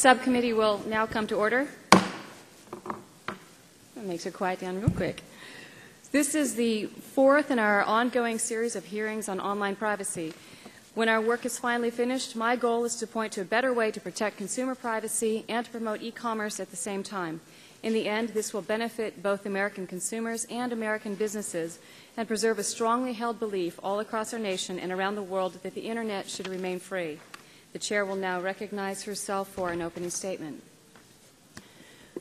Subcommittee will now come to order. That makes her quiet down real quick. This is the fourth in our ongoing series of hearings on online privacy. When our work is finally finished, my goal is to point to a better way to protect consumer privacy and to promote e-commerce at the same time. In the end, this will benefit both American consumers and American businesses and preserve a strongly held belief all across our nation and around the world that the Internet should remain free. The Chair will now recognize herself for an opening statement.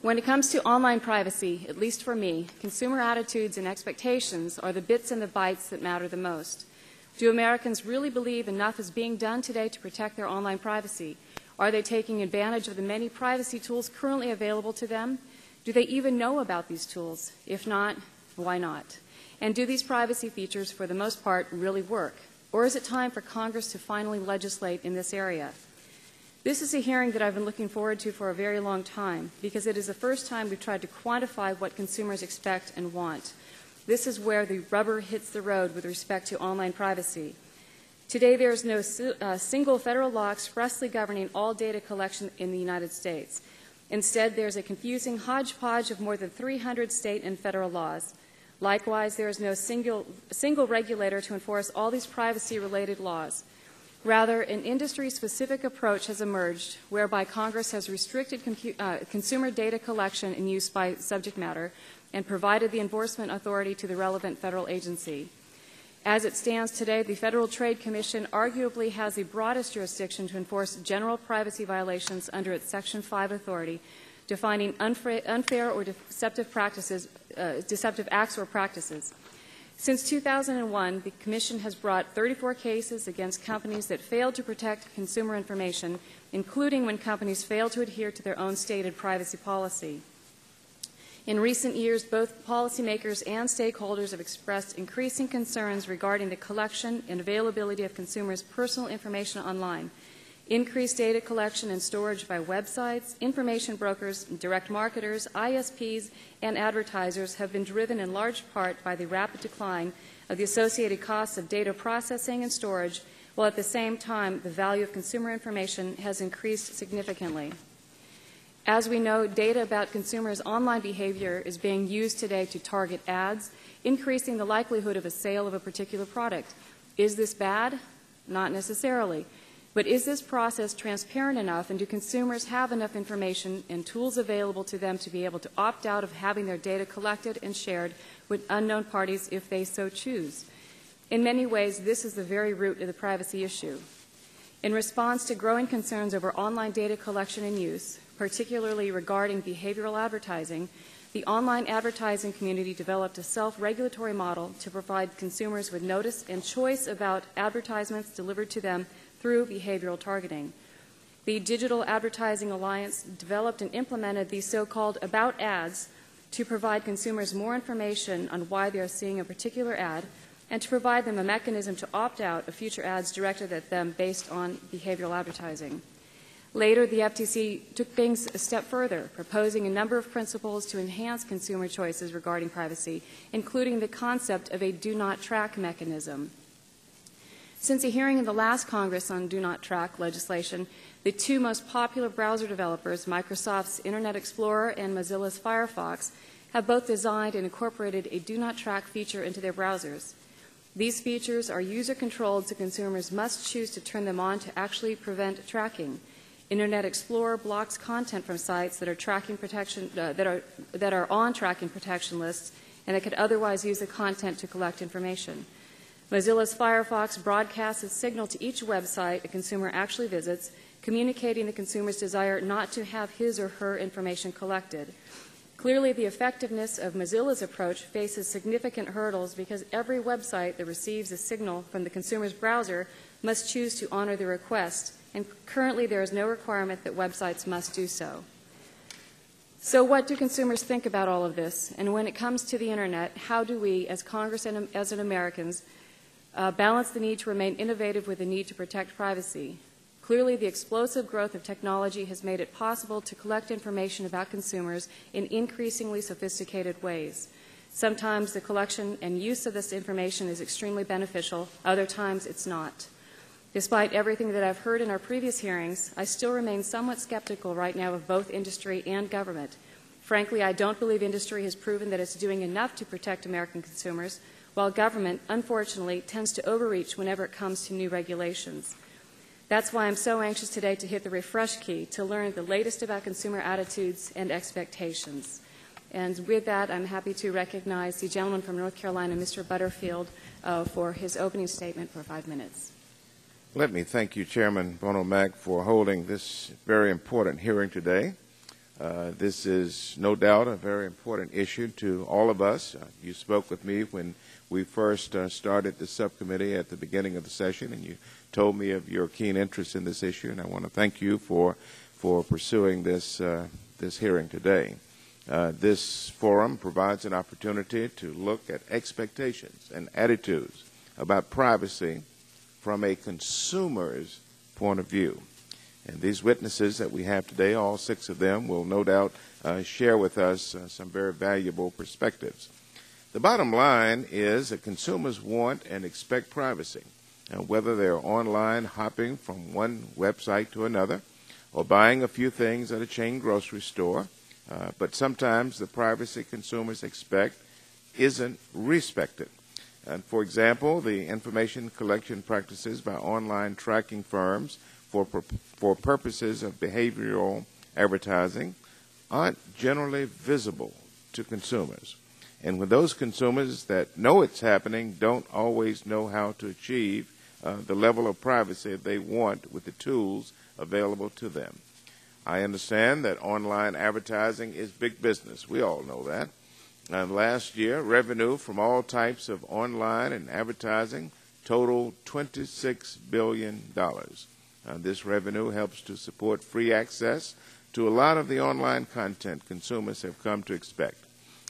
When it comes to online privacy, at least for me, consumer attitudes and expectations are the bits and the bytes that matter the most. Do Americans really believe enough is being done today to protect their online privacy? Are they taking advantage of the many privacy tools currently available to them? Do they even know about these tools? If not, why not? And do these privacy features, for the most part, really work? Or is it time for Congress to finally legislate in this area? This is a hearing that I've been looking forward to for a very long time because it is the first time we've tried to quantify what consumers expect and want. This is where the rubber hits the road with respect to online privacy. Today, there is no single federal law expressly governing all data collection in the United States. Instead, there's a confusing hodgepodge of more than 300 state and federal laws. Likewise, there is no single regulator to enforce all these privacy-related laws. Rather, an industry-specific approach has emerged whereby Congress has restricted consumer data collection and use by subject matter and provided the enforcement authority to the relevant federal agency. As it stands today, the Federal Trade Commission arguably has the broadest jurisdiction to enforce general privacy violations under its Section 5 authority, defining unfair or deceptive acts or practices. Since 2001, the Commission has brought 34 cases against companies that failed to protect consumer information, including when companies failed to adhere to their own stated privacy policy. In recent years, both policymakers and stakeholders have expressed increasing concerns regarding the collection and availability of consumers' personal information online. Increased data collection and storage by websites, information brokers, direct marketers, ISPs, and advertisers have been driven in large part by the rapid decline of the associated costs of data processing and storage, while at the same time the value of consumer information has increased significantly. As we know, data about consumers' online behavior is being used today to target ads, increasing the likelihood of a sale of a particular product. Is this bad? Not necessarily. But is this process transparent enough, and do consumers have enough information and tools available to them to be able to opt out of having their data collected and shared with unknown parties if they so choose? In many ways, this is the very root of the privacy issue. In response to growing concerns over online data collection and use, particularly regarding behavioral advertising, the online advertising community developed a self-regulatory model to provide consumers with notice and choice about advertisements delivered to them through behavioral targeting. The Digital Advertising Alliance developed and implemented these so-called about ads to provide consumers more information on why they are seeing a particular ad and to provide them a mechanism to opt out of future ads directed at them based on behavioral advertising. Later, the FTC took things a step further, proposing a number of principles to enhance consumer choices regarding privacy, including the concept of a do-not-track mechanism. Since a hearing in the last Congress on do-not-track legislation, the two most popular browser developers, Microsoft's Internet Explorer and Mozilla's Firefox, have both designed and incorporated a do-not-track feature into their browsers. These features are user-controlled, so consumers must choose to turn them on to actually prevent tracking. Internet Explorer blocks content from sites that are tracking protection that are on tracking protection lists and that could otherwise use the content to collect information. Mozilla's Firefox broadcasts a signal to each website a consumer actually visits, communicating the consumer's desire not to have his or her information collected. Clearly, the effectiveness of Mozilla's approach faces significant hurdles because every website that receives a signal from the consumer's browser must choose to honor the request, and currently there is no requirement that websites must do so. So what do consumers think about all of this? And when it comes to the Internet, how do we, as Congress and as Americans, balance the need to remain innovative with the need to protect privacy? Clearly, the explosive growth of technology has made it possible to collect information about consumers in increasingly sophisticated ways. Sometimes the collection and use of this information is extremely beneficial, other times it's not. Despite everything that I've heard in our previous hearings, I still remain somewhat skeptical right now of both industry and government. Frankly, I don't believe industry has proven that it's doing enough to protect American consumers, while government, unfortunately, tends to overreach whenever it comes to new regulations. That's why I'm so anxious today to hit the refresh key to learn the latest about consumer attitudes and expectations. And with that, I'm happy to recognize the gentleman from North Carolina, Mr. Butterfield, for his opening statement for 5 minutes. Let me thank you, Chairman Bono Mack, for holding this very important hearing today. This is no doubt a very important issue to all of us. You spoke with me when we first started the subcommittee at the beginning of the session, and you told me of your keen interest in this issue, and I want to thank you for pursuing this hearing today. This forum provides an opportunity to look at expectations and attitudes about privacy from a consumer's point of view. And these witnesses that we have today, all 6 of them, will no doubt share with us some very valuable perspectives. The bottom line is that consumers want and expect privacy, whether they're online hopping from one website to another or buying a few things at a chain grocery store. But sometimes the privacy consumers expect isn't respected. And for example, the information collection practices by online tracking firms for purposes of behavioral advertising aren't generally visible to consumers. And when those consumers that know it's happening don't always know how to achieve the level of privacy they want with the tools available to them. I understand that online advertising is big business. We all know that. Last year, revenue from all types of online and advertising totaled $26 billion. This revenue helps to support free access to a lot of the online content consumers have come to expect.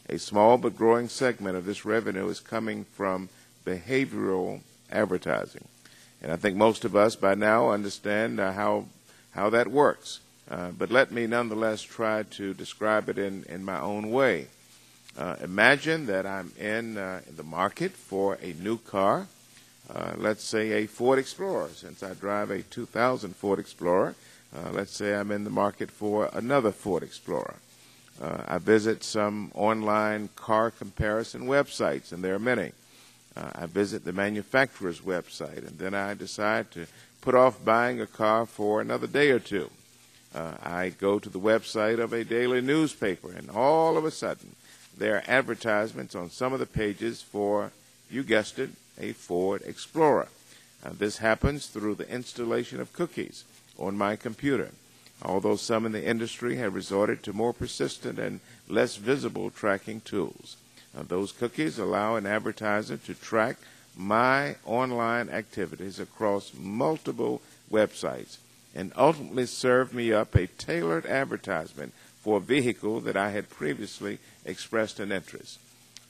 A small but growing segment of this revenue is coming from behavioral advertising. And I think most of us by now understand how that works. But let me nonetheless try to describe it in my own way. Imagine that I'm in the market for a new car, let's say a Ford Explorer. Since I drive a 2000 Ford Explorer, let's say I'm in the market for another Ford Explorer. I visit some online car comparison websites, and there are many. I visit the manufacturer's website, and then I decide to put off buying a car for another day or two. I go to the website of a daily newspaper, and all of a sudden, there are advertisements on some of the pages for, you guessed it, a Ford Explorer. This happens through the installation of cookies on my computer, although some in the industry have resorted to more persistent and less visible tracking tools. Those cookies allow an advertiser to track my online activities across multiple websites and ultimately serve me up a tailored advertisement for a vehicle that I had previously expressed an interest.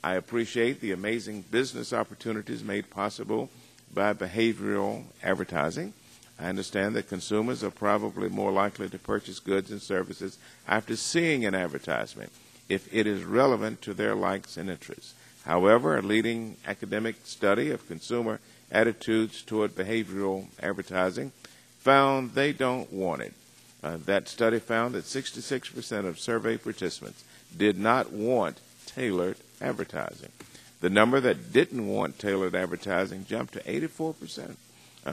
I appreciate the amazing business opportunities made possible by behavioral advertising. I understand that consumers are probably more likely to purchase goods and services after seeing an advertisement if it is relevant to their likes and interests. However, a leading academic study of consumer attitudes toward behavioral advertising found they don't want it. That study found that 66% of survey participants did not want tailored advertising. The number that didn't want tailored advertising jumped to 84%.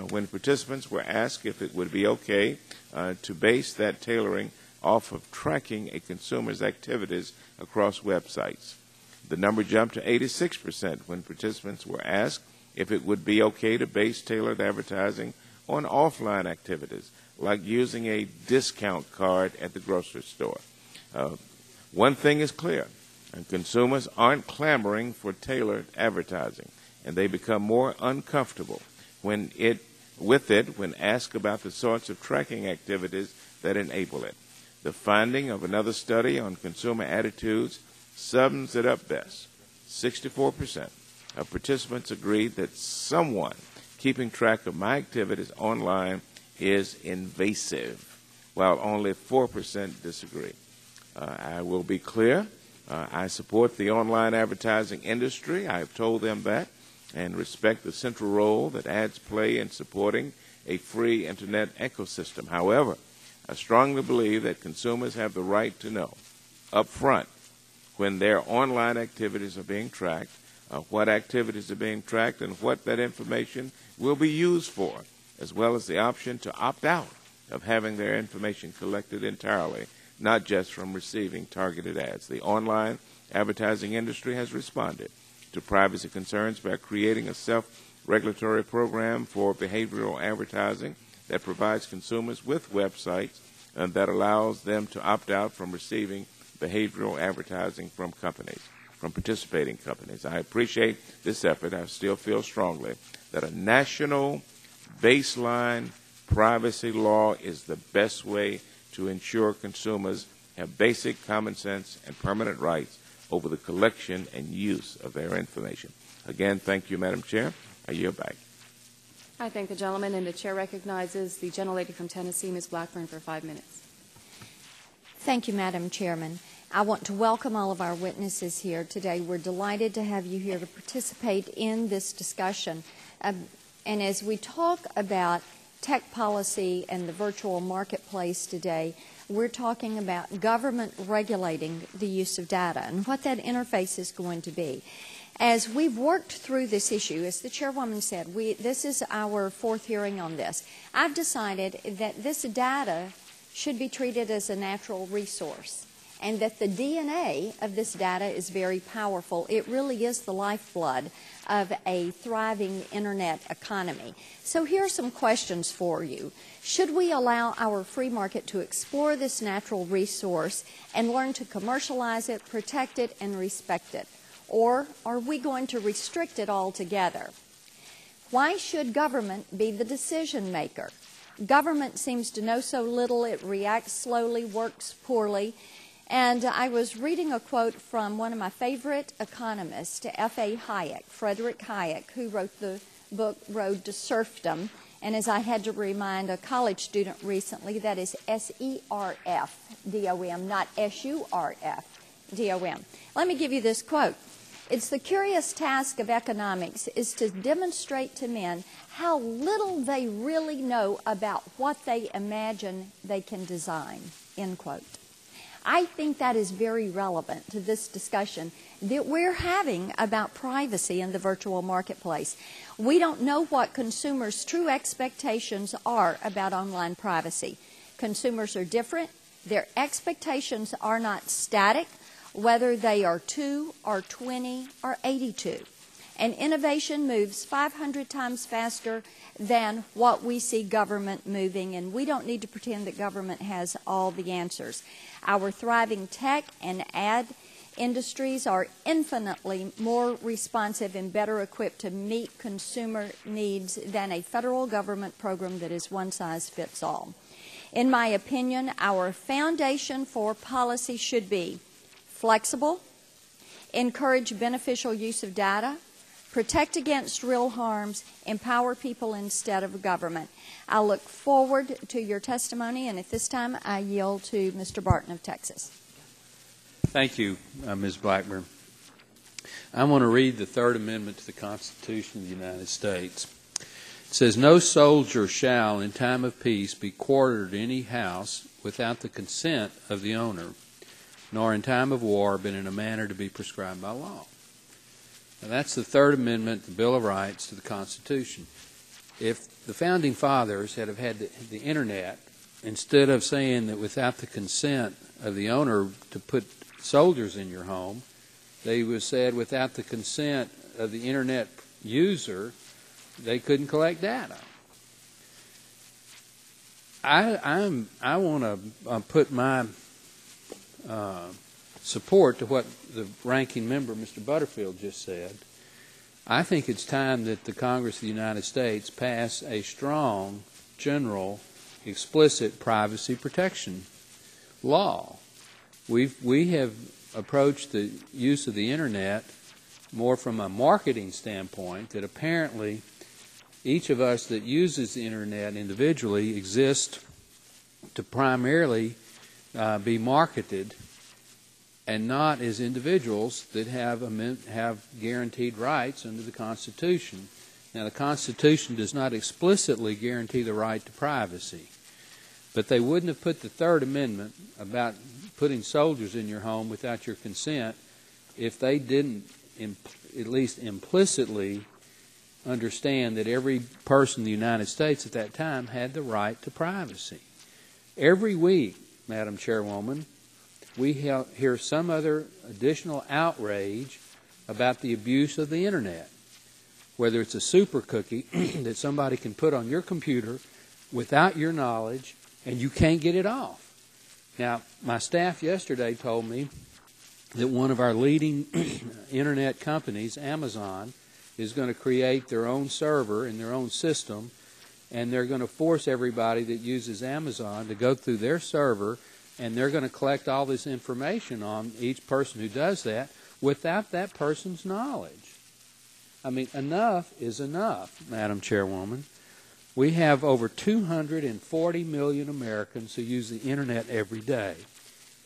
When participants were asked if it would be okay to base that tailoring off of tracking a consumer's activities across websites. The number jumped to 86% when participants were asked if it would be okay to base tailored advertising on offline activities, like using a discount card at the grocery store. One thing is clear, and consumers aren't clamoring for tailored advertising, and they become more uncomfortable when asked about the sorts of tracking activities that enable it. The finding of another study on consumer attitudes sums it up best. 64% of participants agreed that someone keeping track of my activities online is invasive, while only 4% disagree. I will be clear. I support the online advertising industry. I have told them that, and respect the central role that ads play in supporting a free Internet ecosystem. However, I strongly believe that consumers have the right to know up front when their online activities are being tracked, what activities are being tracked, and what that information will be used for, as well as the option to opt out of having their information collected entirely, not just from receiving targeted ads. The online advertising industry has responded to privacy concerns by creating a self-regulatory program for behavioral advertising that provides consumers with websites and that allows them to opt out from receiving behavioral advertising from participating companies. I appreciate this effort. I still feel strongly that a national baseline privacy law is the best way to ensure consumers have basic common sense and permanent rights over the collection and use of their information. Again, thank you, Madam Chair. I yield back. I thank the gentleman, and the chair recognizes the gentlelady from Tennessee, Ms. Blackburn, for 5 minutes. Thank you, Madam Chairman. I want to welcome all of our witnesses here today. We're delighted to have you here to participate in this discussion. And as we talk about tech policy and the virtual marketplace today, we're talking about government regulating the use of data and what that interface is going to be. As we've worked through this issue, as the chairwoman said, this is our 4th hearing on this. I've decided that this data should be treated as a natural resource and that the DNA of this data is very powerful. It really is the lifeblood of a thriving Internet economy. So here are some questions for you. Should we allow our free market to explore this natural resource and learn to commercialize it, protect it, and respect it? Or are we going to restrict it altogether? Why should government be the decision maker? Government seems to know so little, it reacts slowly, works poorly. And I was reading a quote from one of my favorite economists, F.A. Hayek, Frederick Hayek, who wrote the book Road to Serfdom. And as I had to remind a college student recently, that is S-E-R-F-D-O-M, not S-U-R-F-D-O-M. Let me give you this quote. It's the curious task of economics is to demonstrate to men how little they really know about what they imagine they can design, end quote. I think that is very relevant to this discussion that we're having about privacy in the virtual marketplace. We don't know what consumers' true expectations are about online privacy. Consumers are different. Their expectations are not static, whether they are 2 or 20 or 82. And innovation moves 500 times faster than what we see government moving, and we don't need to pretend that government has all the answers. Our thriving tech and ad industries are infinitely more responsive and better equipped to meet consumer needs than a federal government program that is one size fits all. In my opinion, our foundation for policy should be flexible, encourage beneficial use of data, protect against real harms, empower people instead of government. I look forward to your testimony, and at this time I yield to Mr. Barton of Texas. Thank you, Ms. Blackburn. I want to read the Third Amendment to the Constitution of the United States. It says, "No soldier shall in time of peace be quartered in any house without the consent of the owner, nor in time of war, but in a manner to be prescribed by law." Now, that's the Third Amendment, the Bill of Rights to the Constitution. If the Founding Fathers had the Internet, instead of saying that without the consent of the owner to put soldiers in your home, they would have said without the consent of the Internet user, they couldn't collect data. I want to put my support to what the ranking member, Mr. Butterfield, just said. I think it's time that the Congress of the United States pass a strong, general, explicit privacy protection law. We have approached the use of the Internet more from a marketing standpoint, that apparently each of us that uses the Internet individually exists to primarily be marketed, and not as individuals that have guaranteed rights under the Constitution. Now, the Constitution does not explicitly guarantee the right to privacy, but they wouldn't have put the Third Amendment about putting soldiers in your home without your consent if they didn't at least implicitly understand that every person in the United States at that time had the right to privacy. Every week, Madam Chairwoman, we hear some other additional outrage about the abuse of the Internet, whether it's a super cookie that somebody can put on your computer without your knowledge and you can't get it off. Now, my staff yesterday told me that one of our leading Internet companies, Amazon, is going to create their own server and their own system, and they're going to force everybody that uses Amazon to go through their server, and they're going to collect all this information on each person who does that without that person's knowledge. I mean, enough is enough, Madam Chairwoman. We have over 240 million Americans who use the Internet every day.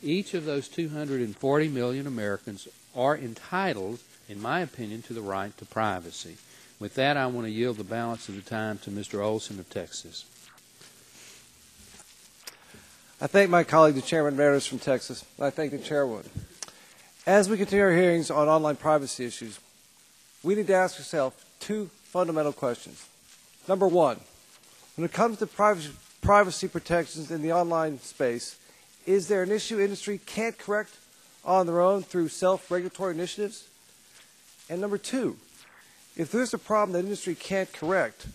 Each of those 240 million Americans are entitled, in my opinion, to the right to privacy. With that, I want to yield the balance of the time to Mr. Olson of Texas. I thank my colleague, the Chairman Emeritus from Texas, and I thank the Chairwoman. As we continue our hearings on online privacy issues, we need to ask ourselves two fundamental questions. Number one, when it comes to privacy protections in the online space, is there an issue industry can't correct on their own through self-regulatory initiatives? And number two, if there's a problem that industry can't correct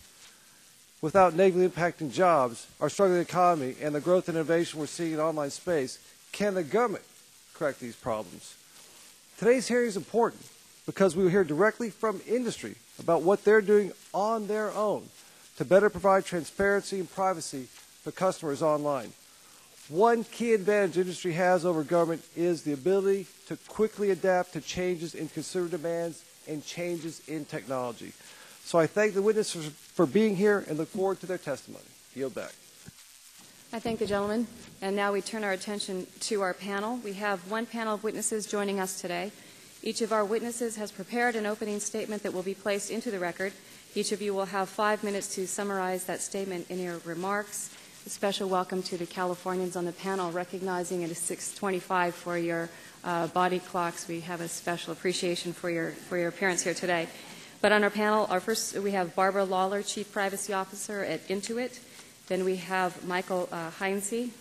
without negatively impacting jobs, our struggling economy, and the growth and innovation we're seeing in the online space, can the government correct these problems? Today's hearing is important because we will hear directly from industry about what they're doing on their own to better provide transparency and privacy for customers online. One key advantage industry has over government is the ability to quickly adapt to changes in consumer demands and changes in technology. So I thank the witnesses for being here and look forward to their testimony. Yield back. I thank the gentleman. And now we turn our attention to our panel. We have one panel of witnesses joining us today. Each of our witnesses has prepared an opening statement that will be placed into the record. Each of you will have 5 minutes to summarize that statement in your remarks. A special welcome to the Californians on the panel, recognizing it is 6:25 for your body clocks. We have a special appreciation for your appearance here today. But on our panel, we have Barbara Lawler, Chief Privacy Officer at Intuit. Then we have Michael Heinze,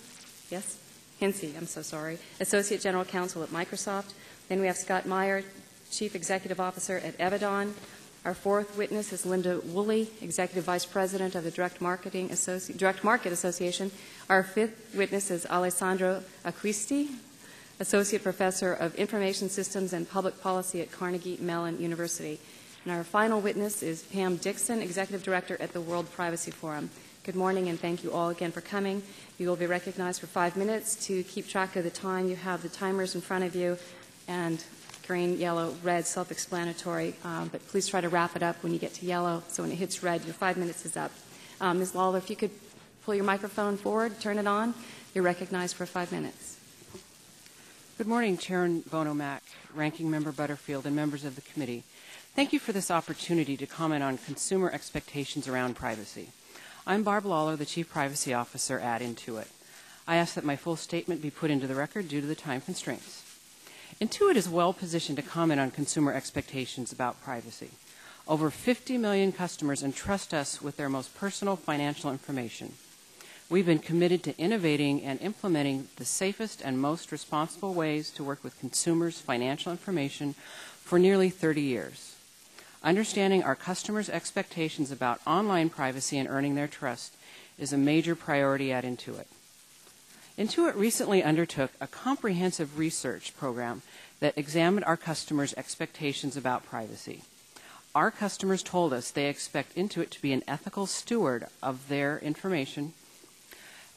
I'm so sorry, Associate General Counsel at Microsoft. Then we have Scott Meyer, Chief Executive Officer at Evidon. Our fourth witness is Linda Woolley, Executive Vice President of the Direct Market Association. Our fifth witness is Alessandro Acquisti, Associate Professor of Information Systems and Public Policy at Carnegie Mellon University. And our final witness is Pam Dixon, Executive Director at the World Privacy Forum. Good morning, and thank you all again for coming. You will be recognized for 5 minutes. To keep track of the time, you have the timers in front of you, and green, yellow, red, self-explanatory, but please try to wrap it up when you get to yellow, so when it hits red, your 5 minutes is up. Ms. Lawler, if you could pull your microphone forward, turn it on, you're recognized for 5 minutes. Good morning, Chairman Bono Mack, Ranking Member Butterfield, and members of the committee. Thank you for this opportunity to comment on consumer expectations around privacy. I'm Barb Lawler, the Chief Privacy Officer at Intuit. I ask that my full statement be put into the record due to the time constraints. Intuit is well positioned to comment on consumer expectations about privacy. Over 50 million customers entrust us with their most personal financial information. We've been committed to innovating and implementing the safest and most responsible ways to work with consumers' financial information for nearly 30 years. Understanding our customers' expectations about online privacy and earning their trust is a major priority at Intuit. Intuit recently undertook a comprehensive research program that examined our customers' expectations about privacy. Our customers told us they expect Intuit to be an ethical steward of their information,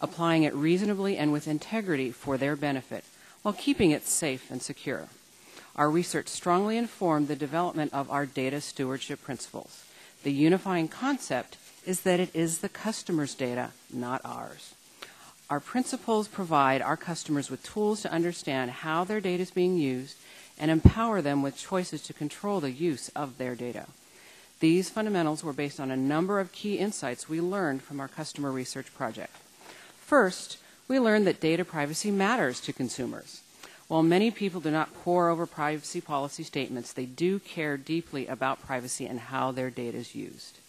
applying it reasonably and with integrity for their benefit, while keeping it safe and secure. Our research strongly informed the development of our data stewardship principles. The unifying concept is that it is the customer's data, not ours. Our principles provide our customers with tools to understand how their data is being used and empower them with choices to control the use of their data. These fundamentals were based on a number of key insights we learned from our customer research project. First, we learned that data privacy matters to consumers. While many people do not pore over privacy policy statements, they do care deeply about privacy and how their data is used.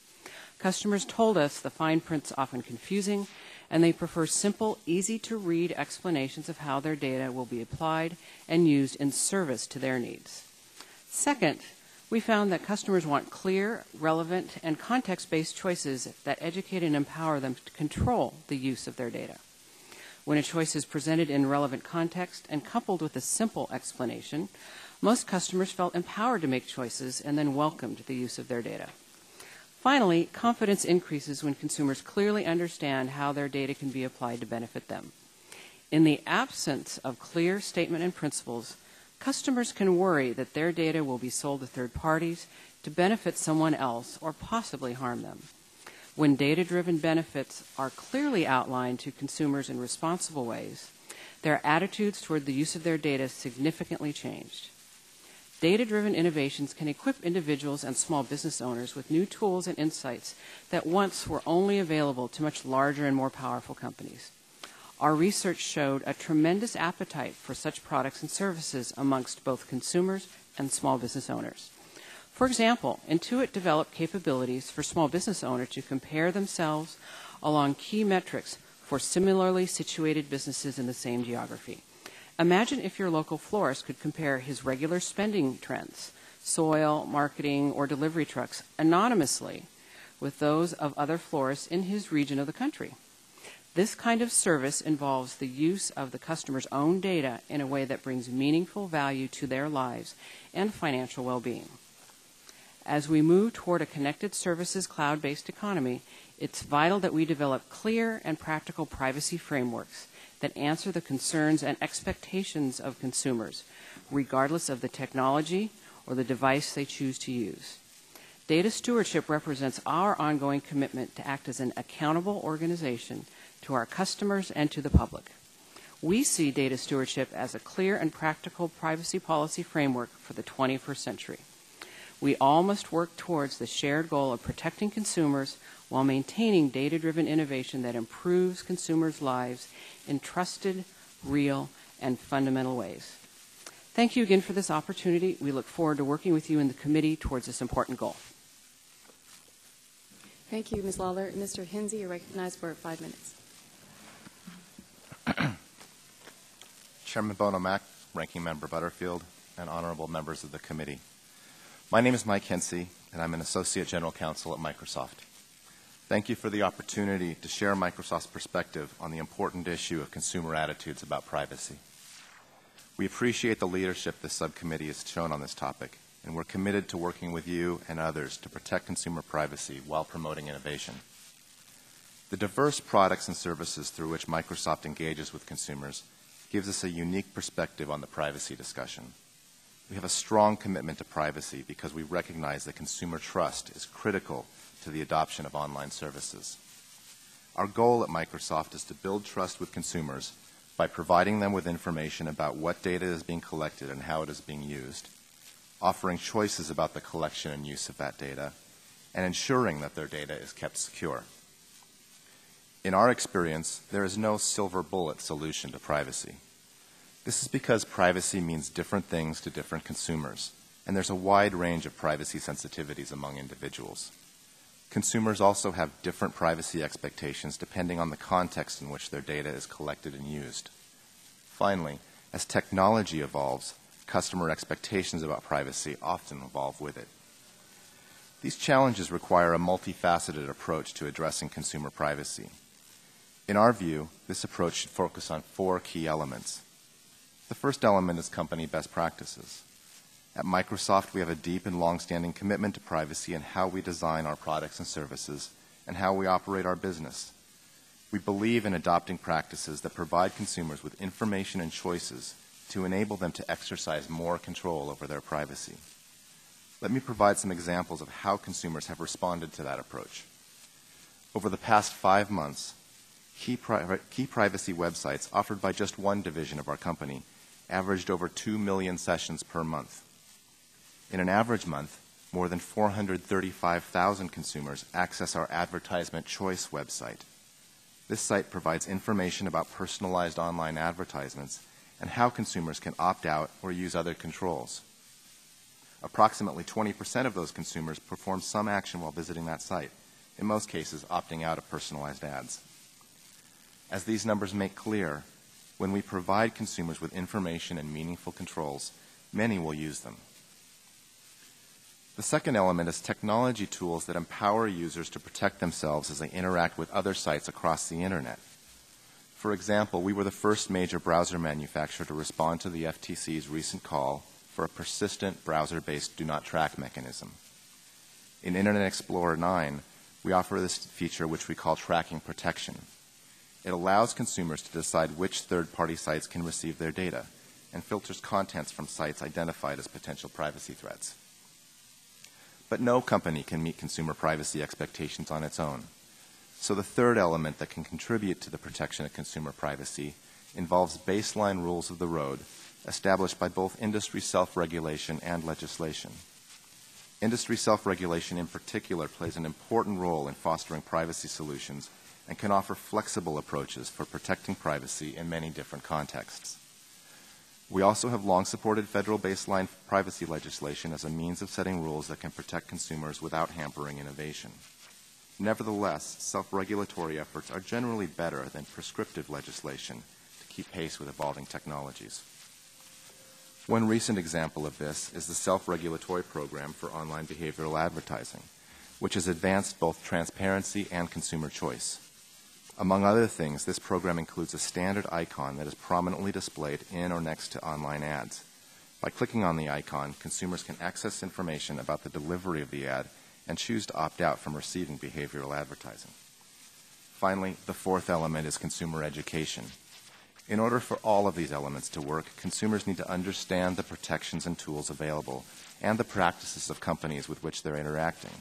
Customers told us the fine print's often confusing, and they prefer simple, easy-to-read explanations of how their data will be applied and used in service to their needs. Second, we found that customers want clear, relevant, and context-based choices that educate and empower them to control the use of their data. When a choice is presented in relevant context and coupled with a simple explanation, most customers felt empowered to make choices and then welcomed the use of their data. Finally, confidence increases when consumers clearly understand how their data can be applied to benefit them. In the absence of clear statement and principles, customers can worry that their data will be sold to third parties to benefit someone else or possibly harm them. When data-driven benefits are clearly outlined to consumers in responsible ways, their attitudes toward the use of their data significantly changed. Data-driven innovations can equip individuals and small business owners with new tools and insights that once were only available to much larger and more powerful companies. Our research showed a tremendous appetite for such products and services amongst both consumers and small business owners. For example, Intuit developed capabilities for small business owners to compare themselves along key metrics for similarly situated businesses in the same geography. Imagine if your local florist could compare his regular spending trends, soil, marketing, or delivery trucks anonymously with those of other florists in his region of the country. This kind of service involves the use of the customer's own data in a way that brings meaningful value to their lives and financial well-being. As we move toward a connected services cloud-based economy, it's vital that we develop clear and practical privacy frameworks that answer the concerns and expectations of consumers, regardless of the technology or the device they choose to use. Data stewardship represents our ongoing commitment to act as an accountable organization to our customers and to the public. We see data stewardship as a clear and practical privacy policy framework for the 21st century. We all must work towards the shared goal of protecting consumers while maintaining data-driven innovation that improves consumers' lives in trusted, real, and fundamental ways. Thank you again for this opportunity. We look forward to working with you in the committee towards this important goal. Thank you, Ms. Lawler. Mr. Hinsey, you're recognized for 5 minutes. Chairman Bono Mack, Ranking Member Butterfield, and honorable members of the committee. My name is Mike Hinsey, and I'm an Associate General Counsel at Microsoft. Thank you for the opportunity to share Microsoft's perspective on the important issue of consumer attitudes about privacy. We appreciate the leadership this subcommittee has shown on this topic, and we're committed to working with you and others to protect consumer privacy while promoting innovation. The diverse products and services through which Microsoft engages with consumers gives us a unique perspective on the privacy discussion. We have a strong commitment to privacy because we recognize that consumer trust is critical to the adoption of online services. Our goal at Microsoft is to build trust with consumers by providing them with information about what data is being collected and how it is being used, offering choices about the collection and use of that data, and ensuring that their data is kept secure. In our experience, there is no silver bullet solution to privacy. This is because privacy means different things to different consumers, and there's a wide range of privacy sensitivities among individuals. Consumers also have different privacy expectations depending on the context in which their data is collected and used. Finally, as technology evolves, customer expectations about privacy often evolve with it. These challenges require a multifaceted approach to addressing consumer privacy. In our view, this approach should focus on 4 key elements. The first element is company best practices. At Microsoft, we have a deep and long-standing commitment to privacy in how we design our products and services and how we operate our business. We believe in adopting practices that provide consumers with information and choices to enable them to exercise more control over their privacy. Let me provide some examples of how consumers have responded to that approach. Over the past 5 months, key privacy websites offered by just one division of our company averaged over 2 million sessions per month. In an average month, more than 435,000 consumers access our Advertisement Choice website. This site provides information about personalized online advertisements and how consumers can opt out or use other controls. Approximately 20% of those consumers perform some action while visiting that site, in most cases opting out of personalized ads. As these numbers make clear, when we provide consumers with information and meaningful controls, many will use them. The second element is technology tools that empower users to protect themselves as they interact with other sites across the Internet. For example, we were the first major browser manufacturer to respond to the FTC's recent call for a persistent browser-based do not track mechanism. In Internet Explorer 9, we offer this feature which we call tracking protection. It allows consumers to decide which third-party sites can receive their data and filters contents from sites identified as potential privacy threats. But no company can meet consumer privacy expectations on its own. So the third element that can contribute to the protection of consumer privacy involves baseline rules of the road established by both industry self-regulation and legislation. Industry self-regulation in particular plays an important role in fostering privacy solutions and can offer flexible approaches for protecting privacy in many different contexts. We also have long supported federal baseline privacy legislation as a means of setting rules that can protect consumers without hampering innovation. Nevertheless, self-regulatory efforts are generally better than prescriptive legislation to keep pace with evolving technologies. One recent example of this is the self-regulatory program for online behavioral advertising, which has advanced both transparency and consumer choice. Among other things, this program includes a standard icon that is prominently displayed in or next to online ads. By clicking on the icon, consumers can access information about the delivery of the ad and choose to opt out from receiving behavioral advertising. Finally, the fourth element is consumer education. In order for all of these elements to work, consumers need to understand the protections and tools available and the practices of companies with which they're interacting.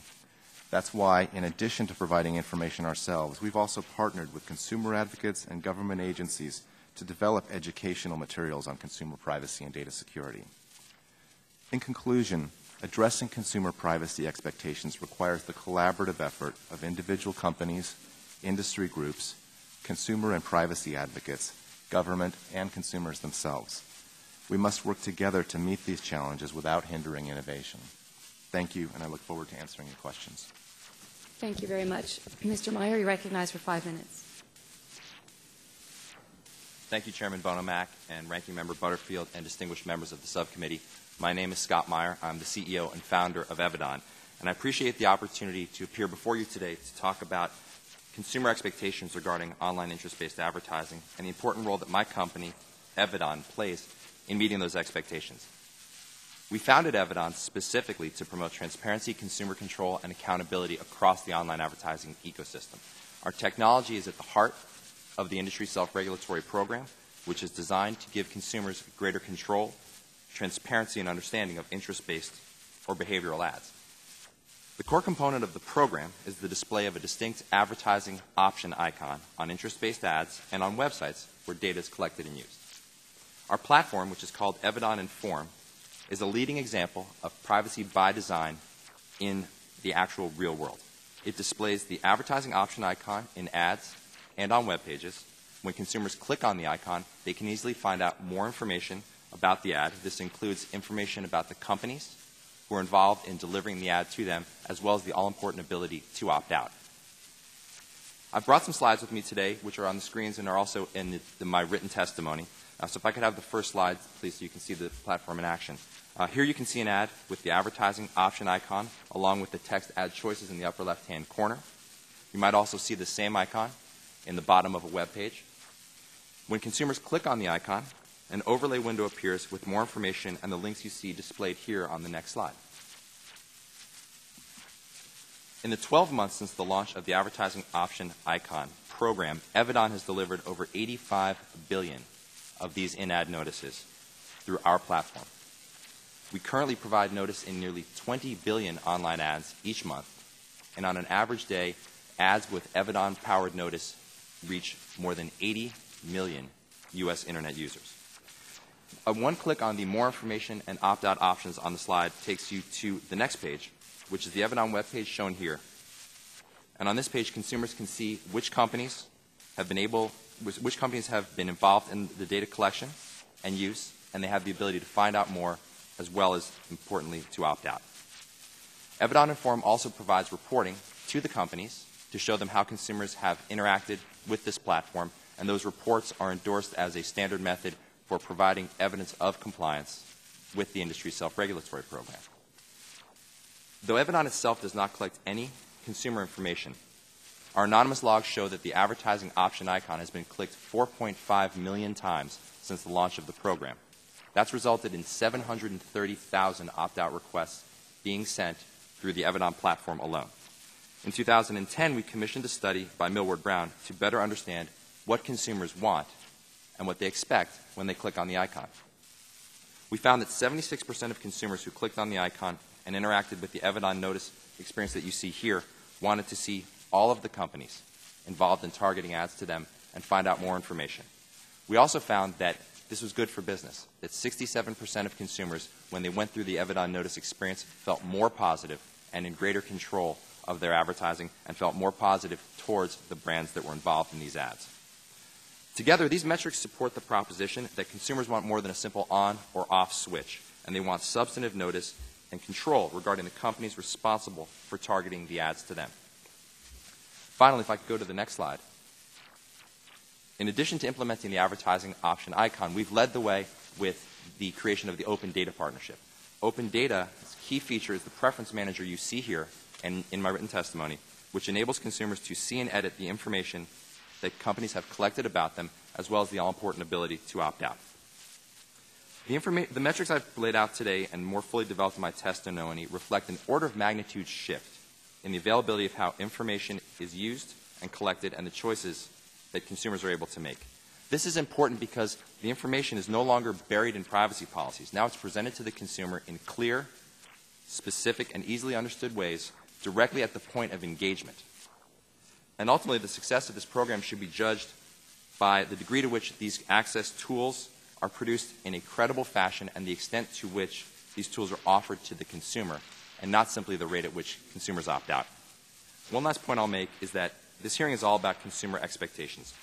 That's why, in addition to providing information ourselves, we've also partnered with consumer advocates and government agencies to develop educational materials on consumer privacy and data security. In conclusion, addressing consumer privacy expectations requires the collaborative effort of individual companies, industry groups, consumer and privacy advocates, government, and consumers themselves. We must work together to meet these challenges without hindering innovation. Thank you, and I look forward to answering your questions. Thank you very much. Mr. Meyer, you're recognized for 5 minutes. Thank you, Chairman Bono-Mack and Ranking Member Butterfield and distinguished members of the subcommittee. My name is Scott Meyer. I'm the CEO and founder of Evidon, and I appreciate the opportunity to appear before you today to talk about consumer expectations regarding online interest-based advertising and the important role that my company, Evidon, plays in meeting those expectations. We founded Evidon specifically to promote transparency, consumer control, and accountability across the online advertising ecosystem. Our technology is at the heart of the industry self-regulatory program, which is designed to give consumers greater control, transparency, and understanding of interest-based or behavioral ads. The core component of the program is the display of a distinct advertising option icon on interest-based ads and on websites where data is collected and used. Our platform, which is called Evidon Inform, is a leading example of privacy by design in the actual real world. It displays the advertising option icon in ads and on web pages. When consumers click on the icon, they can easily find out more information about the ad. This includes information about the companies who are involved in delivering the ad to them, as well as the all-important ability to opt out. I've brought some slides with me today, which are on the screens and are also in my written testimony. So if I could have the first slide, please, so you can see the platform in action. Here you can see an ad with the advertising option icon, along with the text ad choices in the upper left-hand corner. You might also see the same icon in the bottom of a web page. When consumers click on the icon, an overlay window appears with more information and the links you see displayed here on the next slide. In the 12 months since the launch of the advertising option icon program, Evidon has delivered over 85 billion of these in-ad notices through our platform. We currently provide notice in nearly 20 billion online ads each month, and on an average day, ads with Evidon-powered notice reach more than 80 million U.S. Internet users. One click on the more information and opt-out options on the slide takes you to the next page, which is the Evidon webpage shown here. And on this page, consumers can see which companies have been involved in the data collection and use, and they have the ability to find out more, as well as, importantly, to opt out. Evidon Inform also provides reporting to the companies to show them how consumers have interacted with this platform, and those reports are endorsed as a standard method for providing evidence of compliance with the industry's self-regulatory program. Though Evidon itself does not collect any consumer information, our anonymous logs show that the advertising option icon has been clicked 4.5 million times since the launch of the program. That's resulted in 730,000 opt-out requests being sent through the Evidon platform alone. In 2010, we commissioned a study by Millward Brown to better understand what consumers want and what they expect when they click on the icon. We found that 76% of consumers who clicked on the icon and interacted with the Evidon notice experience that you see here wanted to see all of the companies involved in targeting ads to them and find out more information. We also found that this was good for business, that 67% of consumers, when they went through the Evidon notice experience, felt more positive and in greater control of their advertising and felt more positive towards the brands that were involved in these ads. Together, these metrics support the proposition that consumers want more than a simple on or off switch, and they want substantive notice and control regarding the companies responsible for targeting the ads to them. Finally, if I could go to the next slide. In addition to implementing the advertising option icon, we've led the way with the creation of the Open Data Partnership. Open Data's key feature is the preference manager you see here and in my written testimony, which enables consumers to see and edit the information that companies have collected about them, as well as the all-important ability to opt out. The metrics I've laid out today and more fully developed in my testimony reflect an order of magnitude shift in the availability of how information is used and collected and the choices that consumers are able to make. This is important because the information is no longer buried in privacy policies. Now it's presented to the consumer in clear, specific, and easily understood ways directly at the point of engagement. And ultimately, the success of this program should be judged by the degree to which these access tools are produced in a credible fashion and the extent to which these tools are offered to the consumer, and not simply the rate at which consumers opt out. One last point I'll make is that this hearing is all about consumer expectations.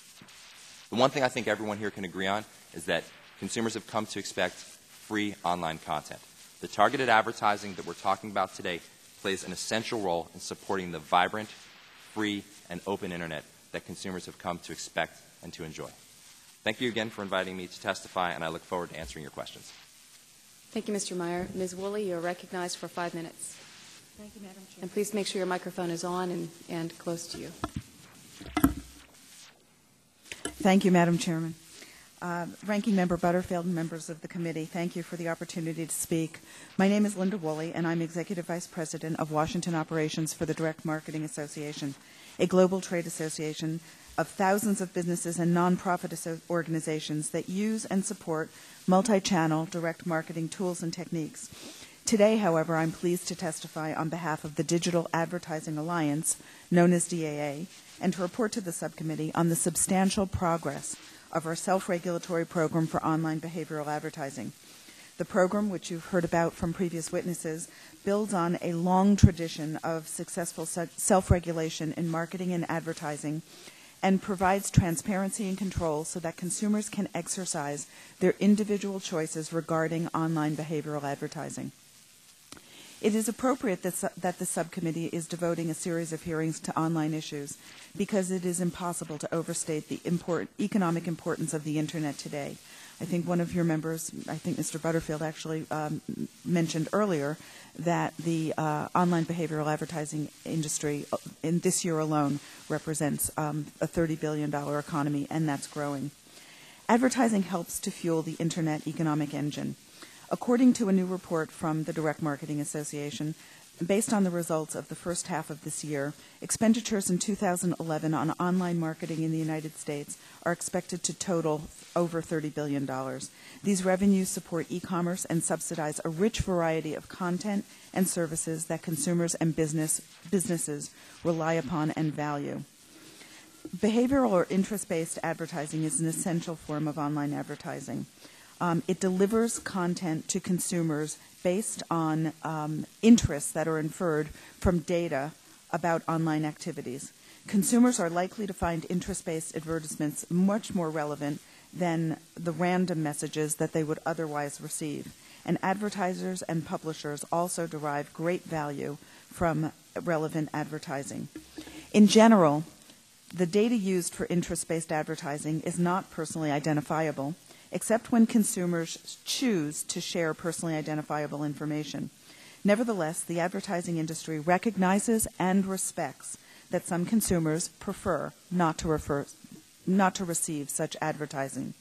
The one thing I think everyone here can agree on is that consumers have come to expect free online content. The targeted advertising that we're talking about today plays an essential role in supporting the vibrant, free, and open Internet that consumers have come to expect and to enjoy. Thank you again for inviting me to testify, and I look forward to answering your questions. Thank you, Mr. Meyer. Ms. Woolley, you're recognized for 5 minutes. Thank you, Madam Chair. And please make sure your microphone is on and close to you. Thank you, Madam Chairman. Ranking Member Butterfield and members of the committee, thank you for the opportunity to speak. My name is Linda Woolley, and I'm Executive Vice President of Washington Operations for the Direct Marketing Association, a global trade association of thousands of businesses and nonprofit organizations that use and support multi-channel direct marketing tools and techniques. Today, however, I'm pleased to testify on behalf of the Digital Advertising Alliance, known as DAA, and to report to the subcommittee on the substantial progress of our self-regulatory program for online behavioral advertising. The program, which you've heard about from previous witnesses, builds on a long tradition of successful self-regulation in marketing and advertising and provides transparency and control so that consumers can exercise their individual choices regarding online behavioral advertising. It is appropriate that the subcommittee is devoting a series of hearings to online issues because it is impossible to overstate the economic importance of the Internet today. I think one of your members, I think Mr. Butterfield actually mentioned earlier, that the online behavioral advertising industry in this year alone represents a $30 billion economy, and that's growing. Advertising helps to fuel the Internet economic engine. According to a new report from the Direct Marketing Association, based on the results of the first half of this year, expenditures in 2011 on online marketing in the United States are expected to total over $30 billion. These revenues support e-commerce and subsidize a rich variety of content and services that consumers and businesses rely upon and value. Behavioral or interest-based advertising is an essential form of online advertising. It delivers content to consumers based on interests that are inferred from data about online activities. Consumers are likely to find interest-based advertisements much more relevant than the random messages that they would otherwise receive. And advertisers and publishers also derive great value from relevant advertising. In general, the data used for interest-based advertising is not personally identifiable, except when consumers choose to share personally identifiable information. Nevertheless, the advertising industry recognizes and respects that some consumers prefer not to receive such advertising.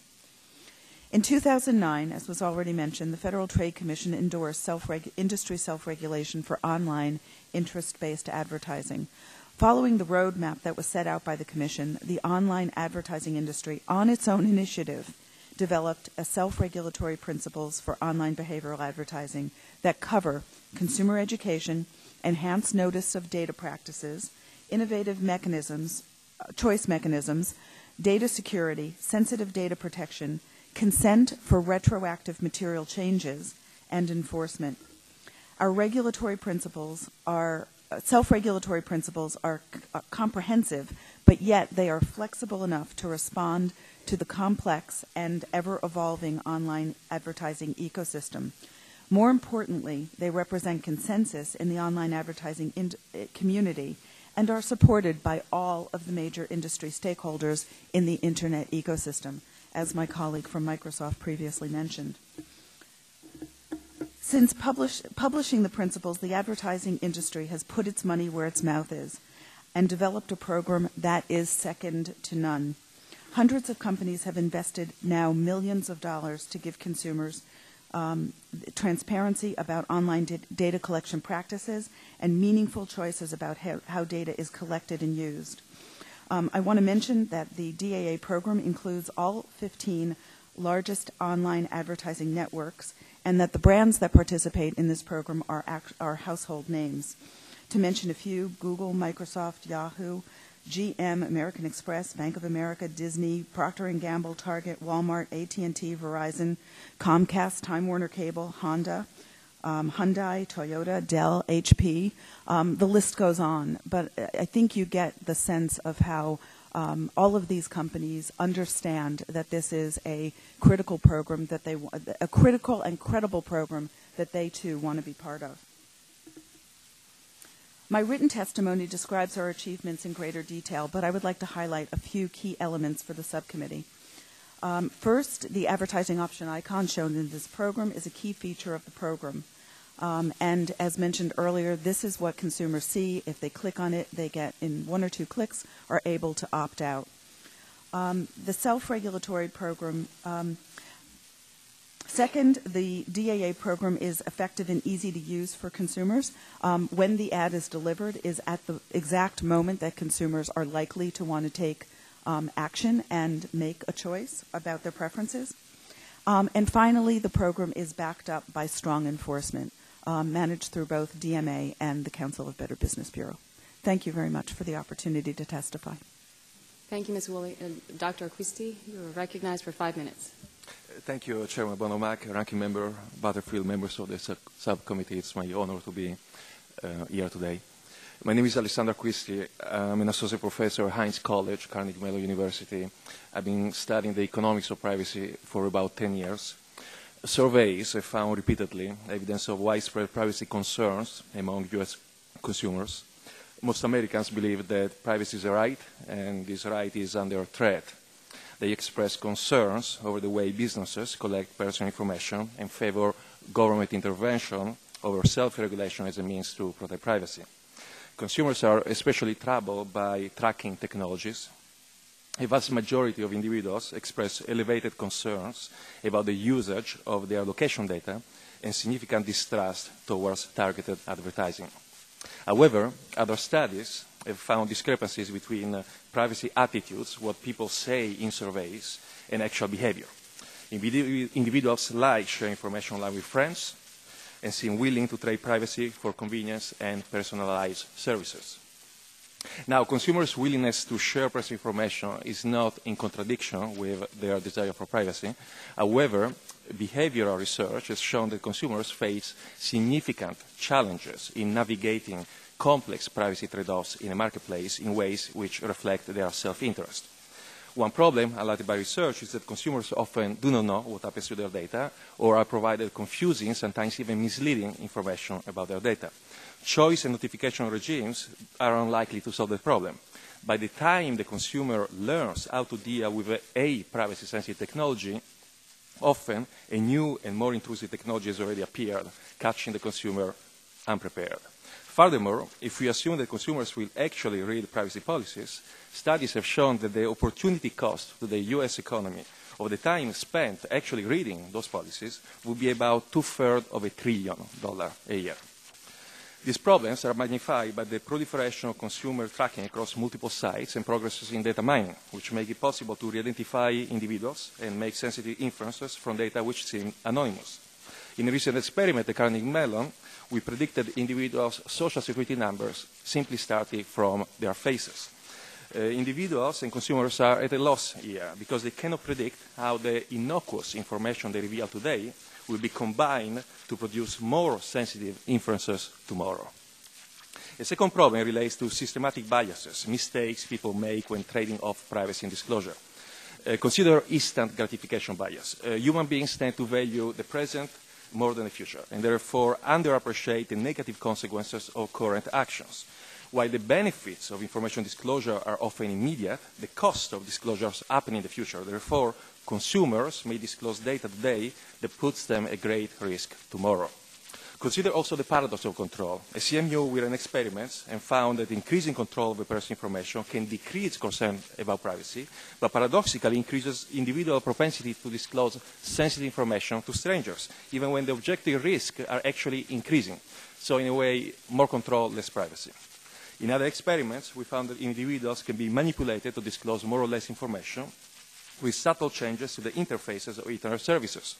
In 2009, as was already mentioned, the Federal Trade Commission endorsed industry self-regulation for online interest-based advertising. Following the roadmap that was set out by the Commission, the online advertising industry, on its own initiative, developed a self-regulatory principles for online behavioral advertising that cover consumer education, enhanced notice of data practices, innovative mechanisms, choice mechanisms, data security, sensitive data protection, consent for retroactive material changes, and enforcement. Our regulatory principles are self-regulatory principles are comprehensive, but yet they are flexible enough to respond to the complex and ever-evolving online advertising ecosystem. More importantly, they represent consensus in the online advertising community and are supported by all of the major industry stakeholders in the Internet ecosystem, as my colleague from Microsoft previously mentioned. Since publishing the principles, the advertising industry has put its money where its mouth is and developed a program that is second to none. Hundreds of companies have invested now millions of dollars to give consumers transparency about online data collection practices and meaningful choices about how data is collected and used. I want to mention that the DAA program includes all 15 largest online advertising networks, and that the brands that participate in this program are household names. To mention a few: Google, Microsoft, Yahoo, GM, American Express, Bank of America, Disney, Procter & Gamble, Target, Walmart, AT&T, Verizon, Comcast, Time Warner Cable, Honda, Hyundai, Toyota, Dell, HP. The list goes on, but I think you get the sense of how all of these companies understand that this is a critical program that a critical and credible program that they too want to be part of. My written testimony describes our achievements in greater detail, but I would like to highlight a few key elements for the subcommittee. First, the advertising option icon shown in this program is a key feature of the program. And as mentioned earlier, this is what consumers see. If they click on it, they get, in 1 or 2 clicks, are able to opt out. The self-regulatory program. Second, the DAA program is effective and easy to use for consumers. When the ad is delivered is at the exact moment that consumers are likely to want to take action and make a choice about their preferences. And finally, the program is backed up by strong enforcement, managed through both DMA and the Council of Better Business Bureau. Thank you very much for the opportunity to testify. Thank you, Ms. Woolley. Dr. Acquisti, you are recognized for 5 minutes. Thank you, Chairman Bono-Mack, Ranking Member Butterfield, members of the subcommittee. It's my honor to be here today. My name is Alessandro Acquisti. I'm an associate professor at Heinz College, Carnegie Mellon University. I've been studying the economics of privacy for about 10 years. Surveys have found repeatedly evidence of widespread privacy concerns among U.S. consumers. Most Americans believe that privacy is a right, and this right is under threat. They express concerns over the way businesses collect personal information and favor government intervention over self-regulation as a means to protect privacy. Consumers are especially troubled by tracking technologies. A vast majority of individuals express elevated concerns about the usage of their location data and significant distrust towards targeted advertising. However, other studies have found discrepancies between privacy attitudes, what people say in surveys, and actual behavior. Individuals like sharing information online with friends and seem willing to trade privacy for convenience and personalized services. Now, consumers' willingness to share personal information is not in contradiction with their desire for privacy. However, behavioral research has shown that consumers face significant challenges in navigating complex privacy trade-offs in a marketplace in ways which reflect their self-interest. One problem highlighted by research is that consumers often do not know what happens to their data or are provided confusing, sometimes even misleading information about their data. Choice and notification regimes are unlikely to solve the problem. By the time the consumer learns how to deal with a privacy-sensitive technology, often a new and more intrusive technology has already appeared, catching the consumer unprepared. Furthermore, if we assume that consumers will actually read privacy policies, studies have shown that the opportunity cost to the U.S. economy of the time spent actually reading those policies would be about $2/3 of $1 trillion a year. These problems are magnified by the proliferation of consumer tracking across multiple sites and progresses in data mining, which make it possible to re-identify individuals and make sensitive inferences from data which seem anonymous. In a recent experiment at Carnegie Mellon, we predicted individuals' social security numbers simply starting from their faces. Individuals and consumers are at a loss here because they cannot predict how the innocuous information they reveal today will be combined to produce more sensitive inferences tomorrow. A second problem relates to systematic biases, mistakes people make when trading off privacy and disclosure. Consider instant gratification bias. Human beings tend to value the present more than the future, and therefore underappreciate the negative consequences of current actions. While the benefits of information disclosure are often immediate, the cost of disclosures happen in the future. Therefore, consumers may disclose data today that puts them at great risk tomorrow. Consider also the paradox of control. A CMU ran experiments and found that increasing control over personal information can decrease concern about privacy, but paradoxically increases individual propensity to disclose sensitive information to strangers, even when the objective risks are actually increasing. So in a way, more control, less privacy. In other experiments, we found that individuals can be manipulated to disclose more or less information with subtle changes to the interfaces of Internet services.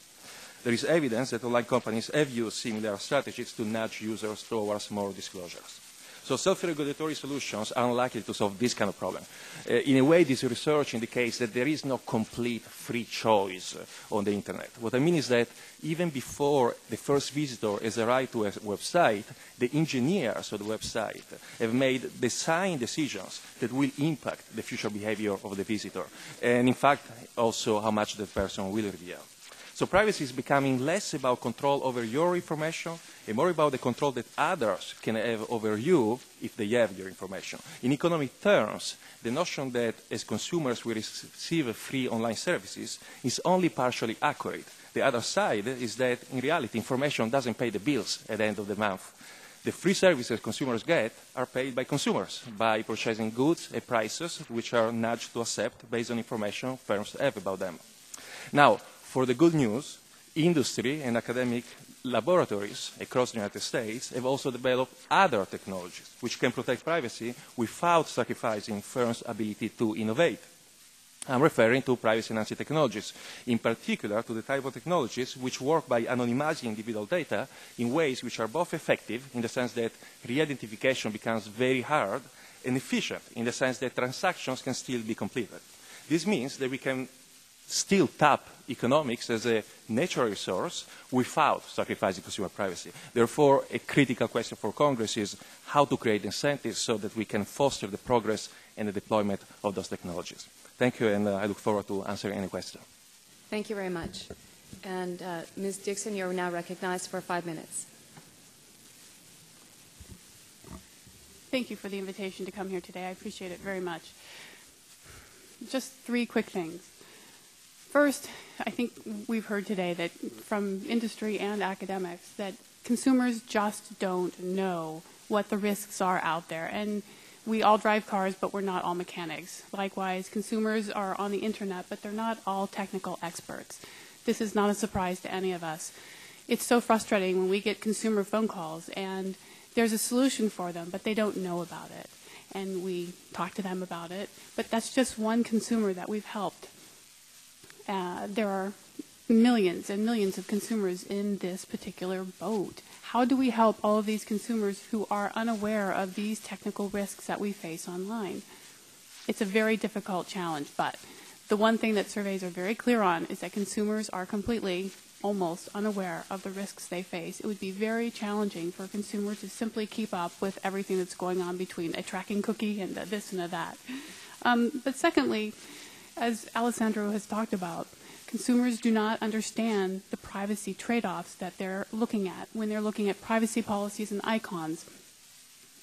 There is evidence that online companies have used similar strategies to nudge users towards more disclosures. So self-regulatory solutions are unlikely to solve this kind of problem. In a way, this research indicates that there is no complete free choice on the Internet. What I mean is that even before the first visitor has arrived to a website, the engineers of the website have made design decisions that will impact the future behavior of the visitor, and in fact, also how much that person will reveal. So privacy is becoming less about control over your information and more about the control that others can have over you if they have your information. In economic terms, the notion that as consumers we receive free online services is only partially accurate. The other side is that in reality information doesn't pay the bills at the end of the month. The free services consumers get are paid by consumers by purchasing goods at prices which are nudged to accept based on information firms have about them. Now, for the good news, industry and academic laboratories across the United States have also developed other technologies which can protect privacy without sacrificing firms' ability to innovate. I'm referring to privacy-enhancing technologies, in particular to the type of technologies which work by anonymizing individual data in ways which are both effective in the sense that re-identification becomes very hard and efficient in the sense that transactions can still be completed. This means that we can still tap economics as a natural resource without sacrificing consumer privacy. Therefore, a critical question for Congress is how to create incentives so that we can foster the progress and the deployment of those technologies. Thank you, and I look forward to answering any question. Thank you very much. And Ms. Dixon, you are now recognized for 5 minutes. Thank you for the invitation to come here today. I appreciate it very much. Just 3 quick things. First, I think we've heard today that from industry and academics that consumers just don't know what the risks are out there. And we all drive cars, but we're not all mechanics. Likewise, consumers are on the Internet, but they're not all technical experts. This is not a surprise to any of us. It's so frustrating when we get consumer phone calls and there's a solution for them, but they don't know about it. And we talk to them about it, but that's just one consumer that we've helped. There are millions and millions of consumers in this particular boat. How do we help all of these consumers who are unaware of these technical risks that we face online? It's a very difficult challenge, but the one thing that surveys are very clear on is that consumers are completely, almost unaware of the risks they face. It would be very challenging for a consumer to simply keep up with everything that's going on between a tracking cookie and a this and a that. But secondly, as Alessandro has talked about, consumers do not understand the privacy trade-offs that they're looking at when they're looking at privacy policies and icons.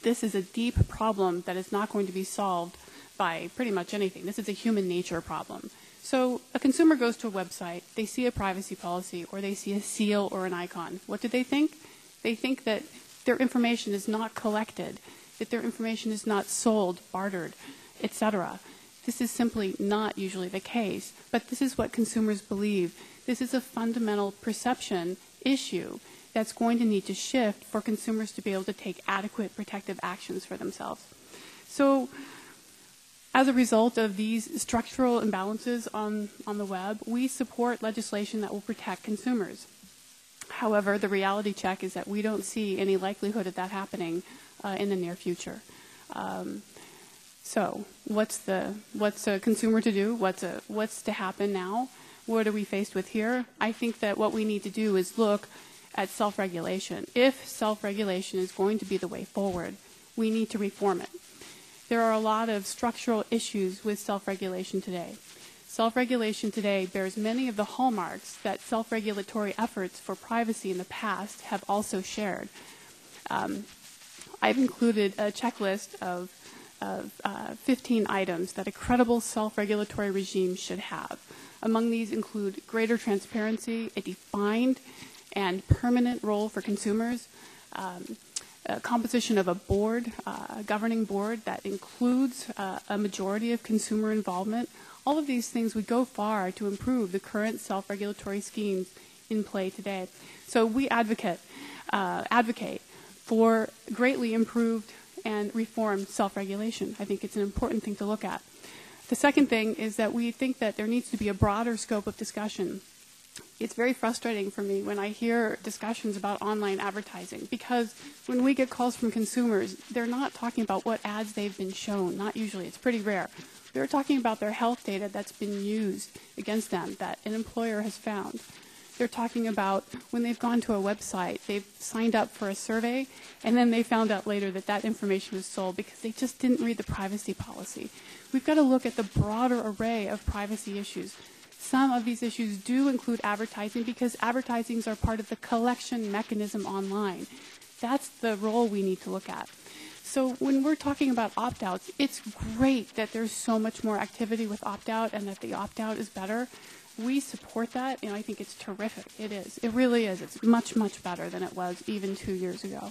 This is a deep problem that is not going to be solved by pretty much anything. This is a human nature problem. So a consumer goes to a website, they see a privacy policy, or they see a seal or an icon. What do they think? They think that their information is not collected, that their information is not sold, bartered, etc. This is simply not usually the case, but this is what consumers believe. This is a fundamental perception issue that's going to need to shift for consumers to be able to take adequate protective actions for themselves. So as a result of these structural imbalances on the web, we support legislation that will protect consumers. However, the reality check is that we don't see any likelihood of that happening in the near future. So what's a consumer to do? What's to happen now? What are we faced with here? I think that what we need to do is look at self-regulation. If self-regulation is going to be the way forward, we need to reform it. There are a lot of structural issues with self-regulation today. Self-regulation today bears many of the hallmarks that self-regulatory efforts for privacy in the past have also shared. I've included a checklist of 15 items that a credible self-regulatory regime should have. Among these include greater transparency, a defined and permanent role for consumers, a composition of a board, a governing board that includes a majority of consumer involvement. All of these things would go far to improve the current self-regulatory schemes in play today. So we advocate for greatly improved and reformed self-regulation. I think it's an important thing to look at. The second thing is that we think that there needs to be a broader scope of discussion. It's very frustrating for me when I hear discussions about online advertising, because when we get calls from consumers, they're not talking about what ads they've been shown. Not usually. It's pretty rare. They're talking about their health data that's been used against them, that an employer has found. They're talking about when they've gone to a website, they've signed up for a survey, and then they found out later that that information was sold because they just didn't read the privacy policy. We've got to look at the broader array of privacy issues. Some of these issues do include advertising because advertisings are part of the collection mechanism online. That's the role we need to look at. So when we're talking about opt-outs, it's great that there's so much more activity with opt-out and that the opt-out is better. We support that, and I think it's terrific. It is. It really is. It's much, much better than it was even 2 years ago.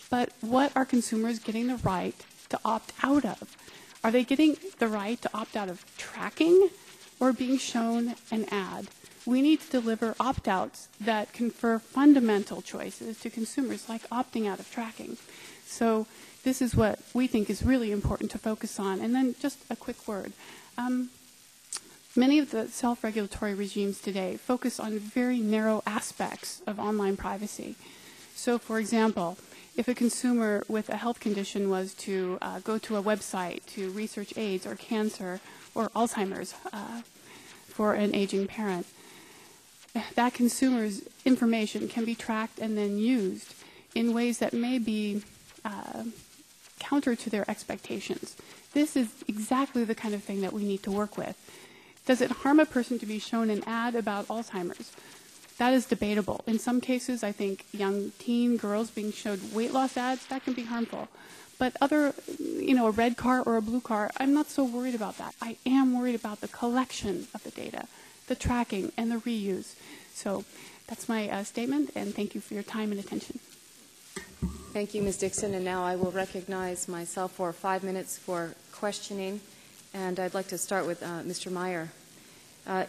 But what are consumers getting the right to opt out of? Are they getting the right to opt out of tracking or being shown an ad? We need to deliver opt-outs that confer fundamental choices to consumers, like opting out of tracking. So this is what we think is really important to focus on. And then just a quick word. Many of the self-regulatory regimes today focus on very narrow aspects of online privacy. So, for example, if a consumer with a health condition was to go to a website to research AIDS or cancer or Alzheimer's for an aging parent, that consumer's information can be tracked and then used in ways that may be counter to their expectations. This is exactly the kind of thing that we need to work with. Does it harm a person to be shown an ad about Alzheimer's? That is debatable. In some cases, I think young teen girls being showed weight loss ads, that can be harmful. But other, a red car or a blue car, I'm not so worried about that. I am worried about the collection of the data, the tracking, and the reuse. So that's my statement, and thank you for your time and attention. Thank you, Ms. Dixon. And now I will recognize myself for 5 minutes for questioning. And I'd like to start with Mr. Meyer.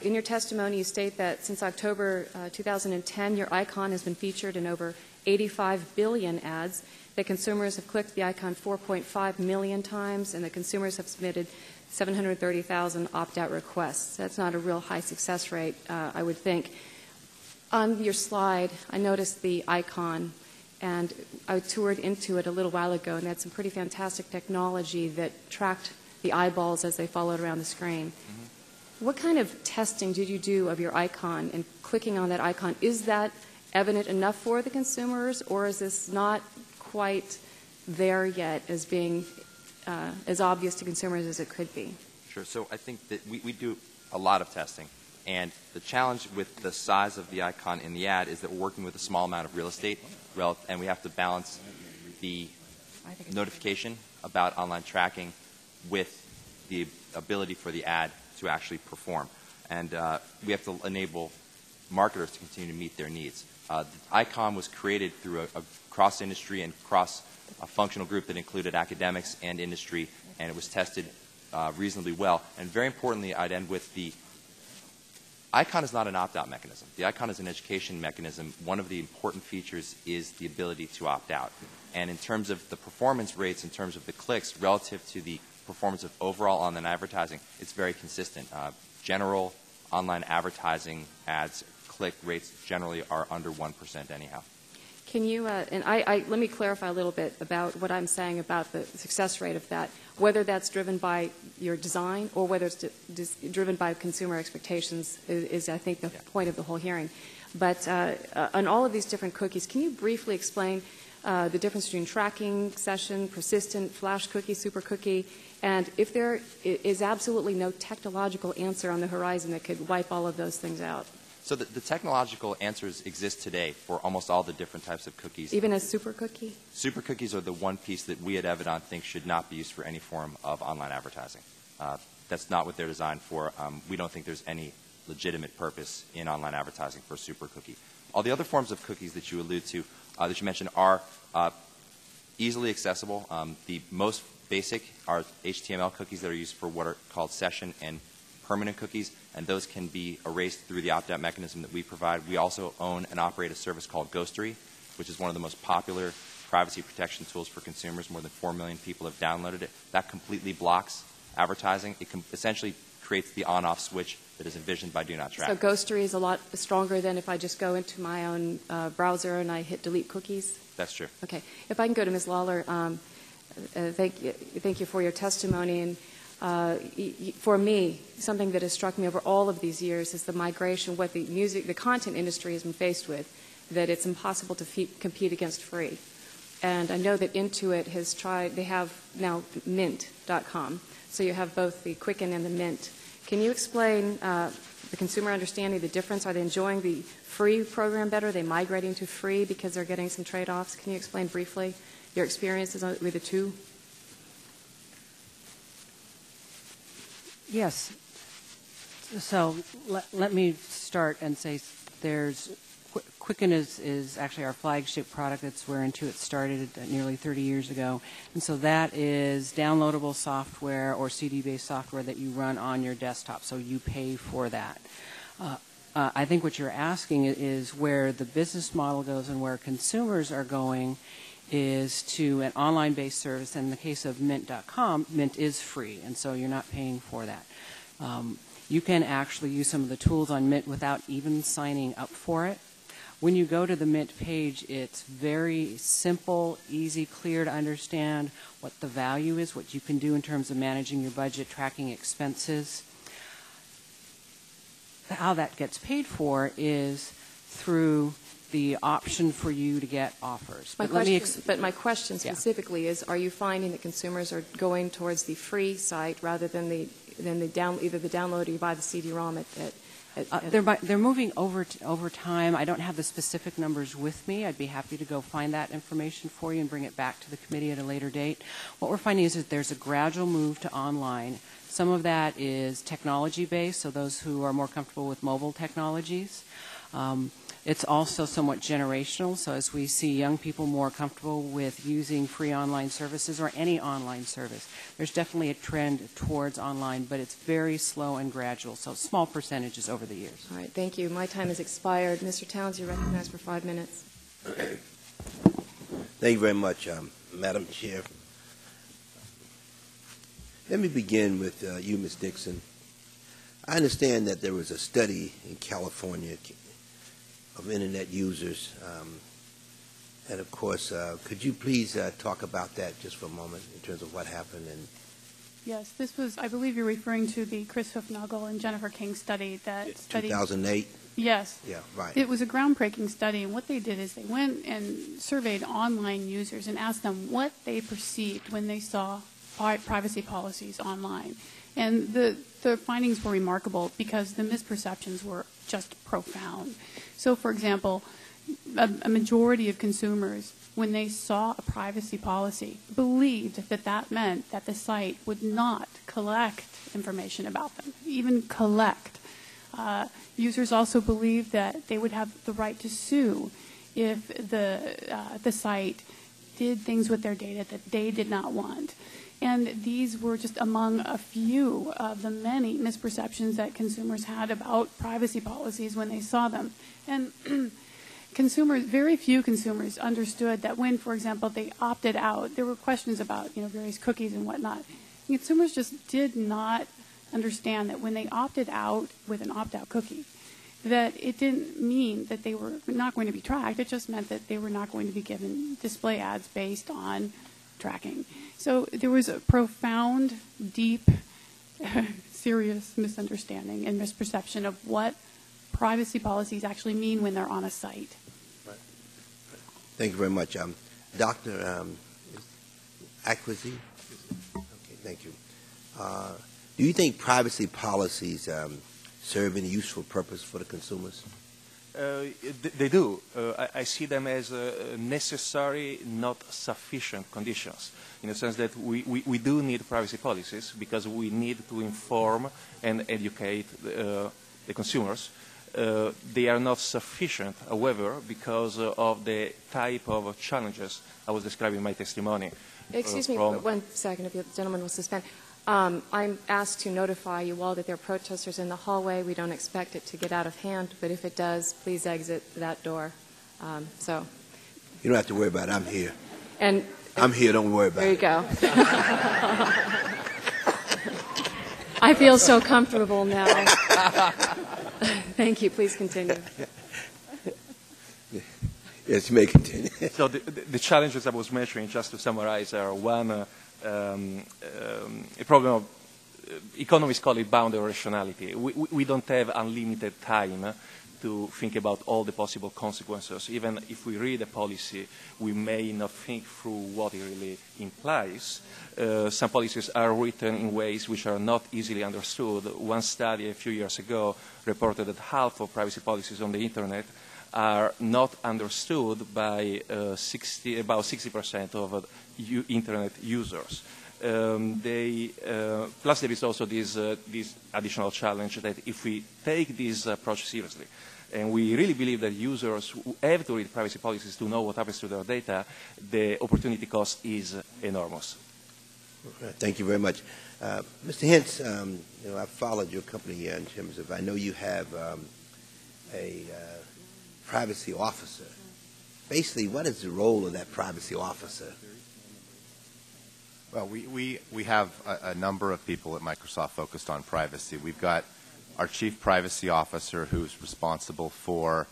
In your testimony, you state that since October 2010, your icon has been featured in over 85 billion ads, that consumers have clicked the icon 4.5 million times, and that consumers have submitted 730,000 opt-out requests. That's not a real high success rate, I would think. On your slide, I noticed the icon And I toured into it a little while ago, and they had some pretty fantastic technology that tracked the eyeballs as they followed around the screen. Mm-hmm. What kind of testing did you do of your icon and clicking on that icon? Is that evident enough for the consumers, or is this not quite there yet as being as obvious to consumers as it could be? Sure. So I think that we do a lot of testing. And the challenge with the size of the icon in the ad is that we're working with a small amount of real estate, and we have to balance the notification about online tracking with the ability for the ad to actually perform. And we have to enable marketers to continue to meet their needs. The icon was created through a cross-industry and cross-functional group that included academics and industry, and it was tested reasonably well. And very importantly, I'd end with the icon is not an opt-out mechanism. The icon is an education mechanism. One of the important features is the ability to opt out. And in terms of the performance rates, in terms of the clicks relative to the performance of overall online advertising, it's very consistent. General online advertising ads click rates generally are under 1% anyhow. Can you, let me clarify a little bit about what I'm saying about the success rate of that, whether that's driven by your design or whether it's driven by consumer expectations is I think, the point of the whole hearing. But on all of these different cookies, can you briefly explain the difference between tracking, session, persistent, flash cookie, super cookie, and if there is absolutely no technological answer on the horizon that could wipe all of those things out? So the technological answers exist today for almost all the different types of cookies. Even a super cookie? Super cookies are the one piece that we at Evidon think should not be used for any form of online advertising. That's not what they're designed for. We don't think there's any legitimate purpose in online advertising for super cookie. All the other forms of cookies that you allude to, that you mentioned, are easily accessible. The most basic are HTML cookies that are used for what are called session and permanent cookies, and those can be erased through the opt-out mechanism that we provide. We also own and operate a service called Ghostery, which is one of the most popular privacy protection tools for consumers. More than 4 million people have downloaded it. That completely blocks advertising. It essentially creates the on-off switch that is envisioned by Do Not Track. So Ghostery is a lot stronger than if I just go into my own browser and I hit delete cookies? That's true. Okay. If I can go to Ms. Lawler, thank you for your testimony. And for me, something that has struck me over all of these years is the migration, what the content industry has been faced with, that it's impossible to compete against free. And I know that Intuit has tried, they have now Mint.com, so you have both the Quicken and the Mint. Can you explain the consumer understanding the difference? Are they enjoying the free program better? Are they migrating to free because they're getting some trade-offs? Can you explain briefly your experiences with the two? Yes. So let me start and say Quicken is actually our flagship product. That's where Intuit started nearly 30 years ago. And so that is downloadable software or CD-based software that you run on your desktop. So you pay for that. I think what you're asking is where the business model goes and where consumers are going is to an online-based service. In the case of Mint.com, Mint is free, and so you're not paying for that. You can actually use some of the tools on Mint without even signing up for it. When you go to the Mint page, it's very simple, easy, clear to understand what the value is, what you can do in terms of managing your budget, tracking expenses. How that gets paid for is through the option for you to get offers. But my question specifically is, are you finding that consumers are going towards the free site rather than either the download or you buy the CD-ROM They're moving over time. I don't have the specific numbers with me. I'd be happy to go find that information for you and bring it back to the committee at a later date. What we're finding is that there's a gradual move to online. Some of that is technology-based, so those who are more comfortable with mobile technologies. It's also somewhat generational, so as we see young people more comfortable with using free online services or any online service, there's definitely a trend towards online, but it's very slow and gradual, so small percentages over the years. All right, thank you. My time has expired. Mr. Towns, you're recognized for 5 minutes. Thank you very much, Madam Chair. Let me begin with you, Ms. Dixon. I understand that there was a study in California of Internet users, And of course, could you please talk about that just for a moment in terms of what happened? And Yes, this was, I believe you're referring to the Chris Hoofnagel and Jennifer King study that studied. 2008? Yes. Yeah, right. It was a groundbreaking study, and what they did is they went and surveyed online users and asked them what they perceived when they saw privacy policies online. And the findings were remarkable because the misperceptions were just profound. So, for example, a majority of consumers, when they saw a privacy policy, believed that that meant that the site would not collect information about them, even collect. Users also believed that they would have the right to sue if the site did things with their data that they did not want. And these were just among a few of the many misperceptions that consumers had about privacy policies when they saw them. And consumers, very few consumers understood that when, for example, they opted out, there were questions about, various cookies and whatnot. Consumers just did not understand that when they opted out with an opt-out cookie, that it didn't mean that they were not going to be tracked. It just meant that they were not going to be given display ads based on tracking. So there was a profound, deep, serious misunderstanding and misperception of what privacy policies actually mean when they're on a site. Right. Thank you very much. Dr. Acquisi? Okay, thank you. Do you think privacy policies serve any useful purpose for the consumers? They do. I see them as necessary, not sufficient conditions, in the sense that we do need privacy policies because we need to inform and educate the consumers. They are not sufficient, however, because of the type of challenges I was describing in my testimony. Excuse me, 1 second, if the gentleman will suspend. I'm asked to notify you all that there are protesters in the hallway. We don't expect it to get out of hand, but if it does, please exit that door. So. You don't have to worry about it. I'm here. And I'm here. Don't worry about it. There you go. I feel so comfortable now. Thank you. Please continue. Yes, you may continue. So the challenges I was mentioning, just to summarize, are one, a problem of, economists call it boundary rationality. We don't have unlimited time to think about all the possible consequences. Even if we read a policy, we may not think through what it really implies. Some policies are written in ways which are not easily understood. One study a few years ago reported that half of privacy policies on the Internet are not understood by about 60% of Internet users. Plus there is also this additional challenge that if we take this approach seriously, and we really believe that users who have to read privacy policies to know what happens to their data, the opportunity cost is enormous. Thank you very much. Mr. Hintz, I've followed your company in terms of, I know you have a privacy officer. Basically, what is the role of that privacy officer? Well, we have a number of people at Microsoft focused on privacy. We've got our chief privacy officer who's responsible for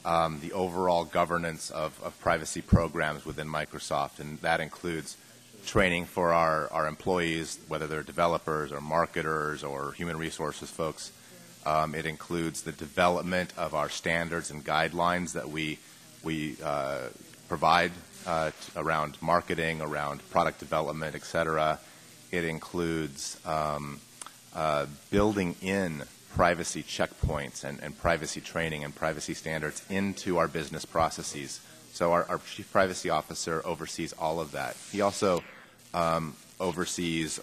the overall governance of privacy programs within Microsoft, and that includes training for our employees, whether they're developers or marketers or human resources folks. It includes the development of our standards and guidelines that we provide around marketing, around product development, et cetera. It includes building in privacy checkpoints and privacy training and privacy standards into our business processes. So our chief privacy officer oversees all of that. He also oversees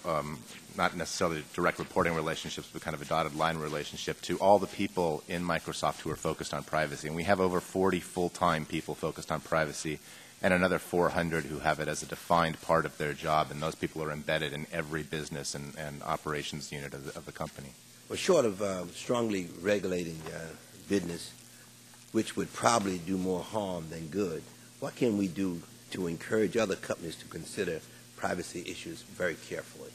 not necessarily direct reporting relationships, but kind of a dotted line relationship to all the people in Microsoft who are focused on privacy. And we have over 40 full-time people focused on privacy and another 400 who have it as a defined part of their job, and those people are embedded in every business and operations unit of the company. Well, short of strongly regulating business, which would probably do more harm than good, what can we do to encourage other companies to consider privacy issues very carefully?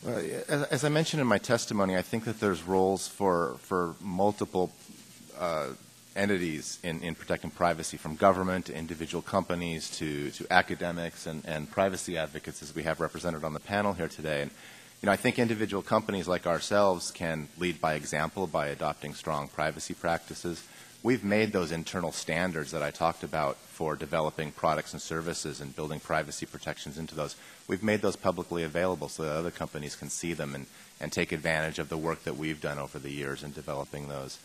Well, as I mentioned in my testimony, I think that there's roles for multiple entities in protecting privacy, from government to individual companies to academics and privacy advocates, as we have represented on the panel here today. And, I think individual companies like ourselves can lead by example by adopting strong privacy practices. We've made those internal standards that I talked about for developing products and services and building privacy protections into those. We've made those publicly available so that other companies can see them and take advantage of the work that we've done over the years in developing those.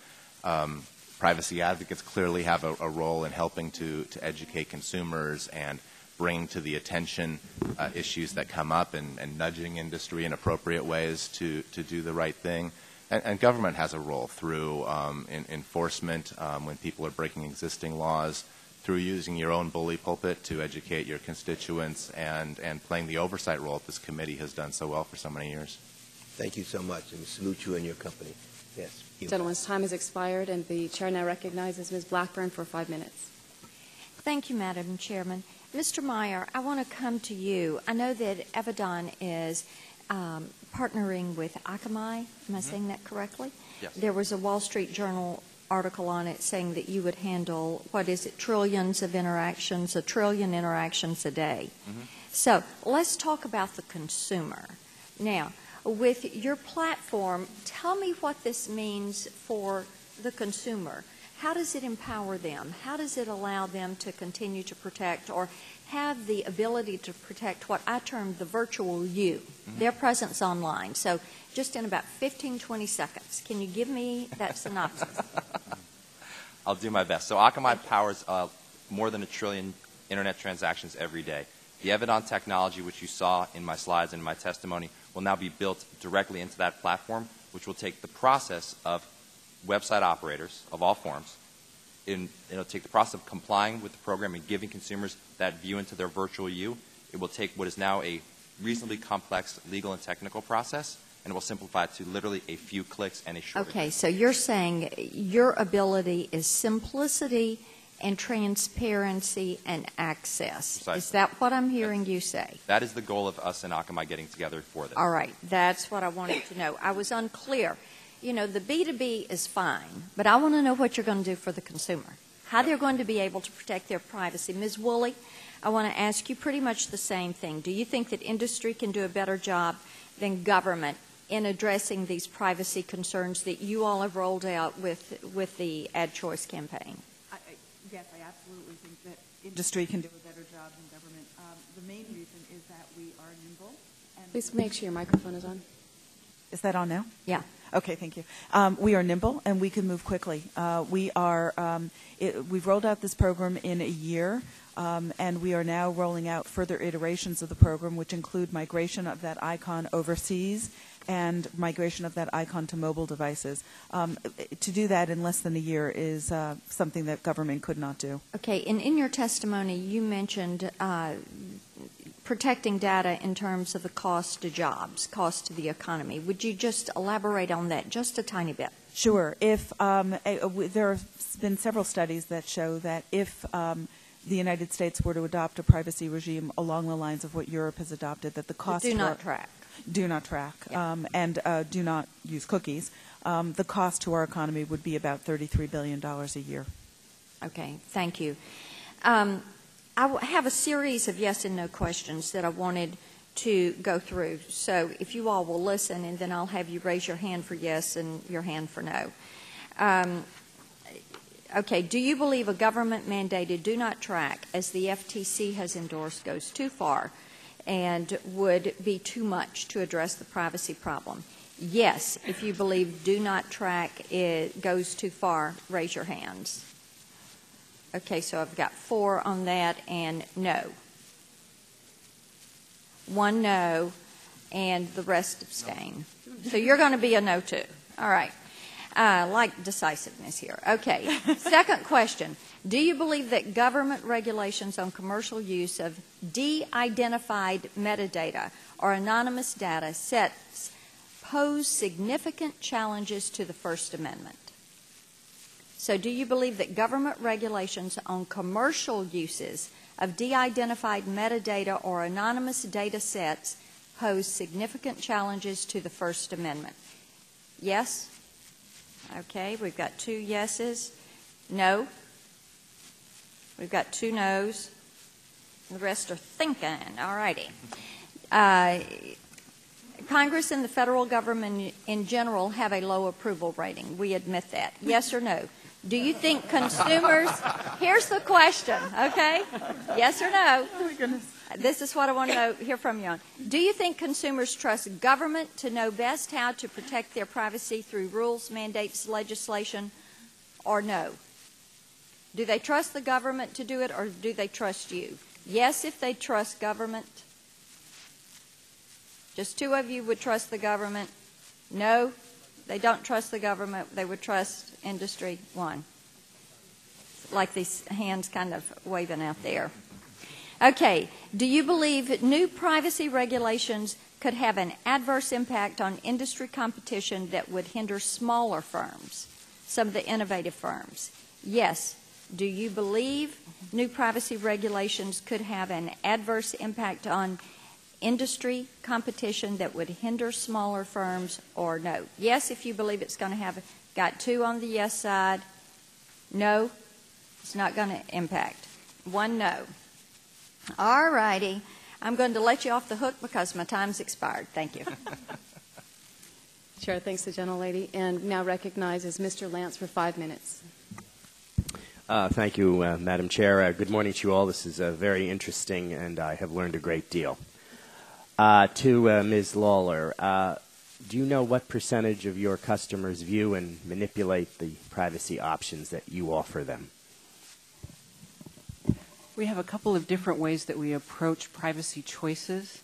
Privacy advocates clearly have a role in helping to educate consumers and bring to the attention issues that come up and nudging industry in appropriate ways to do the right thing. And government has a role through enforcement when people are breaking existing laws, through using your own bully pulpit to educate your constituents, and playing the oversight role that this committee has done so well for so many years. Thank you so much, and we salute you and your company. Yes. Gentleman's time has expired, and the chair now recognizes Ms. Blackburn for 5 minutes. Thank you, Madam Chairman. Mr. Meyer, I want to come to you. I know that Evadon is partnering with Akamai. Am I saying that correctly? Yes. There was a Wall Street Journal article on it saying that you would handle, trillions of interactions, 1 trillion interactions a day. Mm-hmm. So let's talk about the consumer. Now, with your platform, tell me what this means for the consumer. How does it empower them? How does it allow them to continue to protect or have the ability to protect what I term the virtual you, their presence online? So just in about 15, 20 seconds, can you give me that synopsis? I'll do my best. So Akamai powers more than 1 trillion Internet transactions every day. The Evadon technology, which you saw in my slides and in my testimony, will now be built directly into that platform, which will take the process of website operators of all forms. It'll take the process of complying with the program and giving consumers that view into their virtual you. It will take what is now a reasonably complex legal and technical process, and it will simplify it to literally a few clicks and a short. Okay, so you're saying your ability is simplicity and transparency and access. Precisely. Is that what I'm hearing you say? That is the goal of us and Akamai getting together for this. All right, that's what I wanted to know. I was unclear. The B2B is fine, but I want to know what you're going to do for the consumer, how they're going to be able to protect their privacy. Ms. Woolley, I want to ask you pretty much the same thing. Do you think that industry can do a better job than government in addressing these privacy concerns that you all have rolled out with the Ad Choice campaign? Yes, I absolutely think that industry can do a better job than government. The main reason is that we are nimble. Please make sure your microphone is on. Is that on now? Yeah. Okay, thank you. We are nimble and we can move quickly. We've rolled out this program in a year, and we are now rolling out further iterations of the program, which include migration of that icon overseas and migration of that icon to mobile devices. To do that in less than a year is something that government could not do. Okay, and in your testimony, you mentioned protecting data in terms of the cost to jobs, cost to the economy. Would you just elaborate on that just a tiny bit? Sure. If there have been several studies that show that if the United States were to adopt a privacy regime along the lines of what Europe has adopted, that the cost do not track. Yeah. And do not use cookies, the cost to our economy would be about $33 billion a year. Okay, thank you. I have a series of yes and no questions that I wanted to go through. So if you all will listen, and then I'll have you raise your hand for yes and your hand for no. Okay, do you believe a government-mandated do not track, as the FTC has endorsed, goes too far and would be too much to address the privacy problem? Yes, if you believe do not track it goes too far, raise your hands. Okay, so I've got 4 on that and no. 1 no, and the rest abstain. So you're going to be a no too. All right. Like decisiveness here. Okay. Second question. Do you believe that government regulations on commercial use of de-identified metadata or anonymous data sets pose significant challenges to the First Amendment? So do you believe that government regulations on commercial uses of de-identified metadata or anonymous data sets pose significant challenges to the First Amendment? Yes? Okay, we've got 2 yeses No? We've got 2 no's. The rest are thinking. All righty. Congress and the federal government in general have a low approval rating. We admit that. Yes or no? Do you think consumers... Here's the question, okay? Yes or no? Oh, my goodness. This is what I want to hear from you on. Do you think consumers trust government to know best how to protect their privacy through rules, mandates, legislation, or no? Do they trust the government to do it, or do they trust you? Yes, if they trust government. Just 2 of you would trust the government. No, they don't trust the government. They would trust industry. 1. Like these hands kind of waving out there. Okay, do you believe that new privacy regulations could have an adverse impact on industry competition that would hinder smaller firms, some of the innovative firms? Yes. Do you believe new privacy regulations could have an adverse impact on industry competition that would hinder smaller firms, or no? Yes, if you believe it's going to have, got 2 on the yes side. No, it's not going to impact. 1 no. All righty. I'm going to let you off the hook because my time's expired. Thank you. Chair thanks the gentlelady, and now recognizes Mr. Lance for 5 minutes. Thank you, Madam Chair. Good morning to you all. This is very interesting, and I have learned a great deal. To Ms. Lawler, do you know what percentage of your customers view and manipulate the privacy options that you offer them? We have a couple of different ways that we approach privacy choices.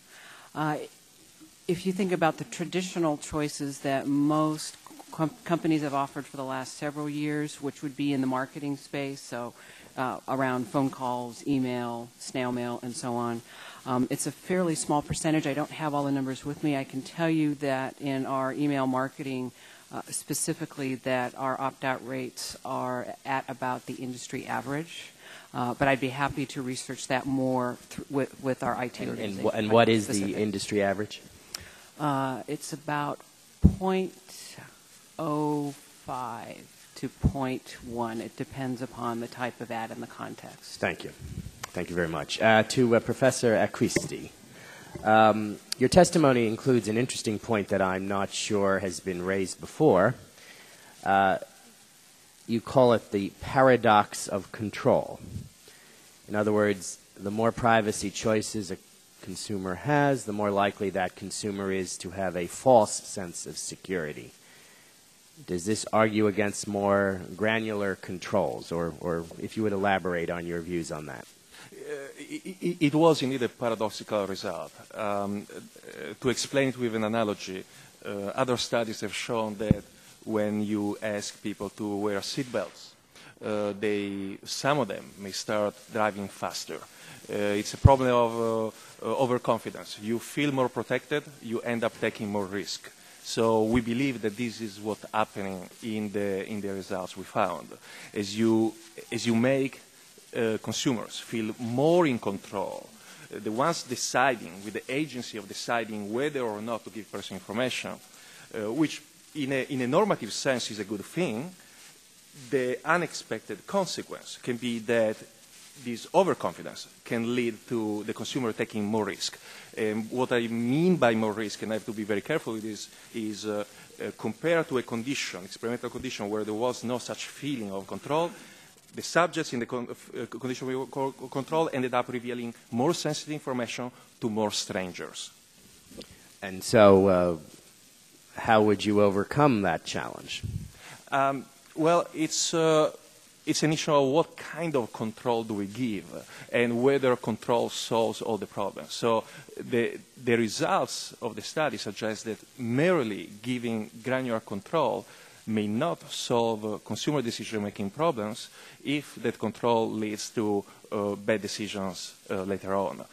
If you think about the traditional choices that most companies have offered for the last several years, which would be in the marketing space, so around phone calls, email, snail mail, and so on, it's a fairly small percentage. I don't have all the numbers with me. I can tell you that in our email marketing, specifically, that our opt-out rates are at about the industry average. But I'd be happy to research that more with our IT organization. And what is the industry average? It's about 0.05 to 0.1. It depends upon the type of ad and the context. Thank you. Thank you very much. To Professor Acquisti, your testimony includes an interesting point that I'm not sure has been raised before. You call it the paradox of control. In other words, the more privacy choices a consumer has, the more likely that consumer is to have a false sense of security. Does this argue against more granular controls, or if you would elaborate on your views on that? It was indeed a paradoxical result. To explain it with an analogy, other studies have shown that when you ask people to wear seatbelts, some of them may start driving faster. It's a problem of overconfidence. You feel more protected, you end up taking more risk. So we believe that this is what's happening in the results we found. As you make consumers feel more in control, the ones deciding, with the agency of deciding whether or not to give personal information, which in a normative sense is a good thing, the unexpected consequence can be that this overconfidence can lead to the consumer taking more risk. What I mean by more risk, and I have to be very careful with this, is compared to a condition, experimental condition, where there was no such feeling of control, the subjects in the condition we call control ended up revealing more sensitive information to more strangers. And so how would you overcome that challenge? Well, it's an issue of what kind of control do we give and whether control solves all the problems. So the results of the study suggest that merely giving granular control may not solve consumer decision-making problems if that control leads to bad decisions later on.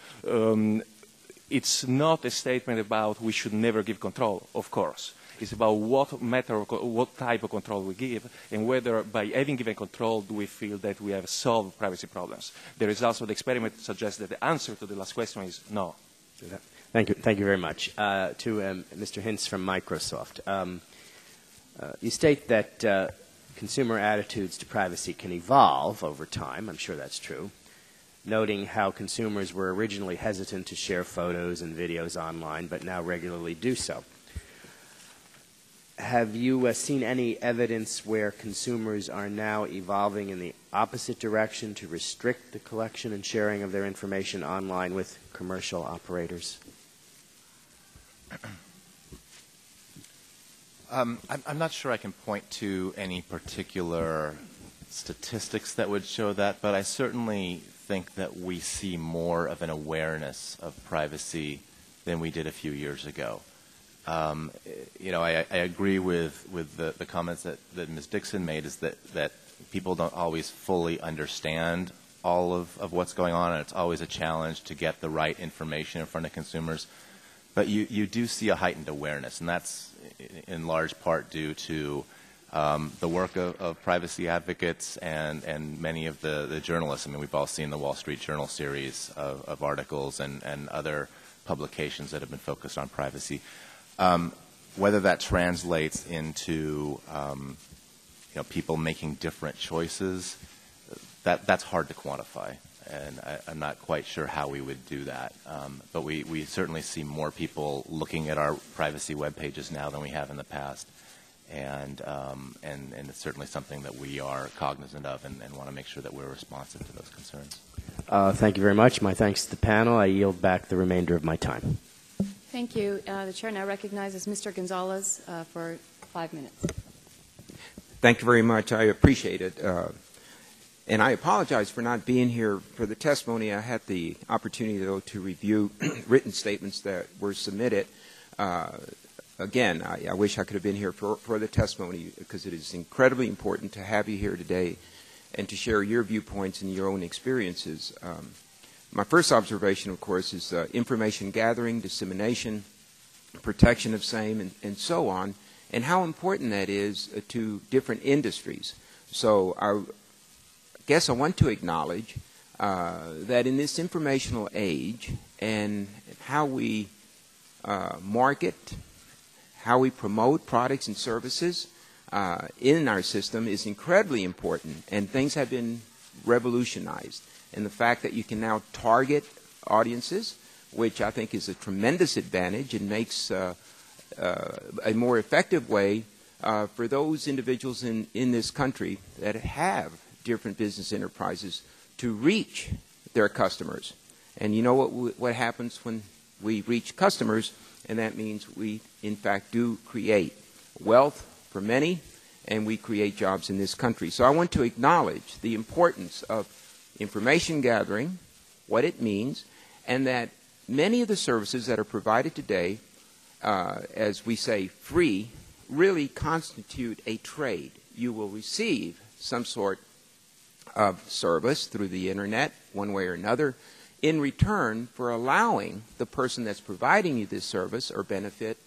It's not a statement about we should never give control, of course. It's about what type of control we give, and whether by having given control do we feel that we have solved privacy problems. The results of the experiment suggest that the answer to the last question is no. Thank you. Thank you very much. To Mr. Hintz from Microsoft. You state that consumer attitudes to privacy can evolve over time. I'm sure that's true. Noting how consumers were originally hesitant to share photos and videos online, but now regularly do so. Have you seen any evidence where consumers are now evolving in the opposite direction to restrict the collection and sharing of their information online with commercial operators? I'm not sure I can point to any particular statistics that would show that, but I certainly think that we see more of an awareness of privacy than we did a few years ago. I agree with the comments that Ms. Dixon made, is that people don't always fully understand all of what's going on, and it's always a challenge to get the right information in front of consumers. But you do see a heightened awareness, and that's in large part due to the work of privacy advocates and many of the journalists. I mean, we've all seen the Wall Street Journal series of articles and other publications that have been focused on privacy. Whether that translates into people making different choices, that's hard to quantify, and I'm not quite sure how we would do that. But we certainly see more people looking at our privacy web pages now than we have in the past, and it's certainly something that we are cognizant of and want to make sure that we're responsive to those concerns. Thank you very much. My thanks to the panel. I yield back the remainder of my time. Thank you. The Chair now recognizes Mr. Gonzalez for 5 minutes. Thank you very much. I appreciate it. And I apologize for not being here for the testimony. I had the opportunity, though, to review written statements that were submitted. Again, I wish I could have been here for the testimony, because it is incredibly important to have you here today and to share your viewpoints and your own experiences. My first observation, of course, is information gathering, dissemination, protection of same, and so on, and how important that is to different industries. So I guess I want to acknowledge that in this informational age, and how we market, how we promote products and services in our system is incredibly important, and things have been revolutionized. And the fact that you can now target audiences, which I think is a tremendous advantage and makes a more effective way for those individuals in this country that have different business enterprises to reach their customers. And you know what happens when we reach customers, and that means we, in fact, do create wealth for many, and we create jobs in this country. So I want to acknowledge the importance of information gathering, what it means, and that many of the services that are provided today, as we say, free, really constitute a trade. You will receive some sort of service through the Internet, one way or another, in return for allowing the person that's providing you this service or benefit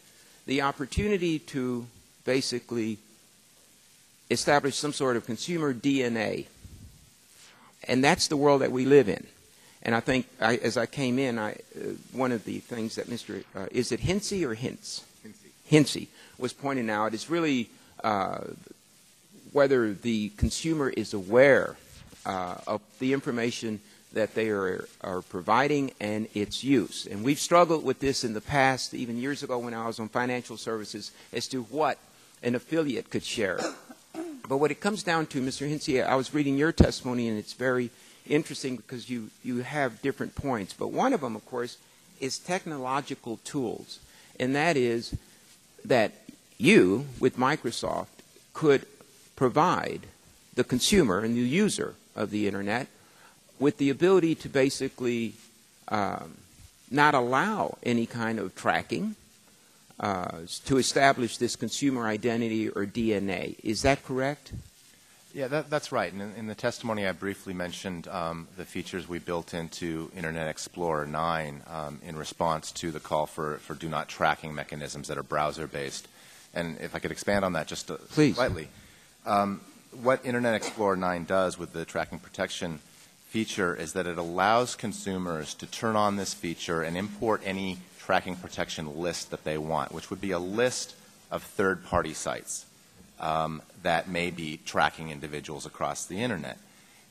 the opportunity to basically establish some sort of consumer DNA. And that's the world that we live in. And I think, as I came in, one of the things that Mr. Is it Hinsey or Hintz? Hinsey was pointing out is really whether the consumer is aware of the information that they are providing and its use. And we've struggled with this in the past, even years ago when I was on financial services, as to what an affiliate could share. But what it comes down to, Mr. Hinsey, I was reading your testimony, and it's very interesting because you have different points. But one of them, of course, is technological tools. And that is that you, with Microsoft, could provide the consumer and the user of the Internet with the ability to basically not allow any kind of tracking, to establish this consumer identity or DNA. Is that correct? Yeah, that's right. And in the testimony, I briefly mentioned the features we built into Internet Explorer 9 in response to the call for do not tracking mechanisms that are browser-based. And if I could expand on that just slightly. What Internet Explorer 9 does with the tracking protection feature is that it allows consumers to turn on this feature and import any tracking protection list that they want, which would be a list of third-party sites. that may be tracking individuals across the internet.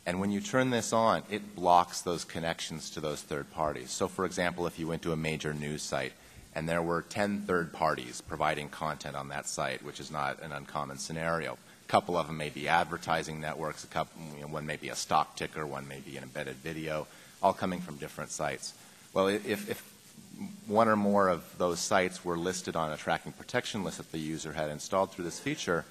And when you turn this on, it blocks those connections to those third parties. So, for example, if you went to a major news site and there were 10 third parties providing content on that site, which is not an uncommon scenario. A couple of them may be advertising networks, one may be a stock ticker, one may be an embedded video, all coming from different sites. Well, if one or more of those sites were listed on a tracking protection list that the user had installed through this feature,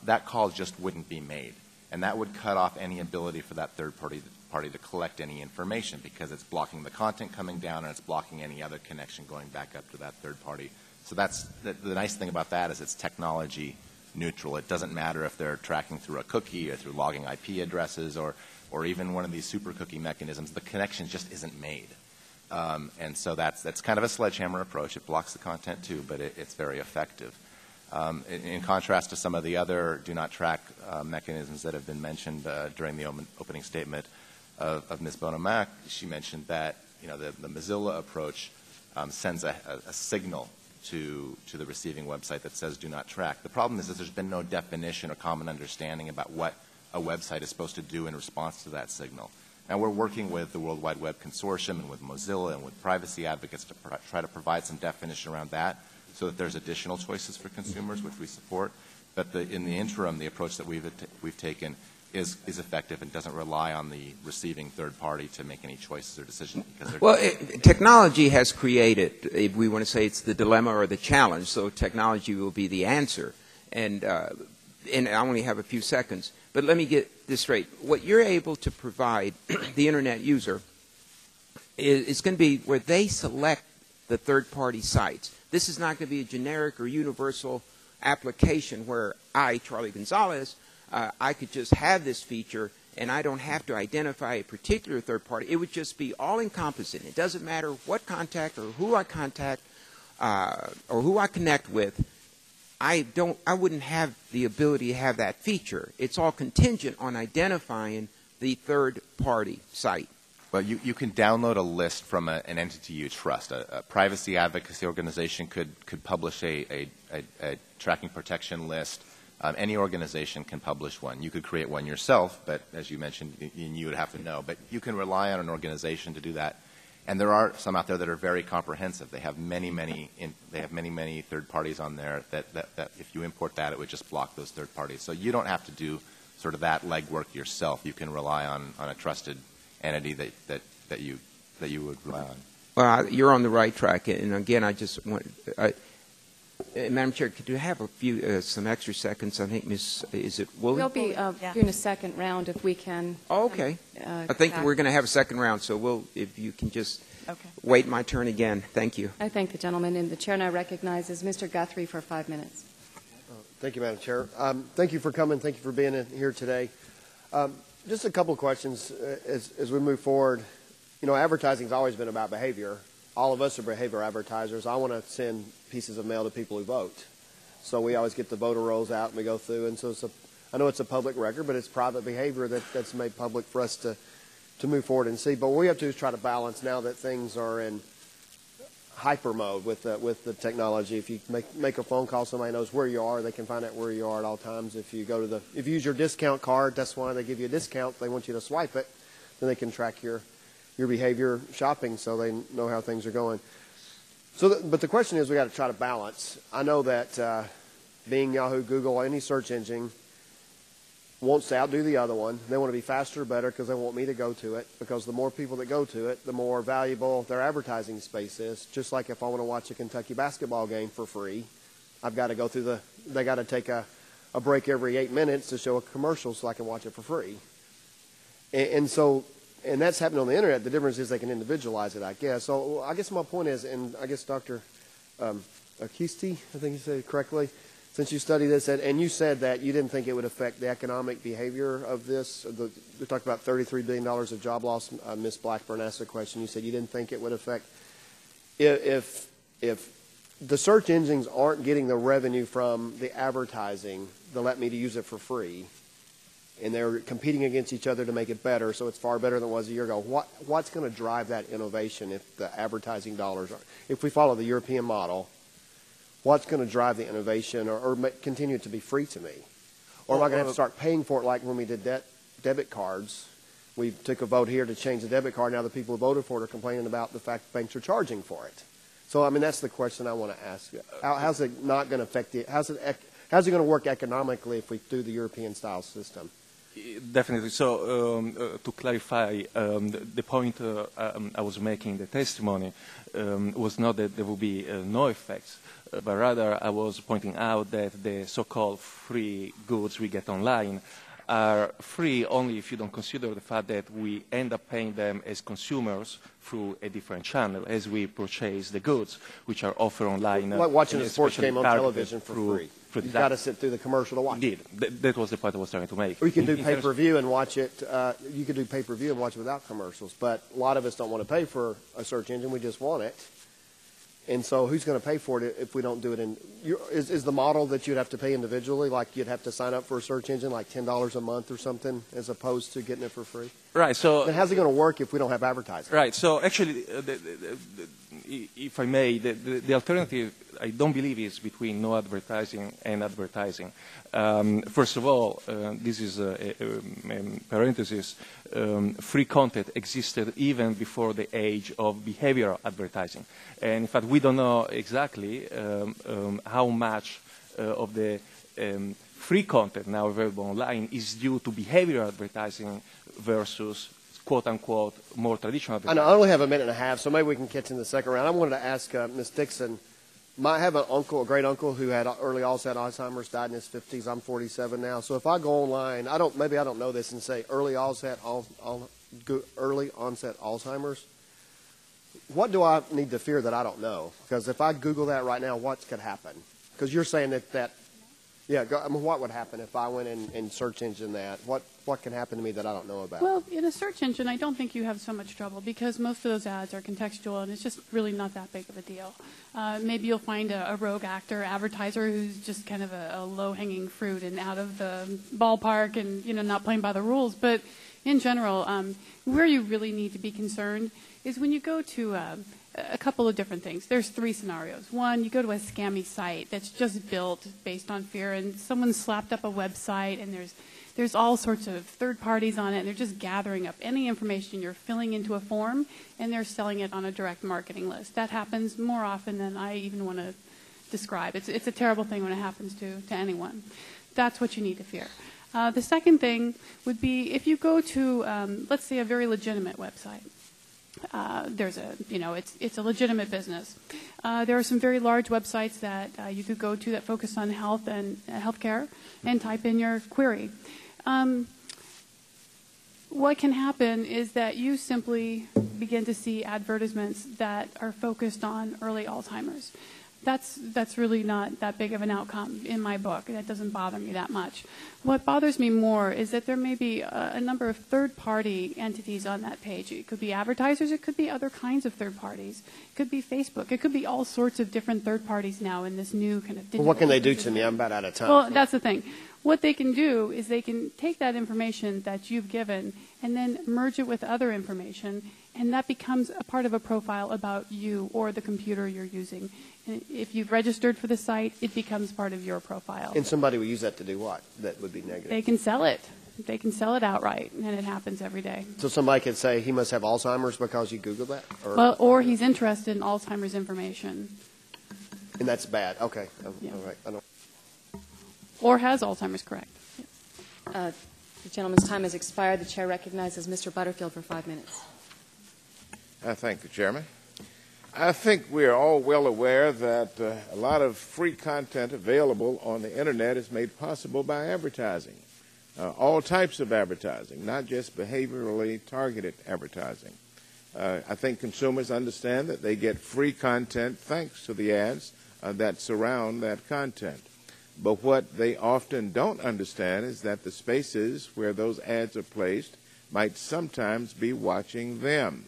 that call just wouldn't be made. And that would cut off any ability for that third party to collect any information, because it's blocking the content coming down and it's blocking any other connection going back up to that third party. So that's the nice thing about that is it's technology neutral. It doesn't matter if they're tracking through a cookie or through logging IP addresses or even one of these super cookie mechanisms. The connection just isn't made. And so that's kind of a sledgehammer approach. It blocks the content too, but it's very effective. In contrast to some of the other do not track mechanisms that have been mentioned during the opening statement of Ms. Bono-Mack, she mentioned that the Mozilla approach sends a signal to the receiving website that says do not track. The problem is that there's been no definition or common understanding about what a website is supposed to do in response to that signal. Now we're working with the World Wide Web Consortium and with Mozilla and with privacy advocates to try to provide some definition around that so that there's additional choices for consumers, which we support. But in the interim, the approach that we've taken is effective and doesn't rely on the receiving third party to make any choices or decisions. Technology has created, if we want to say it's the dilemma or the challenge, so technology will be the answer. And I only have a few seconds, but let me get this straight. What you're able to provide the Internet user is going to be where they select the third-party sites. This is not going to be a generic or universal application where I, Charlie Gonzalez, I could just have this feature and I don't have to identify a particular third party. It would just be all-encompassing. It doesn't matter what contact or who I contact or who I connect with. I wouldn't have the ability to have that feature. It's all contingent on identifying the third-party site. Well, you can download a list from an entity you trust. A privacy advocacy organization could publish a tracking protection list. Any organization can publish one. You could create one yourself, but as you mentioned, you would have to know. But you can rely on an organization to do that. And there are some out there that are very comprehensive. They have many third parties on there that if you import that, it would just block those third parties. So you don't have to do sort of that legwork yourself. You can rely on a trusted entity that you would rely on. Well, you're on the right track. And again, I just want, Madam Chair, could you have some extra seconds? I think is it Woolley? We'll be doing a second round if we can. Oh, okay. I think we're going to have a second round, so if you can just wait my turn again. Thank you. I thank the gentleman, and the chair now recognizes Mr. Guthrie for 5 minutes. Thank you, Madam Chair. Thank you for coming. Thank you for being here today. Just a couple of questions as we move forward. Advertising has always been about behavior. All of us are behavior advertisers. I want to send pieces of mail to people who vote. So we always get the voter rolls out and we go through. And so I know it's a public record, but it's private behavior that's made public for us to move forward and see. But what we have to do is try to balance now that things are in hyper mode with the technology. If you make a phone call, somebody knows where you are. They can find out where you are at all times. If you use your discount card, that's why they give you a discount. They want you to swipe it. Then they can track your behavior shopping so they know how things are going. But the question is we got to try to balance. I know that Bing, Yahoo, Google, any search engine wants to outdo the other one. They want to be faster or better because they want me to go to it, because the more people that go to it, the more valuable their advertising space is. Just like if I want to watch a Kentucky basketball game for free, I've got to go through they got to take a break every 8 minutes to show a commercial so I can watch it for free. And that's happening on the internet. The difference is they can individualize it, I guess. So I guess my point is, and I guess Dr. Akisti, I think you said it correctly, since you studied this, and you said that you didn't think it would affect the economic behavior of this. We talked about $33 billion of job loss. Ms. Blackburn asked a question. You said you didn't think it would affect. If the search engines aren't getting the revenue from the advertising, they'll let me to use it for free, and they're competing against each other to make it better, so it's far better than it was a year ago. What's going to drive that innovation if the advertising dollars are? If we follow the European model, what's going to drive the innovation or continue it to be free to me? Or am I going to have to start paying for it like when we did debit cards? We took a vote here to change the debit card. Now the people who voted for it are complaining about the fact that banks are charging for it. So, I mean, that's the question I want to ask. How's it not going to affect the, how's it going to work economically if we do the European-style system? Definitely. So to clarify, the point I was making in the testimony was not that there will be no effects, but rather I was pointing out that the so-called free goods we get online are free only if you don't consider the fact that we end up paying them as consumers through a different channel as we purchase the goods which are offered online. Like watching a sports game on television for free. You've got to sit through the commercial to watch it. Indeed. That was the point I was trying to make. Or you can do pay-per-view and watch it. You can do pay-per-view and watch it without commercials. But a lot of us don't want to pay for a search engine. We just want it. And so who's going to pay for it if we don't do it? Is the model that you'd have to pay individually, like you'd have to sign up for a search engine, like $10 a month or something, as opposed to getting it for free? Right. So then how's it going to work if we don't have advertising? Right. So actually, if I may, the alternative, I don't believe, is between no advertising and advertising. First of all, this is a parenthesis. Free content existed even before the age of behavioral advertising. And in fact, we don't know exactly how much of the free content now available online is due to behavioral advertising versus quote-unquote more traditional advertising. I only have a minute and a half, so maybe we can catch in the second round. I wanted to ask Ms. Dixon, I have an uncle, a great uncle, who had early onset Alzheimer's, died in his 50s. I'm 47 now. So if I go online, maybe I don't know this, and say early onset Alzheimer's, what do I need to fear that I don't know? Because if I Google that right now, what could happen? Because you're saying what would happen if I went and search engine that? What can happen to me that I don't know about? Well, in a search engine, I don't think you have so much trouble because most of those ads are contextual and it's just really not that big of a deal. Maybe you'll find a rogue actor, advertiser who's just kind of a low-hanging fruit and out of the ballpark and not playing by the rules. But in general, where you really need to be concerned is when you go to a couple of different things. There's three scenarios. One, you go to a scammy site that's just built based on fear, and someone slapped up a website, and there's all sorts of third parties on it, and they're just gathering up any information you're filling into a form, and they're selling it on a direct marketing list. That happens more often than I even want to describe. It's a terrible thing when it happens to anyone. That's what you need to fear. The second thing would be if you go to, let's say, a very legitimate website. It's a legitimate business. There are some very large websites that you could go to that focus on health and healthcare, and type in your query. What can happen is that you simply begin to see advertisements that are focused on early Alzheimer's. That's really not that big of an outcome in my book. That doesn't bother me that much. What bothers me more is that there may be a number of third-party entities on that page. It could be advertisers. It could be other kinds of third parties. It could be Facebook. It could be all sorts of different third parties now in this new kind of digital. Well, what can they do to me? I'm about out of time. Well, that's the thing. What they can do is they can take that information that you've given and then merge it with other information, and that becomes a part of a profile about you or the computer you're using. And if you've registered for the site, it becomes part of your profile. And somebody will use that to do what? That would be negative. They can sell it. They can sell it outright, and it happens every day. So somebody could say he must have Alzheimer's because you Googled that? Or he's interested in Alzheimer's information. And that's bad. Okay. Yeah. All right. I don't. Or has Alzheimer's, correct. The gentleman's time has expired. The chair recognizes Mr. Butterfield for 5 minutes. I thank the chairman. I think we are all well aware that a lot of free content available on the Internet is made possible by advertising, all types of advertising, not just behaviorally targeted advertising. I think consumers understand that they get free content thanks to the ads that surround that content. But what they often don't understand is that the spaces where those ads are placed might sometimes be watching them.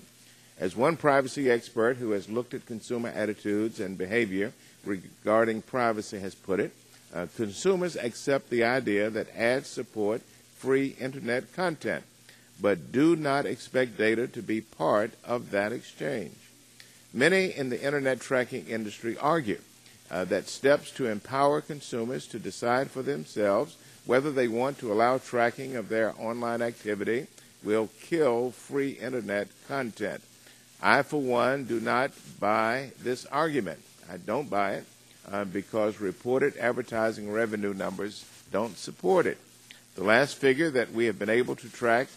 As one privacy expert who has looked at consumer attitudes and behavior regarding privacy has put it, consumers accept the idea that ads support free Internet content, but do not expect data to be part of that exchange. Many in the Internet tracking industry argue that steps to empower consumers to decide for themselves whether they want to allow tracking of their online activity will kill free Internet content. I, for one, do not buy this argument. I don't buy it because reported advertising revenue numbers don't support it. The last figure that we have been able to track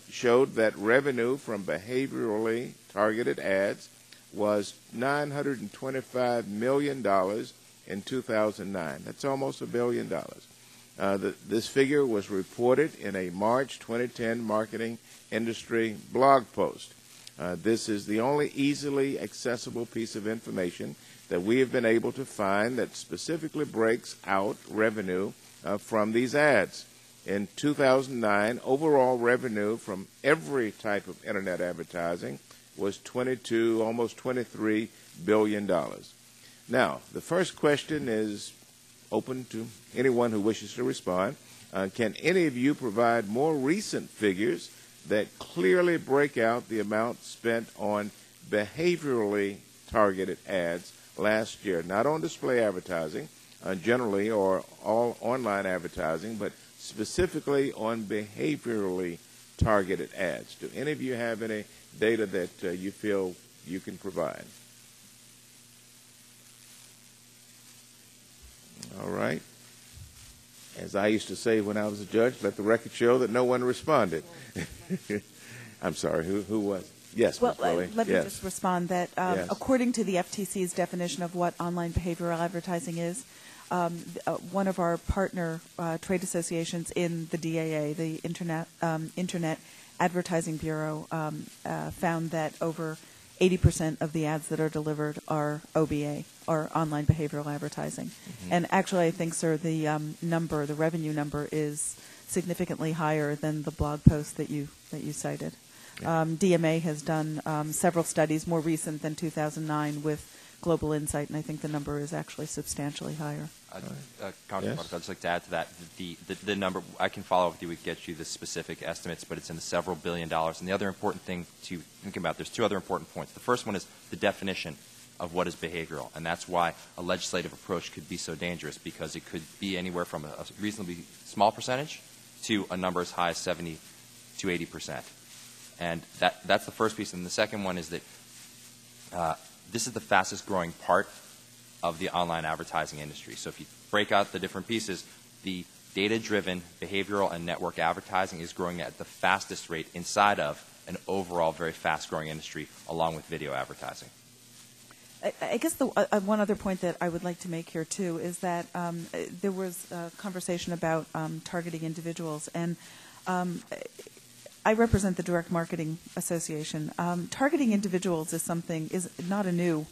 showed that revenue from behaviorally targeted ads was $925 million in 2009. That's almost $1 billion. This figure was reported in a March 2010 marketing industry blog post. This is the only easily accessible piece of information that we have been able to find that specifically breaks out revenue from these ads. In 2009, overall revenue from every type of Internet advertising was almost $23 billion. Now, the first question is open to anyone who wishes to respond. Can any of you provide more recent figures that clearly break out the amount spent on behaviorally targeted ads last year, not on display advertising generally or all online advertising, but specifically on behaviorally targeted ads? Do any of you have any data that you feel you can provide? All right. As I used to say when I was a judge, let the record show that no one responded. I'm sorry, who was? Yes, well, Ms. let me just respond that yes. According to the FTC's definition of what online behavioral advertising is, one of our partner trade associations in the DAA, the Internet Advertising Bureau, found that over 80% of the ads that are delivered are OBA, or online behavioral advertising. Mm-hmm. And actually, I think, sir, the revenue number is significantly higher than the blog post that you cited. Yeah. DMA has done several studies, more recent than 2009, with Global Insight, and I think the number is actually substantially higher. Congressman Butterfield, I'd just like to add to that. The number, I can follow up with you, we can get you the specific estimates, but it's in the several billion dollars. And the other important thing to think about, there's two other important points. The first one is the definition of what is behavioral, and that's why a legislative approach could be so dangerous, because it could be anywhere from a reasonably small percentage to a number as high as 70 to 80%. And that's the first piece. And the second one is that this is the fastest growing part of the online advertising industry. So if you break out the different pieces, the data-driven behavioral and network advertising is growing at the fastest rate inside of an overall very fast-growing industry, along with video advertising. I guess the one other point that I would like to make here, too, is that there was a conversation about targeting individuals, and I represent the Direct Marketing Association. Targeting individuals is not a new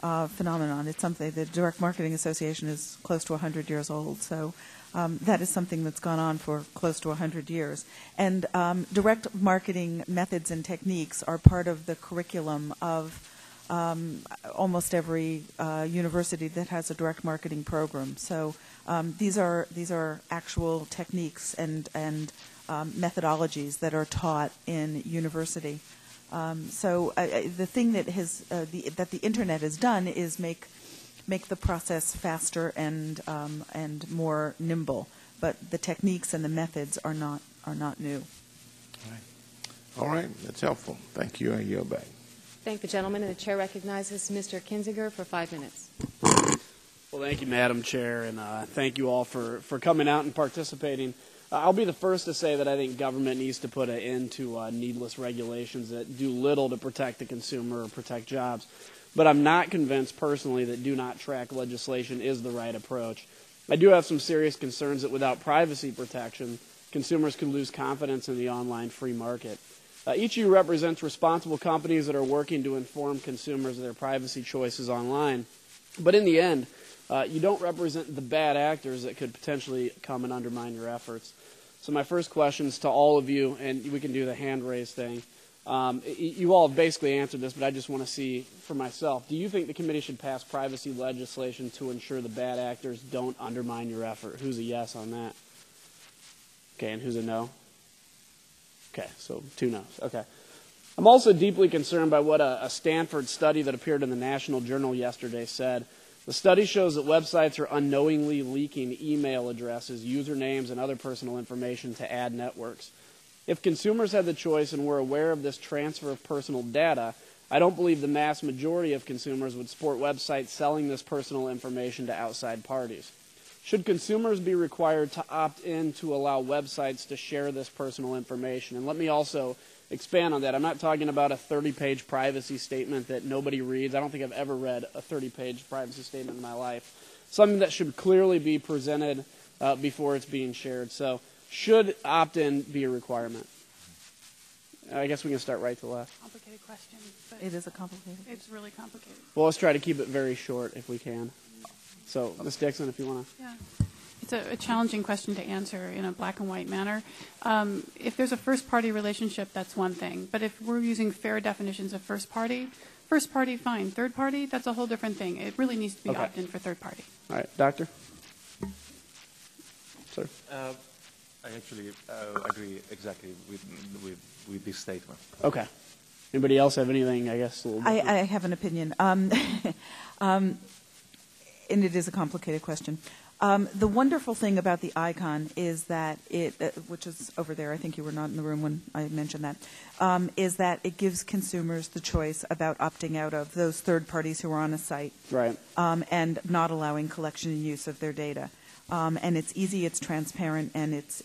phenomenon. It's something the Direct Marketing Association is close to 100 years old. So that is something that's gone on for close to 100 years. And direct marketing methods and techniques are part of the curriculum of almost every university that has a direct marketing program. So these are actual techniques and methodologies that are taught in university. So the thing that the internet has done is make the process faster and more nimble. But the techniques and the methods are not new. All right, that's helpful. Thank you. I yield back. Thank the gentleman, and the chair recognizes Mr. Kinzinger for 5 minutes. Well, thank you, Madam Chair, and thank you all for coming out and participating. I'll be the first to say that I think government needs to put an end to needless regulations that do little to protect the consumer or protect jobs. But I'm not convinced personally that do not track legislation is the right approach. I do have some serious concerns that without privacy protection, consumers can lose confidence in the online free market. Each of you represents responsible companies that are working to inform consumers of their privacy choices online. But in the end, you don't represent the bad actors that could potentially come and undermine your efforts. So my first question is to all of you, and we can do the hand raise thing. You all have basically answered this, but I just want to see for myself. Do you think the committee should pass privacy legislation to ensure the bad actors don't undermine your effort? Who's a yes on that? Okay, and who's a no? Okay, so 2 no's. Okay. I'm also deeply concerned by what a Stanford study that appeared in the National Journal yesterday said. The study shows that websites are unknowingly leaking email addresses, usernames, and other personal information to ad networks. If consumers had the choice and were aware of this transfer of personal data, I don't believe the mass majority of consumers would support websites selling this personal information to outside parties. Should consumers be required to opt in to allow websites to share this personal information? And let me also expand on that. I'm not talking about a 30-page privacy statement that nobody reads. I don't think I've ever read a 30-page privacy statement in my life. Something that should clearly be presented before it's being shared. So should opt-in be a requirement? I guess we can start right to left. Complicated question. It is a complicated. It's really complicated. Well, let's try to keep it very short if we can. So, Ms. Dixon, if you want to. Yeah. It's a challenging question to answer in a black and white manner. If there's a first-party relationship, that's one thing. But if we're using fair definitions of first-party, fine. Third-party, that's a whole different thing. It really needs to be opt-in for third-party. All right. Doctor? Sir? I actually agree exactly with this statement. Okay. Anybody else have anything, I guess? I have an opinion. And it is a complicated question. The wonderful thing about the icon is that it, which is over there, I think you were not in the room when I mentioned that, is that it gives consumers the choice about opting out of those third parties who are on a site, right, and not allowing collection and use of their data. And it's easy, it's transparent, and it's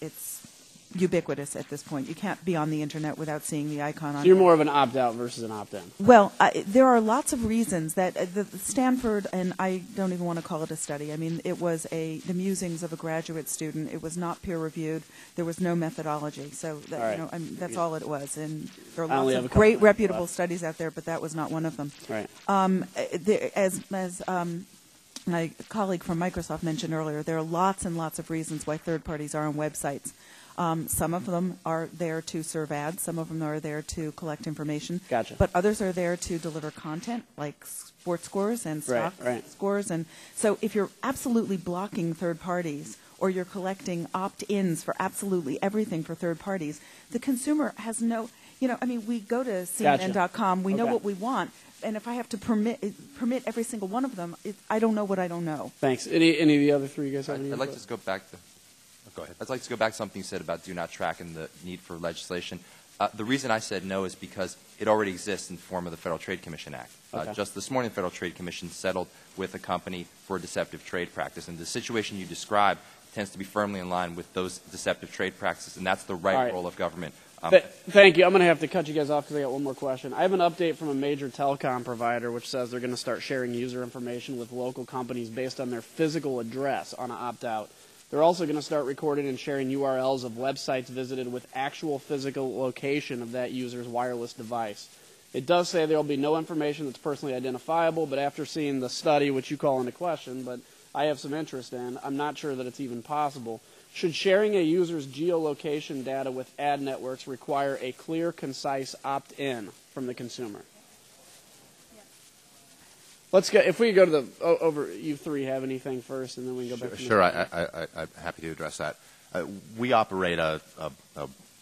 ubiquitous at this point. You can't be on the internet without seeing the icon on. So you're more of an opt-out versus an opt-in. Well, there are lots of reasons that the Stanford, and I don't even want to call it a study. I mean, it was the musings of a graduate student. It was not peer-reviewed. There was no methodology. So that, right. I mean, that's all it was. And there are I only lots have of a couple great minutes reputable left. studies out there, but that was not one of them. Right. As my colleague from Microsoft mentioned earlier, there are lots and lots of reasons why third parties are on websites. Some of them are there to serve ads. Some of them are there to collect information. Gotcha. But others are there to deliver content, like sports scores and stock scores. And so if you're absolutely blocking third parties, or you're collecting opt-ins for absolutely everything for third parties, the consumer has no, I mean, we go to CNN.com, we know what we want, and if I have to permit every single one of them, I don't know what I don't know. Thanks. Any of the other three you guys have any I'd like input? to just go back to. Go ahead. I'd like to go back to something you said about do not track and the need for legislation. The reason I said no is because it already exists in the form of the Federal Trade Commission Act. Okay. Just this morning, the Federal Trade Commission settled with a company for a deceptive trade practice. And the situation you describe tends to be firmly in line with those deceptive trade practices, and that's the right role of government. Thank you. I'm going to have to cut you guys off because I got one more question. I have an update from a major telecom provider which says they're going to start sharing user information with local companies based on their physical address on an opt-out. They're also going to start recording and sharing URLs of websites visited with actual physical location of that user's wireless device. It does say there will be no information that's personally identifiable, but after seeing the study, which you call into question, but I have some interest in, I'm not sure that it's even possible. Should sharing a user's geolocation data with ad networks require a clear, concise opt-in from the consumer? Let's go. If we go to the over, you three have anything first, and then we can go back. Sure, I'm happy to address that. We operate a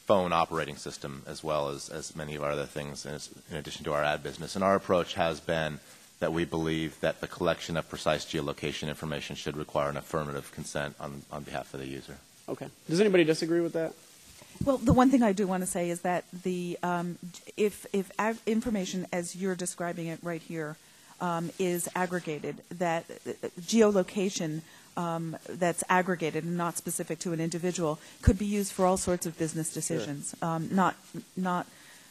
phone operating system as well as many of our other things, in addition to our ad business. And our approach has been that we believe that the collection of precise geolocation information should require an affirmative consent on behalf of the user. Okay. Does anybody disagree with that? Well, the one thing I do want to say is that the if information as you're describing it right here is aggregated, that geolocation that's aggregated and not specific to an individual could be used for all sorts of business decisions. Sure.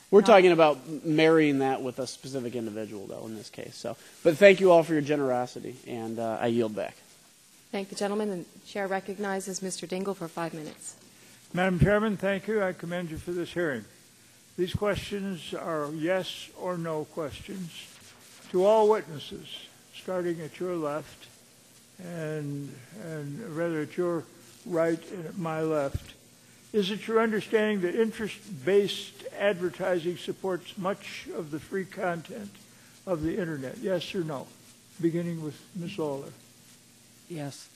We're talking about marrying that with a specific individual, though, in this case. So, but thank you all for your generosity, and I yield back. Thank the gentleman. The chair recognizes Mr. Dingell for 5 minutes. Madam Chairman, thank you. I commend you for this hearing. These questions are yes or no questions. To all witnesses, starting at your left and rather at your right and at my left, is it your understanding that interest-based advertising supports much of the free content of the Internet? Yes or no? Beginning with Ms. Lawler. Yes.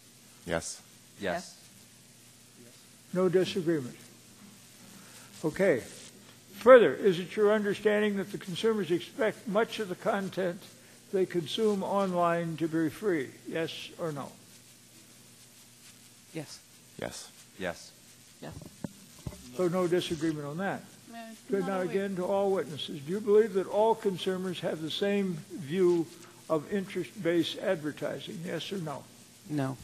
Yes. Yes. No disagreement. Okay. Further, is it your understanding that the consumers expect much of the content they consume online to be free? Yes or no? Yes. Yes. Yes. Yes. So no disagreement on that. Good. Now wait. again to all witnesses. Do you believe that all consumers have the same view of interest-based advertising? Yes or no? No.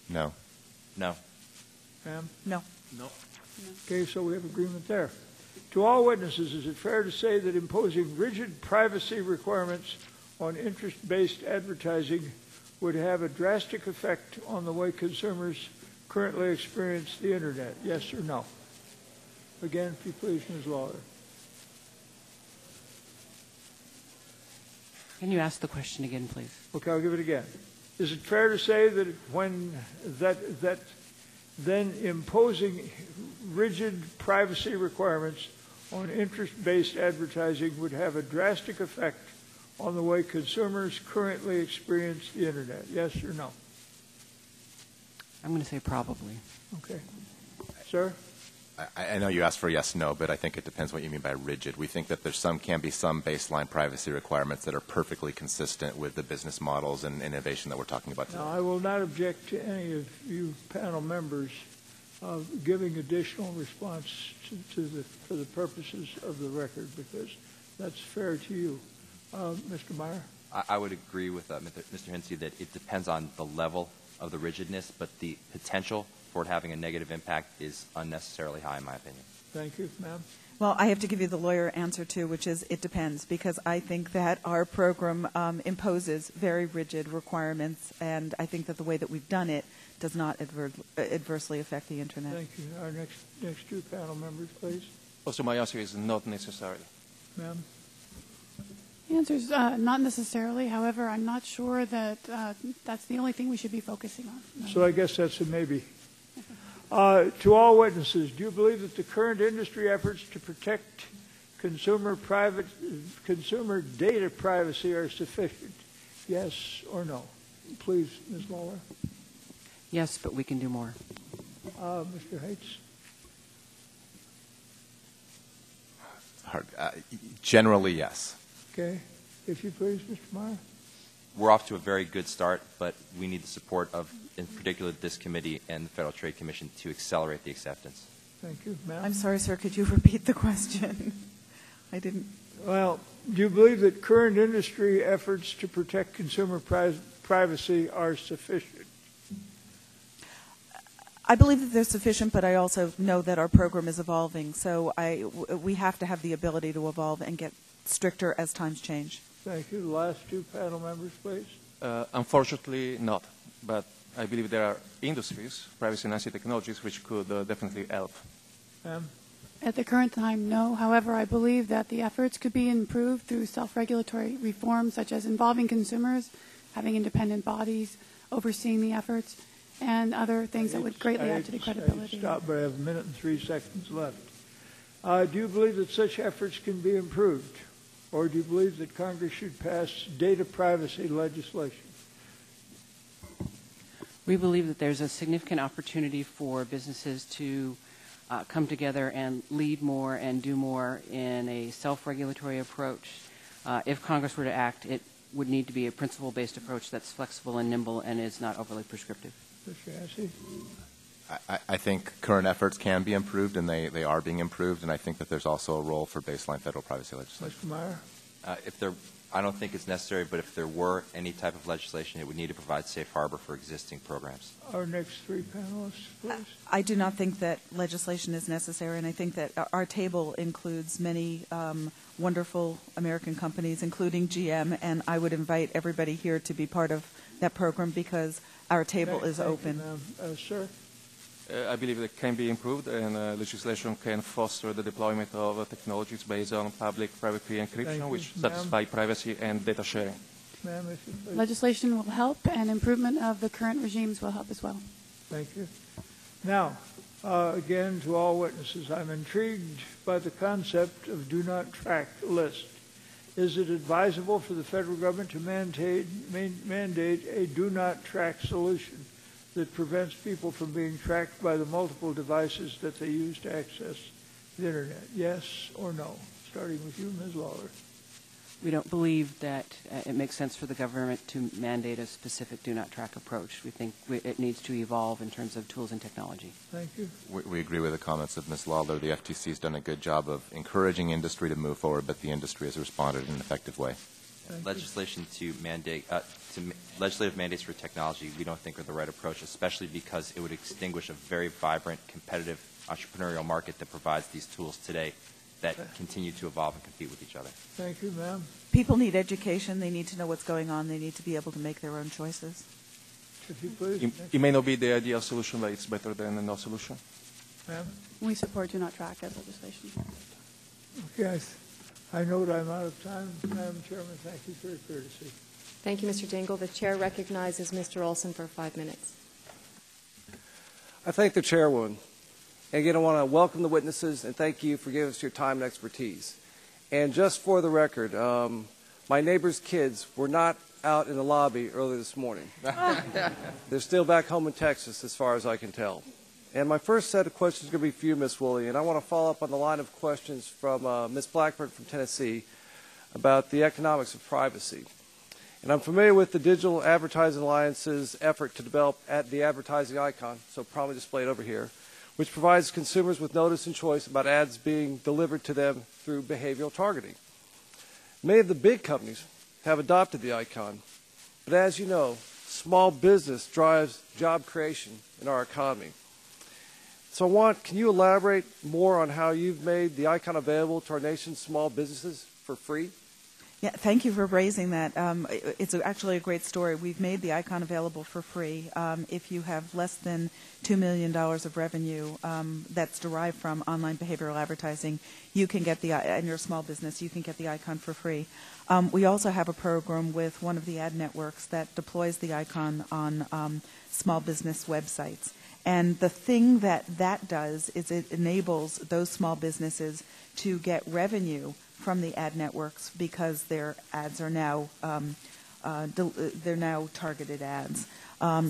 No. No. Ma'am? No. No. Okay, so we have agreement there. To all witnesses, is it fair to say that imposing rigid privacy requirements on interest-based advertising would have a drastic effect on the way consumers currently experience the Internet? Yes or no? Again, if you please, Ms. Lawler. Can you ask the question again, please? Okay, I'll give it again. Is it fair to say that when that then imposing rigid privacy requirements on interest-based advertising would have a drastic effect on the way consumers currently experience the Internet? Yes or no? I'm going to say probably. Okay. Sir? I know you asked for yes, no, but I think it depends what you mean by rigid. We think that can be some baseline privacy requirements that are perfectly consistent with the business models and innovation that we're talking about today. Now, I will not object to any of you panel members giving additional response for the purposes of the record, because that's fair to you. Mr. Meyer? I would agree with Mr. Hinsey that it depends on the level of the rigidness, but the potential for it having a negative impact is unnecessarily high, in my opinion. Thank you, ma'am. Well, I have to give you the lawyer answer, too, which is it depends, because I think that our program imposes very rigid requirements, and I think that the way that we've done it does not adversely affect the Internet. Thank you. Our next two panel members, please. Also, my answer is not necessarily. Ma'am? The answer is not necessarily. However, I'm not sure that that's the only thing we should be focusing on. So I guess that's a maybe. To all witnesses, do you believe that the current industry efforts to protect consumer data privacy are sufficient? Yes or no? Please, Ms. Lawler. Yes, but we can do more. Mr. Hates? Generally, yes. Okay. If you please, Mr. Meyer. We're off to a very good start, but we need the support of, in particular, this committee and the Federal Trade Commission to accelerate the acceptance. Thank you, ma'am. I'm sorry, sir. Could you repeat the question? I didn't. Well, do you believe that current industry efforts to protect consumer privacy are sufficient? I believe that they're sufficient, but I also know that our program is evolving. So we have to have the ability to evolve and get stricter as times change. Thank you. The last two panel members, please. Unfortunately, not. But I believe there are industries, privacy-enhancing technologies, which could definitely help. Ma'am? At the current time, no. However, I believe that the efforts could be improved through self-regulatory reforms, such as involving consumers, having independent bodies overseeing the efforts, and other things that would greatly add to the credibility. Stop, but I have 1 minute and 3 seconds left. Do you believe that such efforts can be improved? Or do you believe that Congress should pass data privacy legislation? We believe that there's a significant opportunity for businesses to come together and lead more and do more in a self-regulatory approach. If Congress were to act, it would need to be a principle-based approach that's flexible and nimble and is not overly prescriptive. Mr. Hassey? I think current efforts can be improved, and they are being improved, and I think that there's also a role for baseline federal privacy legislation. Mr. Meyer? I don't think it's necessary, but if there were any type of legislation, it would need to provide safe harbor for existing programs. Our next 3 panelists, please. I do not think that legislation is necessary, and I think that our table includes many wonderful American companies, including GM, and I would invite everybody here to be part of that program because our table is open. Sir? I believe it can be improved, and legislation can foster the deployment of technologies based on public-private key encryption, which satisfy privacy and data sharing. Ma'am, if you please. Legislation will help, and improvement of the current regimes will help as well. Thank you. Now, again, to all witnesses, I'm intrigued by the concept of do not track list. Is it advisable for the federal government to mandate a do not track solution that prevents people from being tracked by the multiple devices that they use to access the Internet? Yes or no? Starting with you, Ms. Lawler. We don't believe that it makes sense for the government to mandate a specific do not track approach. We think it needs to evolve in terms of tools and technology. Thank you. We agree with the comments of Ms. Lawler. The FTC has done a good job of encouraging industry to move forward, but the industry has responded in an effective way. Legislation to mandate legislative mandates for technology we don't think are the right approach, especially because it would extinguish a very vibrant, competitive entrepreneurial market that provides these tools today that continue to evolve and compete with each other. Thank you, ma'am. People need education. They need to know what's going on. They need to be able to make their own choices. If you please. It may not be the ideal solution, but it's better than no solution. Ma'am? We support do not track as legislation. Okay, I know that I'm out of time. Madam Chairman, thank you for your courtesy. Thank you, Mr. Dingle. The chair recognizes Mr. Olson for 5 minutes. I thank the chairwoman. And again, I want to welcome the witnesses and thank you for giving us your time and expertise. And just for the record, my neighbor's kids were not out in the lobby early this morning. They're still back home in Texas, as far as I can tell. And my first set of questions is going to be for you, Ms. Woolley, and I want to follow up on the line of questions from Ms. Blackburn from Tennessee about the economics of privacy. And I'm familiar with the Digital Advertising Alliance's effort to develop the advertising icon, so probably displayed over here, which provides consumers with notice and choice about ads being delivered to them through behavioral targeting. Many of the big companies have adopted the icon, but as you know, small business drives job creation in our economy. So can you elaborate more on how you've made the icon available to our nation's small businesses for free? Yeah, thank you for raising that. It's actually a great story. We've made the icon available for free. If you have less than $2 million of revenue that's derived from online behavioral advertising, you can get in your small business, you can get the icon for free. We also have a program with one of the ad networks that deploys the icon on small business websites. And the thing that does is it enables those small businesses to get revenue from the ad networks because their ads are now they're now targeted ads.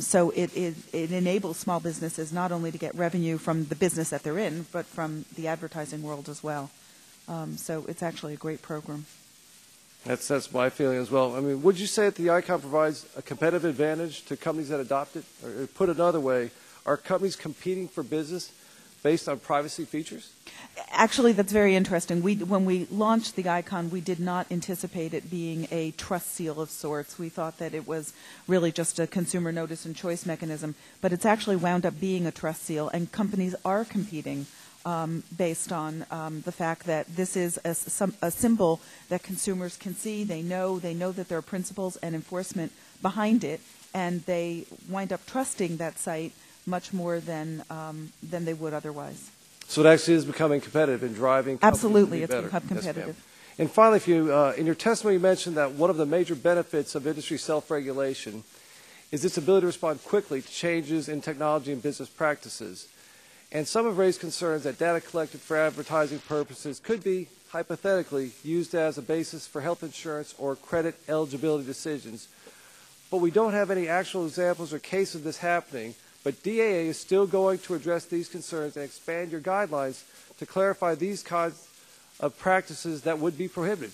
So it enables small businesses not only to get revenue from the business that they're in, but from the advertising world as well. So it's actually a great program. That's my feeling as well. I mean, would you say that the icon provides a competitive advantage to companies that adopt it? Or put another way, are companies competing for business based on privacy features? Actually, that's very interesting. When we launched the icon, we did not anticipate it being a trust seal of sorts. We thought that it was really just a consumer notice and choice mechanism, but it's actually wound up being a trust seal, and companies are competing based on the fact that this is a symbol that consumers can see. They know that there are principles and enforcement behind it, and they wind up trusting that site much more than they would otherwise. So it actually is becoming competitive and driving companies Absolutely, to be better. it's become competitive. Yes, and finally, if you, in your testimony, you mentioned that one of the major benefits of industry self-regulation is its ability to respond quickly to changes in technology and business practices. And some have raised concerns that data collected for advertising purposes could be, hypothetically, used as a basis for health insurance or credit eligibility decisions. But we don't have any actual examples or cases of this happening. But DAA is still going to address these concerns and expand your guidelines to clarify these kinds of practices that would be prohibited.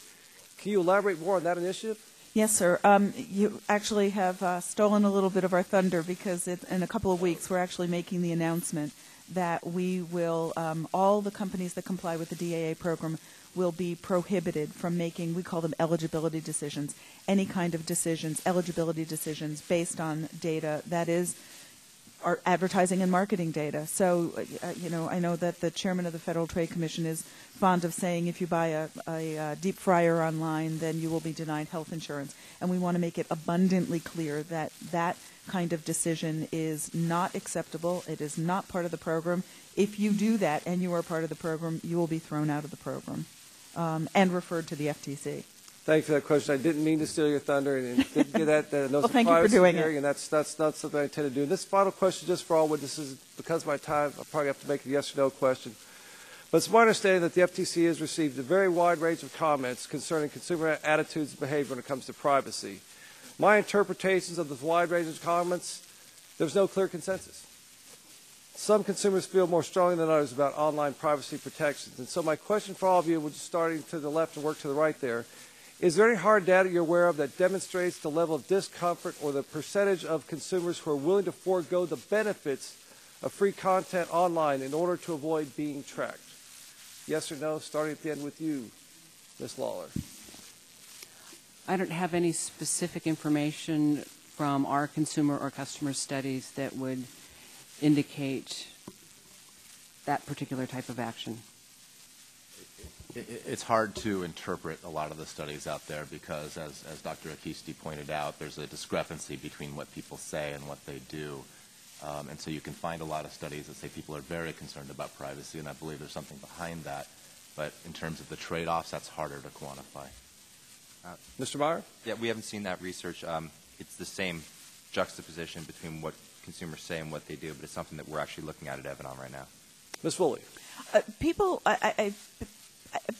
Can you elaborate more on that initiative? Yes, sir. You actually have stolen a little bit of our thunder because in a couple of weeks we're actually making the announcement that we will, all the companies that comply with the DAA program will be prohibited from making, we call them eligibility decisions, any kind of decisions, eligibility decisions based on data that is our advertising and marketing data. So, I know that the chairman of the Federal Trade Commission is fond of saying if you buy a deep fryer online, then you will be denied health insurance. And we want to make it abundantly clear that that kind of decision is not acceptable. It is not part of the program. If you do that and you are part of the program, you will be thrown out of the program and referred to the FTC. Thank you for that question. I didn't mean to steal your thunder and didn't get that. No well, thank you for doing hearing, it. And that's not something I intend to do. This final question, just for all witnesses, because of my time, I'll probably have to make a yes or no question. But it's my understanding that the FTC has received a very wide range of comments concerning consumer attitudes and behavior when it comes to privacy. My interpretations of this wide range of comments, there's no clear consensus. Some consumers feel more strongly than others about online privacy protections. And so my question for all of you, which is starting to the left and work to the right there, Is there any hard data you're aware of that demonstrates the level of discomfort or the percentage of consumers who are willing to forego the benefits of free content online in order to avoid being tracked? Yes or no, starting at the end with you, Ms. Lawler. I don't have any specific information from our consumer or customer studies that would indicate that particular type of action. It's hard to interpret a lot of the studies out there because, as Dr. Akisti pointed out, there's a discrepancy between what people say and what they do. And so you can find a lot of studies that say people are very concerned about privacy, and I believe there's something behind that. But in terms of the trade-offs, that's harder to quantify. Mr. Meyer? Yeah, we haven't seen that research. It's the same juxtaposition between what consumers say and what they do, but it's something that we're actually looking at Evidon right now. Ms. Woolley?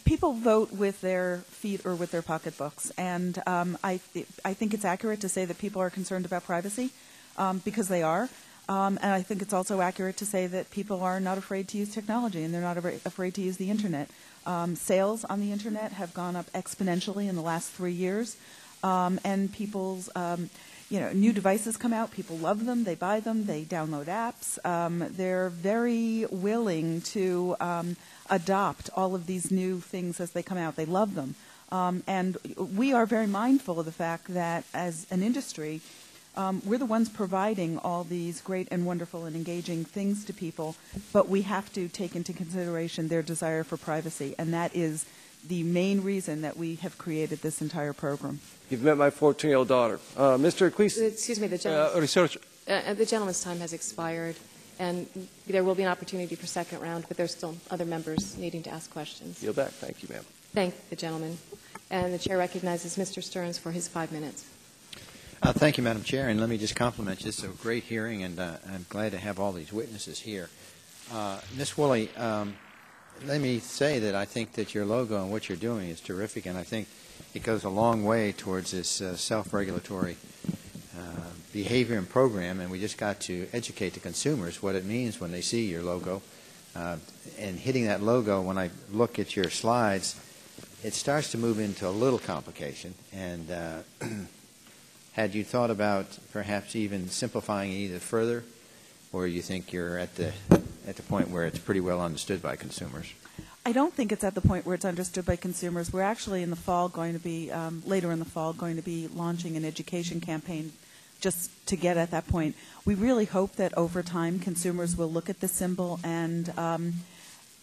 People vote with their feet or with their pocketbooks, and I think it's accurate to say that people are concerned about privacy because they are. And I think it's also accurate to say that people are not afraid to use technology and they're not afraid to use the Internet. Sales on the Internet have gone up exponentially in the last 3 years, and people's new devices come out. People love them. They buy them. They download apps. They're very willing to adopt all of these new things as they come out. They love them. And we are very mindful of the fact that as an industry, we're the ones providing all these great and wonderful and engaging things to people, but we have to take into consideration their desire for privacy, and that is the main reason that we have created this entire program. You've met my 14-year-old daughter. Mr. Aquis? Excuse me, the gentleman's time has expired, and there will be an opportunity for second round, but there's still other members needing to ask questions. Yield back. Thank you, ma'am. Thank the gentleman. And the chair recognizes Mr. Stearns for his 5 minutes. Thank you, Madam Chair, and let me just compliment you. It's a great hearing, and I'm glad to have all these witnesses here. Ms. Woolley, let me say that I think that your logo and what you're doing is terrific, and I think it goes a long way towards this self-regulatory behavior and program, and we just got to educate the consumers what it means when they see your logo. And hitting that logo, when I look at your slides, it starts to move into a little complication, and had you thought about perhaps even simplifying it either further, or you think you're at the point where it's pretty well understood by consumers? I don't think it's at the point where it's understood by consumers. We're actually in the fall going to be, later in the fall, going to be launching an education campaign just to get at that point. We really hope that over time consumers will look at the symbol and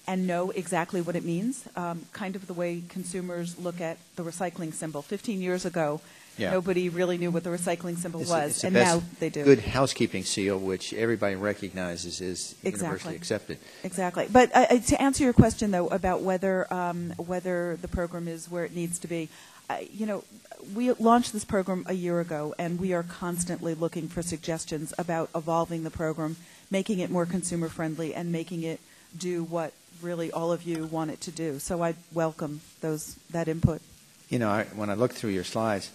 know exactly what it means, kind of the way consumers look at the recycling symbol. 15 years ago, nobody really knew what the recycling symbol was, and now they do. Good housekeeping seal, which everybody recognizes is universally accepted. Exactly. But to answer your question, though, about whether the program is where it needs to be, we launched this program a year ago, and we are constantly looking for suggestions about evolving the program, making it more consumer-friendly, and making it do what really all of you want it to do. So I welcome that input. When I look through your slides,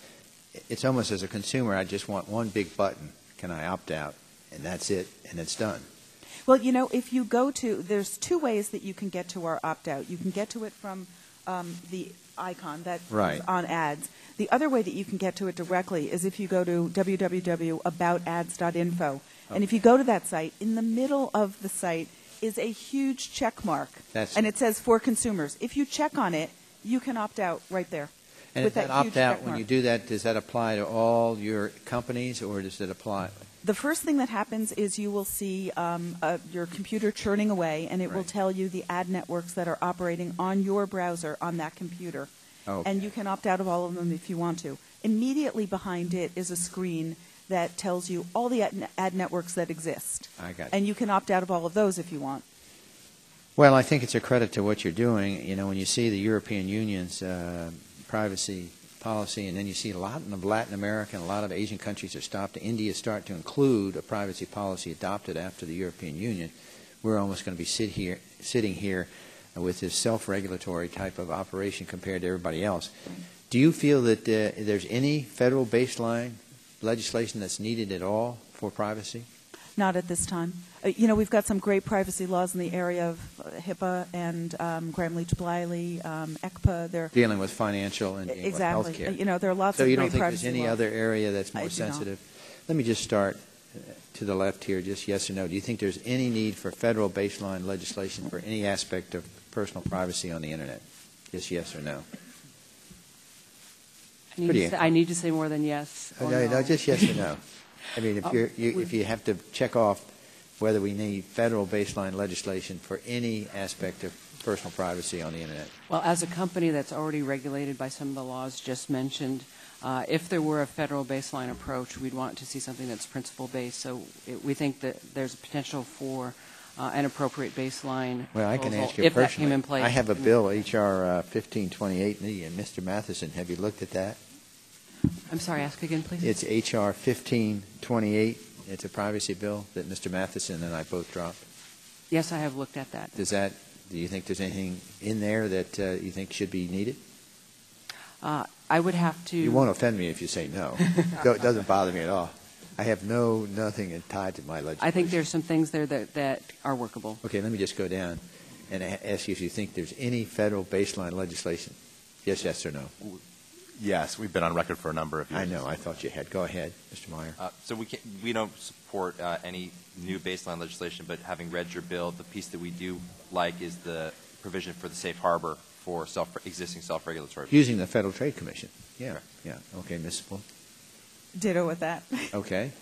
it's almost as a consumer, I just want one big button. Can I opt out? And that's it, and it's done. Well, if you go to, there's two ways that you can get to our opt-out. You can get to it from the icon that is on ads. The other way that you can get to it directly is if you go to www.aboutads.info. And if you go to that site, in the middle of the site is a huge check mark, and it says for consumers. If you check on it, you can opt out right there. And if that opt-out, when you do that, does that apply to all your companies, or does it apply? The first thing that happens is you will see your computer churning away, and it will tell you the ad networks that are operating on your browser on that computer. Okay. And you can opt out of all of them if you want to. Immediately behind it is a screen that tells you all the ad networks that exist. I got you. And you can opt out of all of those if you want. Well, I think it's a credit to what you're doing. When you see the European Union's privacy policy, and then you see a lot of Latin America and a lot of Asian countries are stopped. India start to include a privacy policy adopted after the European Union. We're almost going to be sitting here with this self-regulatory type of operation compared to everybody else. Do you feel that there's any federal baseline legislation that's needed at all for privacy? Not at this time. You know, we've got some great privacy laws in the area of HIPAA and Gramm-Leach-Bliley, ECPA. They're dealing with financial and exactly. healthcare. You know, there are lots so of you great don't think privacy there's any laws. other area that's more I do sensitive? not. Let me just start to the left here, just yes or no. Do you think there's any need for federal baseline legislation for any aspect of personal privacy on the Internet? Just yes or no? I need to say more than yes. Or No, just yes or no. I mean, if you have to check off whether we need federal baseline legislation for any aspect of personal privacy on the Internet. Well, as a company that's already regulated by some of the laws just mentioned, if there were a federal baseline approach, we'd want to see something that's principle-based. So we think that there's a potential for an appropriate baseline. Well, I can ask you if personally. that came in place. I have a bill, H.R. 1528, and Mr. Matheson, have you looked at that? I'm sorry, ask again, please. It's H.R. 1528. It's a privacy bill that Mr. Matheson and I both dropped. Yes, I have looked at that. Do you think there's anything in there that you think should be needed? I would have to... You won't offend me if you say no. It doesn't bother me at all. I have nothing tied to my legislation. I think there's some things there that are workable. Okay, let me just go down and ask you if you think there's any federal baseline legislation. Yes or no? Yes, we've been on record for a number of years. I know. I thought you had. Go ahead, Mr. Meyer. So we don't support any new baseline legislation, but having read your bill, the piece that we do like is the provision for the safe harbor for existing self-regulatory. Using the Federal Trade Commission. Yeah. Okay, Ms. Bull. Ditto with that. Okay.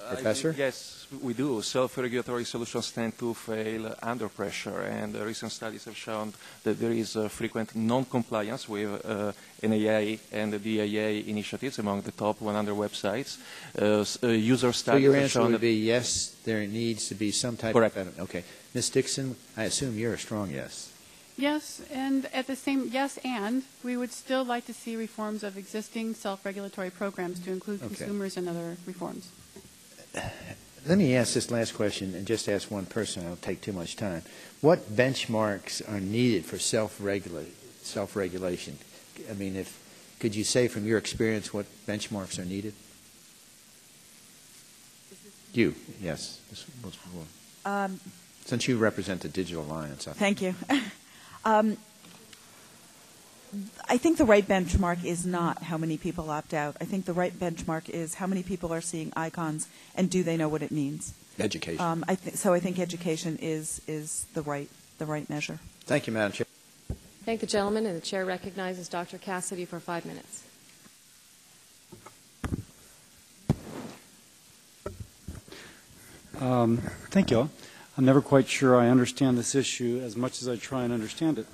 Professor? Yes, we do. Self-regulatory solutions tend to fail under pressure, and recent studies have shown that there is frequent non-compliance with NAA and the DIA initiatives among the top 100 websites. User studies so your have answer shown would be yes, there needs to be some type Correct. of... Okay. Ms. Dixon, I assume you're a strong yes. Yes, and at the same we would still like to see reforms of existing self-regulatory programs to include consumers and other reforms. Let me ask this last question and just ask one person. I'll take too much time. What benchmarks are needed for self-regulation? I mean, could you say from your experience what benchmarks are needed? You, yes. Since you represent the Digital Alliance. Thank you. I think the right benchmark is not how many people opt out. I think the right benchmark is how many people are seeing icons and do they know what it means. Education. So I think education is the right measure. Thank you, Madam Chair. Thank the gentleman, and the chair recognizes Dr. Cassidy for 5 minutes. Thank you. I'm never quite sure I understand this issue as much as I try and understand it.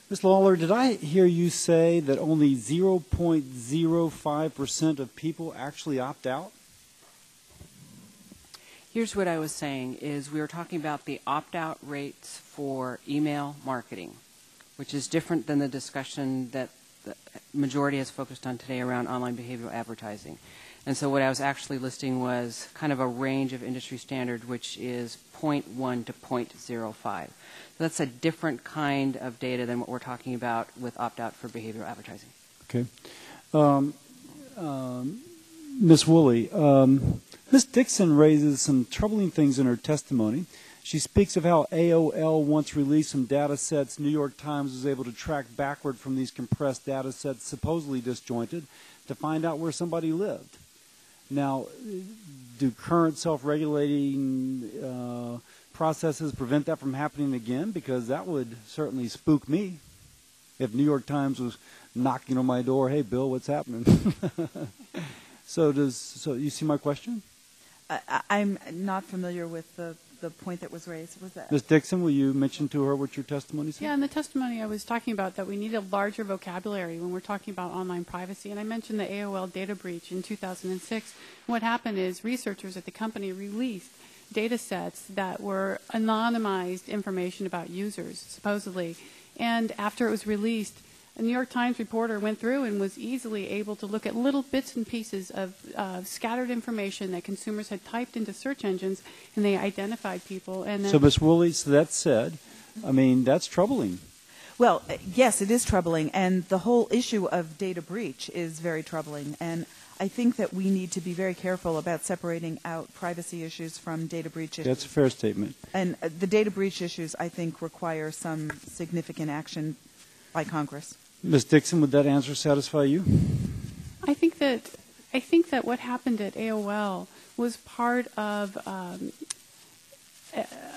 Ms. Lawler, did I hear you say that only 0.05% of people actually opt out? Here's what I was saying is we were talking about the opt-out rates for email marketing, which is different than the discussion that the majority has focused on today around online behavioral advertising. And so what I was actually listing was kind of a range of industry standard, which is 0.1 to 0.05. So that's a different kind of data than what we're talking about with opt-out for behavioral advertising. Okay. Ms. Woolley, Ms. Dixon raises some troubling things in her testimony. She speaks of how AOL once released some data sets New York Times was able to track backward from these compressed data sets, supposedly disjointed, to find out where somebody lived. Now, do current self-regulating processes prevent that from happening again? Because that would certainly spook me if New York Times was knocking on my door, hey, Bill, what's happening? So you see my question? I'm not familiar with the point that was raised. Was that? Ms. Dixon, will you mention to her what your testimony said? Yeah, in the testimony I was talking about that we need a larger vocabulary when we're talking about online privacy. And I mentioned the AOL data breach in 2006. What happened is researchers at the company released data sets that were anonymized information about users, supposedly. And after it was released, a New York Times reporter went through and was easily able to look at little bits and pieces of scattered information that consumers had typed into search engines, and they identified people. And then so, Ms. Woolley, so that said, I mean, that's troubling. Well, yes, it is troubling, and the whole issue of data breach is very troubling. And I think that we need to be very careful about separating out privacy issues from data breach issues. That's a fair statement. And the data breach issues, I think, require some significant action by Congress. Ms. Dixon, would that answer satisfy you? I think that what happened at AOL was part of an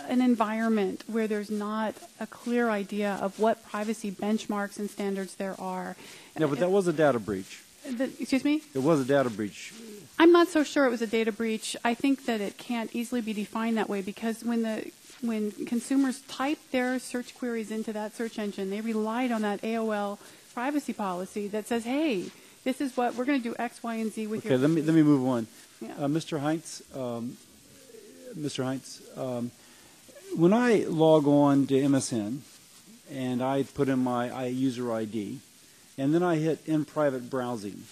environment where there's not a clear idea of what privacy benchmarks and standards there are. Yeah, but that was a data breach. Excuse me? It was a data breach. I'm not so sure it was a data breach. I think that it can't easily be defined that way because when consumers type their search queries into that search engine, they relied on that AOL privacy policy that says, hey, this is what we're going to do X, Y, and Z with your... Okay, let me move on. Yeah. Mr. Heinz, when I log on to MSN and I put in my user ID and then I hit in private browsing,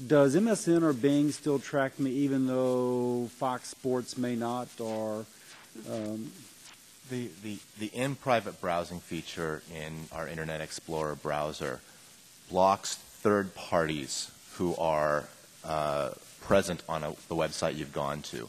does MSN or Bing still track me even though Fox Sports may not, or... The in private browsing feature in our Internet Explorer browser blocks third parties who are present on the website you've gone to.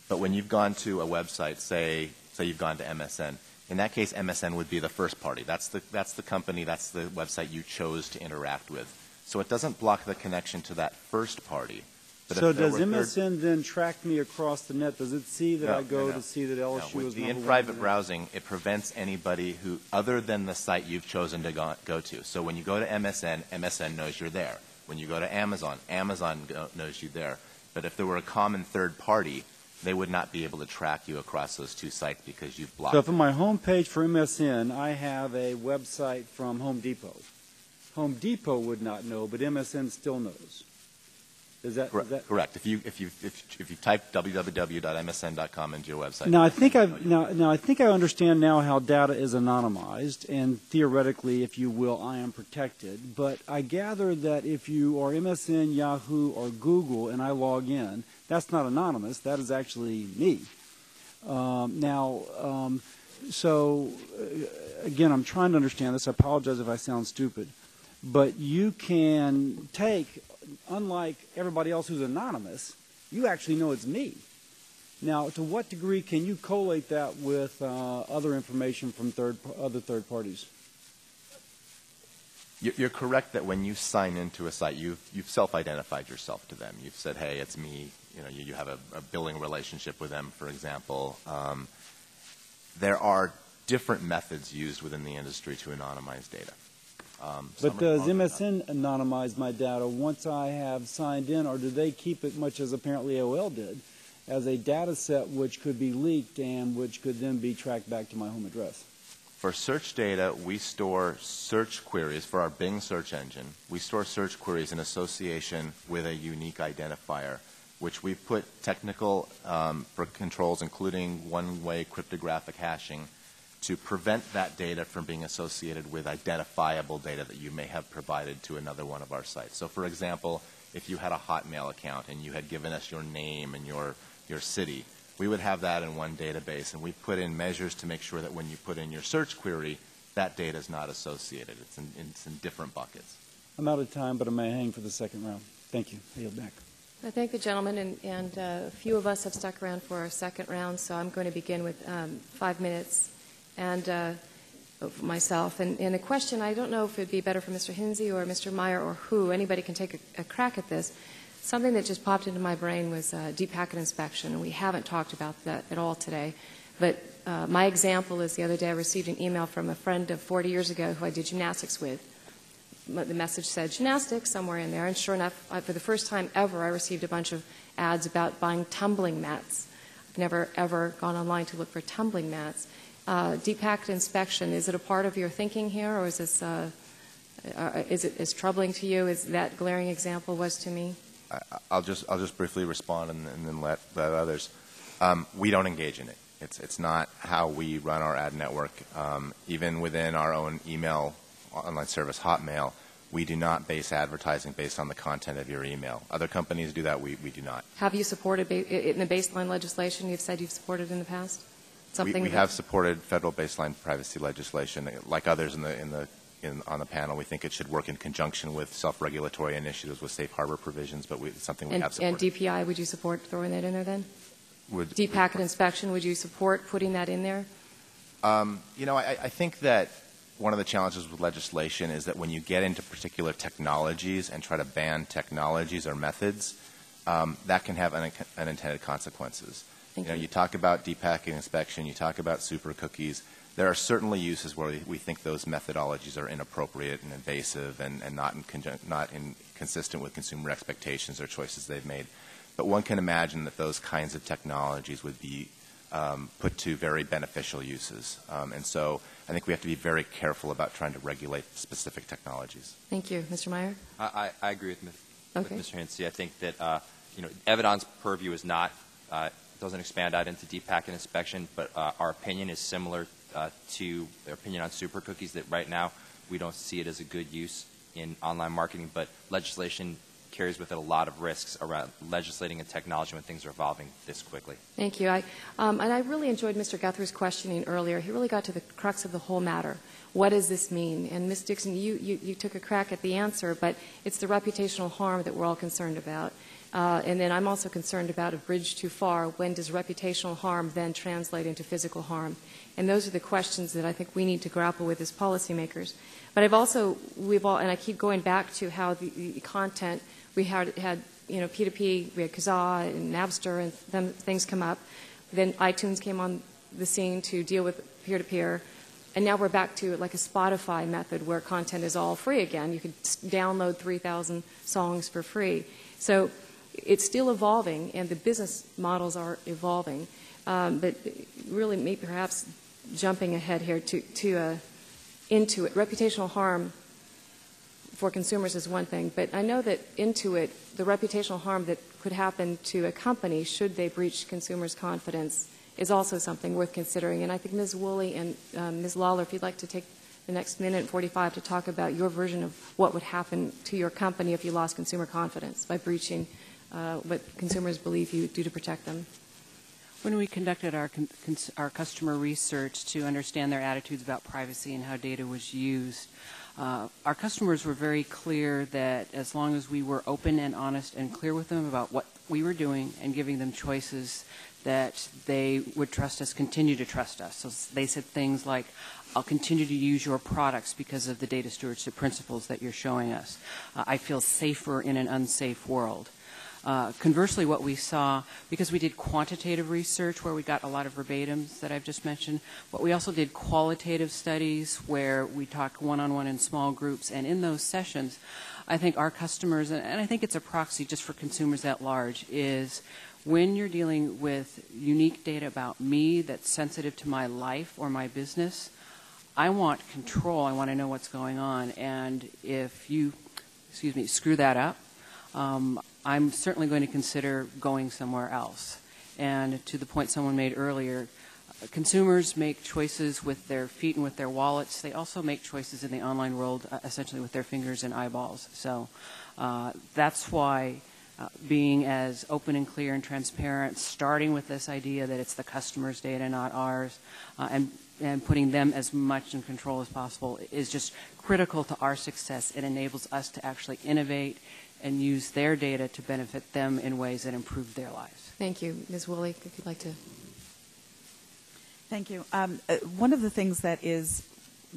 But when you've gone to a website, say you've gone to MSN, in that case MSN would be the first party. That's the company, that's the website you chose to interact with. So it doesn't block the connection to that first party. But so does MSN then track me across the net? Does it see that I go to see that LSU is with the in-private browsing, it prevents anybody who, other than the site you've chosen to go to. So when you go to MSN, MSN knows you're there. When you go to Amazon, Amazon knows you're there. But if there were a common third party, they would not be able to track you across those two sites because you've blocked So if on my home page for MSN, I have a website from Home Depot. Home Depot would not know, but MSN still knows. Is that correct? If you type www.msn.com into your website. Now I think I understand now how data is anonymized, and theoretically, if you will, I am protected. But I gather that if you are MSN, Yahoo, or Google, and I log in, that's not anonymous. That is actually me. So again, I'm trying to understand this. I apologize if I sound stupid, but you can take. Unlike everybody else who's anonymous, you actually know it's me. Now, to what degree can you collate that with other information from other third parties? You're correct that when you sign into a site, you've self-identified yourself to them. You've said, hey, it's me. You have a billing relationship with them, for example. There are different methods used within the industry to anonymize data. But does MSN anonymize my data once I have signed in, or do they keep it, much as apparently AOL did, as a data set which could be leaked and which could then be tracked back to my home address? For search data, we store search queries for our Bing search engine. We store search queries in association with a unique identifier, which we put technical for controls, including one-way cryptographic hashing, to prevent that data from being associated with identifiable data that you may have provided to another one of our sites. So, for example, if you had a Hotmail account and you had given us your name and your city, we would have that in one database, and we put in measures to make sure that when you put in your search query, that data is not associated. It's in different buckets. I'm out of time, but I may hang for the second round. Thank you. I yield back. I thank the gentleman, and a few of us have stuck around for our second round, so I'm going to begin with 5 minutes. And for myself. And a question, I don't know if it would be better for Mr. Hinsey or Mr. Meyer or who. Anybody can take a crack at this. Something that just popped into my brain was deep packet inspection, and we haven't talked about that at all today. But my example is the other day I received an email from a friend of 40 years ago who I did gymnastics with. The message said gymnastics somewhere in there, and sure enough, for the first time ever, I received a bunch of ads about buying tumbling mats. I've never, ever gone online to look for tumbling mats. Deep packet inspection, is it a part of your thinking here, or is this is it as troubling to you as that glaring example was to me? I'll just briefly respond and then let others. We don't engage in it. It's not how we run our ad network. Even within our own email online service, Hotmail, we do not base advertising based on the content of your email. Other companies do that. We do not. Have you supported in the baseline legislation you've said you've supported in the past? We have supported federal baseline privacy legislation, like others in the on the panel. We think it should work in conjunction with self-regulatory initiatives with safe harbor provisions, but it's something we have supported. And DPI, would you support throwing that in there then? Deep packet inspection, would you support putting that in there? I think that one of the challenges with legislation is that when you get into particular technologies and try to ban technologies or methods, that can have unintended consequences. You talk about deep packet inspection, you talk about super cookies. There are certainly uses where we think those methodologies are inappropriate and invasive and not consistent with consumer expectations or choices they've made. But one can imagine that those kinds of technologies would be put to very beneficial uses. And so I think we have to be very careful about trying to regulate specific technologies. Thank you. Mr. Meyer? I agree with Mr. Hinsey. I think that Evidon's purview is not doesn't expand out into deep packet inspection, but our opinion is similar to their opinion on super cookies, that right now we don't see it as a good use in online marketing, but legislation carries with it a lot of risks around legislating a technology when things are evolving this quickly. Thank you. And I really enjoyed Mr. Guthrie's questioning earlier. He really got to the crux of the whole matter. What does this mean? And Ms. Dixon, you took a crack at the answer, but it's the reputational harm that we're all concerned about. And then I'm also concerned about a bridge too far. When does reputational harm then translate into physical harm? And those are the questions that I think we need to grapple with as policymakers. But and I keep going back to how the content, we had P2P, we had Kazaa and Napster and things come up. Then iTunes came on the scene to deal with peer-to-peer. And now we're back to like a Spotify method where content is all free again. You could download 3,000 songs for free. So it's still evolving, and the business models are evolving. But really, maybe perhaps jumping ahead here to Intuit. Reputational harm for consumers is one thing, but I know that Intuit, the reputational harm that could happen to a company should they breach consumers' confidence is also something worth considering. And I think Ms. Woolley and Ms. Lawler, if you'd like to take the next minute and 45 to talk about your version of what would happen to your company if you lost consumer confidence by breaching what consumers believe you do to protect them. When we conducted our customer research to understand their attitudes about privacy and how data was used, our customers were very clear that as long as we were open and honest and clear with them about what we were doing and giving them choices, that they would trust us, continue to trust us. So they said things like, I'll continue to use your products because of the data stewardship principles that you're showing us. I feel safer in an unsafe world. Conversely, what we saw, because we did quantitative research where we got a lot of verbatims that I've just mentioned, but we also did qualitative studies where we talked one-on-one in small groups, and in those sessions, I think our customers, and I think it's a proxy just for consumers at large, is when you're dealing with unique data about me that's sensitive to my life or my business, I want control. I want to know what's going on. And if you, screw that up, I'm certainly going to consider going somewhere else. And to the point someone made earlier, consumers make choices with their feet and with their wallets. They also make choices in the online world, essentially with their fingers and eyeballs. So that's why being as open and clear and transparent, starting with this idea that it's the customer's data, not ours, and putting them as much in control as possible is just critical to our success. It enables us to actually innovate and use their data to benefit them in ways that improve their lives. Thank you. Ms. Woolley, if you'd like to. Thank you. One of the things that is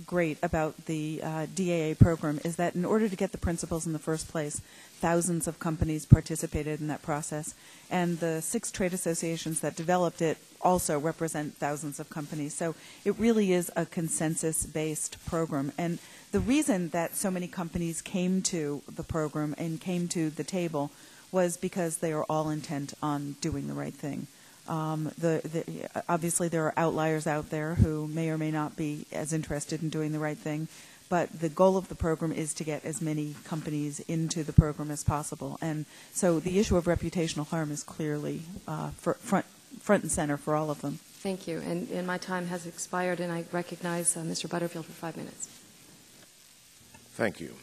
great about the DAA program is that in order to get the principles in the first place, thousands of companies participated in that process. And the 6 trade associations that developed it also represent thousands of companies. So it really is a consensus-based program. And the reason that so many companies came to the program and came to the table was because they are all intent on doing the right thing. Obviously, there are outliers out there who may or may not be as interested in doing the right thing, but the goal of the program is to get as many companies into the program as possible. And so the issue of reputational harm is clearly front and center for all of them. Thank you. And my time has expired, and I recognize Mr. Butterfield for 5 minutes. Thank you.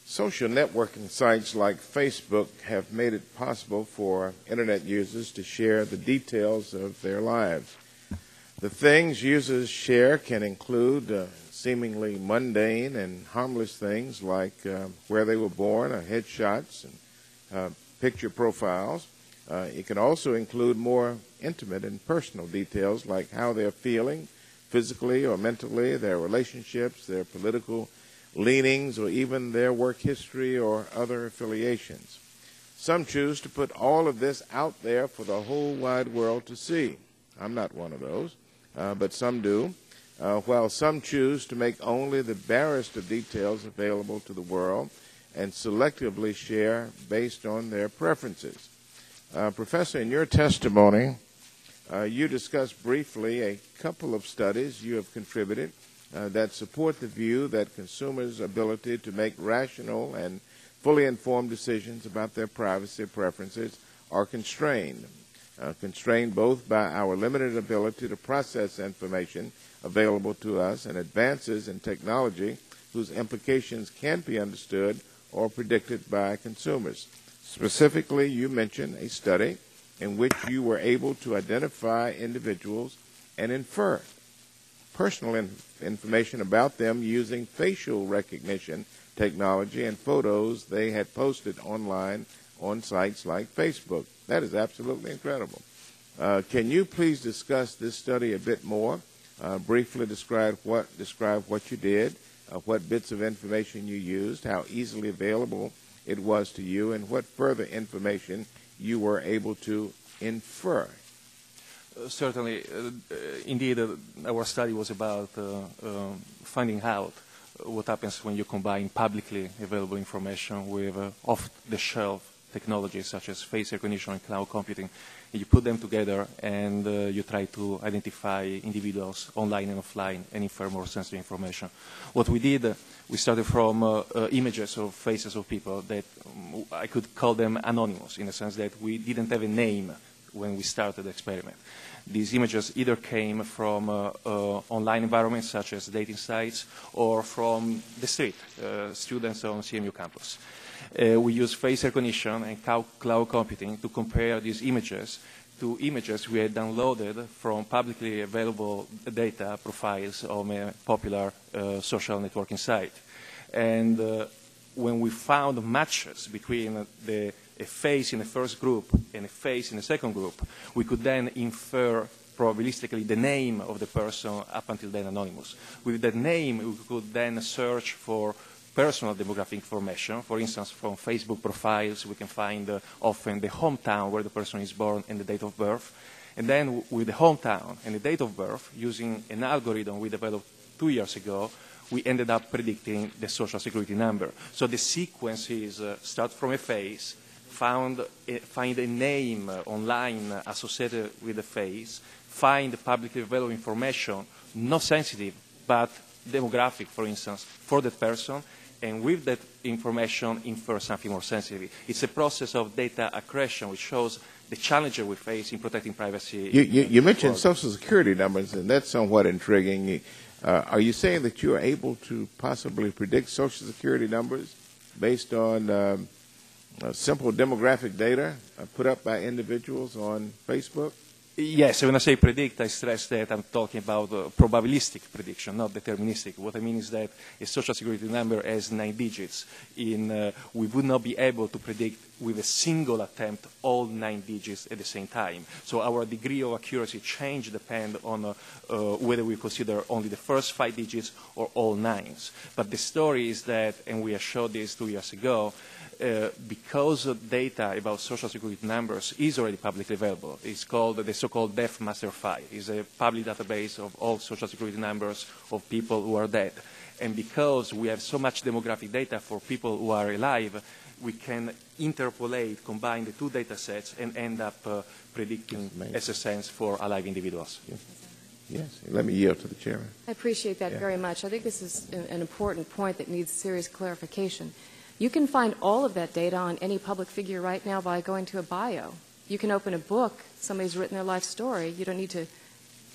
Social networking sites like Facebook have made it possible for Internet users to share the details of their lives. The things users share can include seemingly mundane and harmless things like where they were born, headshots, and picture profiles. It can also include more intimate and personal details like how they're feeling physically or mentally, their relationships, their political leanings, or even their work history or other affiliations. Some choose to put all of this out there for the whole wide world to see. I'm not one of those, but some do, while some choose to make only the barest of details available to the world and selectively share based on their preferences. Professor, in your testimony, you discussed briefly a couple of studies you have contributed that support the view that consumers' ability to make rational and fully informed decisions about their privacy preferences are constrained both by our limited ability to process information available to us and advances in technology whose implications can't be understood or predicted by consumers. Specifically, you mentioned a study in which you were able to identify individuals and infer personal information about them using facial recognition technology and photos they had posted online on sites like Facebook. That is absolutely incredible. Can you please discuss this study a bit more? Briefly describe what you did, what bits of information you used, how easily available it was to you, and what further information you were able to infer. Certainly, indeed, our study was about finding out what happens when you combine publicly available information with off-the-shelf technologies such as face recognition and cloud computing. You put them together and you try to identify individuals online and offline and infer more sensitive information. What we did, we started from images of faces of people that I could call them anonymous in the sense that we didn't have a name when we started the experiment. These images either came from online environments such as dating sites or from the street, students on CMU campus. We use face recognition and cloud computing to compare these images to images we had downloaded from publicly available data profiles on a popular social networking site. And when we found matches between a face in the first group and a face in the second group, we could then infer probabilistically the name of the person up until then anonymous. With that name, we could then search for personal demographic information. For instance, from Facebook profiles, we can find often the hometown where the person is born and the date of birth. And then with the hometown and the date of birth, using an algorithm we developed 2 years ago, we ended up predicting the social security number. So the sequence is start from a face, find a name online associated with the face, find publicly available information, not sensitive, but demographic, for instance, for that person, and with that information infer something more sensitive. It's a process of data accretion which shows the challenges we face in protecting privacy. You mentioned Social Security numbers, and that's somewhat intriguing. Are you saying that you are able to possibly predict Social Security numbers based on simple demographic data put up by individuals on Facebook? Yes, when I say predict, I stress that I'm talking about probabilistic prediction, not deterministic. What I mean is that a social security number has 9 digits. We would not be able to predict with a single attempt all 9 digits at the same time. So our degree of accuracy change depends on whether we consider only the first 5 digits or all 9s. But the story is that, and we have showed this 2 years ago, because data about social security numbers is already publicly available. It's called the so-called Death Master File. It's a public database of all social security numbers of people who are dead. And because we have so much demographic data for people who are alive, we can interpolate, combine the two data sets, and end up predicting SSNs for alive individuals. Yes. Let me yield to the chairman. I appreciate that very much. I think this is an important point that needs serious clarification. You can find all of that data on any public figure right now by going to a bio. You can open a book, somebody's written their life story. You don't need to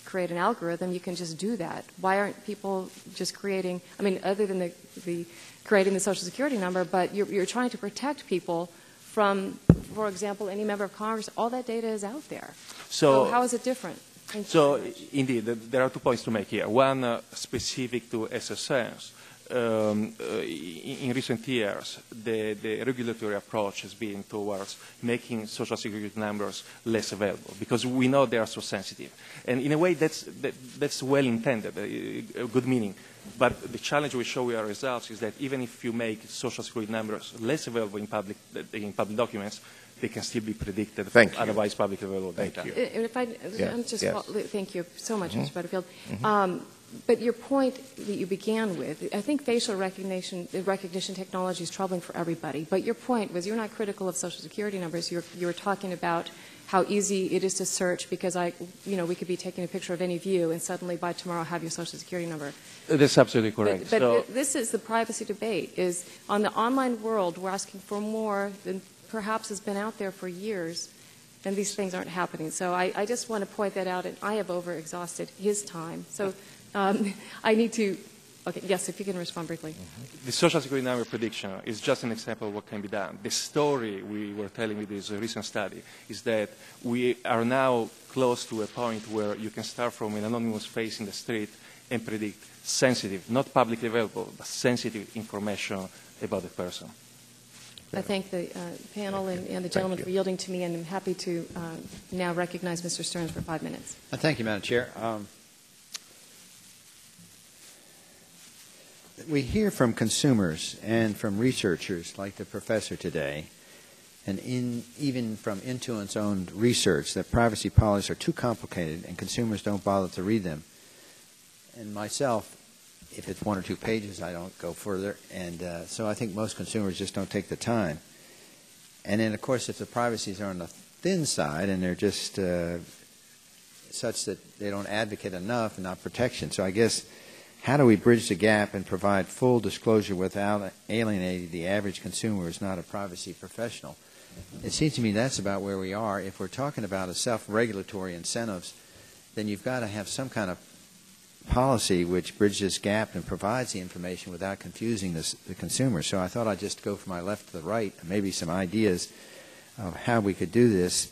create an algorithm. You can just do that. Why aren't people just creating, I mean, other than the creating the Social Security number, but you're trying to protect people from, for example, any member of Congress. All that data is out there. So how is it different? So, indeed, there are 2 points to make here. One specific to SSNs. In recent years, the regulatory approach has been towards making Social Security numbers less available because we know they are so sensitive. And in a way, that's well intended, a good meaning. But the challenge we show with our results is that even if you make Social Security numbers less available in public documents, they can still be predicted from otherwise publicly available data. Thank you so much, Mr. Butterfield. But your point that you began with, I think facial recognition technology is troubling for everybody. But your point was you're not critical of Social Security numbers. You were talking about how easy it is to search because we could be taking a picture of any view and suddenly by tomorrow have your Social Security number. That's absolutely correct. But this is the privacy debate. Is on the online world, we're asking for more than perhaps has been out there for years. And these things aren't happening. So I just want to point that out, and I have overexhausted his time. So I need to, okay, yes, if you can respond briefly. The Social Security number prediction is just an example of what can be done. The story we were telling with this recent study is that we are now close to a point where you can start from an anonymous face in the street and predict sensitive, not publicly available, but sensitive information about the person. I thank the panel and the gentleman for yielding to me, and I'm happy to now recognize Mr. Stearns for 5 minutes. Thank you, Madam Chair. We hear from consumers and from researchers like the professor today, and even from Intuit's own research, that privacy policies are too complicated and consumers don't bother to read them. And myself, if it's 1 or 2 pages, I don't go further. And so I think most consumers just don't take the time. And then, of course, if the privacies are on the thin side and they're just such that they don't advocate enough and not protection. So I guess, how do we bridge the gap and provide full disclosure without alienating the average consumer who is not a privacy professional? It seems to me that's about where we are. If we're talking about a self-regulatory incentives, then you've got to have some kind of policy which bridges this gap and provides the information without confusing the consumer. So I thought I'd just go from my left to the right, maybe some ideas of how we could do this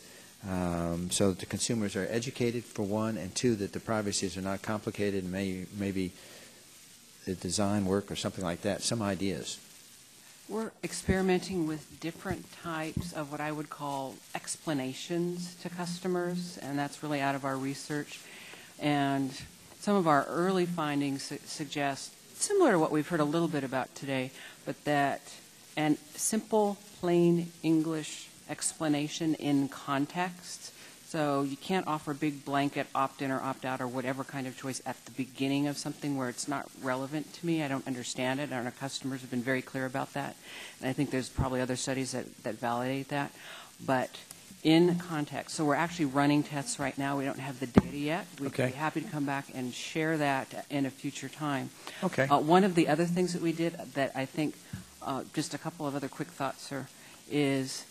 so that the consumers are educated, for one, and two, that the privacies are not complicated and maybe the design work or something like that, some ideas. We're experimenting with different types of what I would call explanations to customers, and that's really out of our research. And some of our early findings suggest, similar to what we've heard a little bit about today, but that an simple, plain English explanation in context. So you can't offer a big blanket opt-in or opt-out or whatever kind of choice at the beginning of something where it's not relevant to me. I don't understand it, and our customers have been very clear about that. And I think there's probably other studies that validate that. But in context. So we're actually running tests right now. We don't have the data yet. We'd be happy to come back and share that in a future time. Okay. One of the other things that we did that I think, just a couple of other quick thoughts, sir, is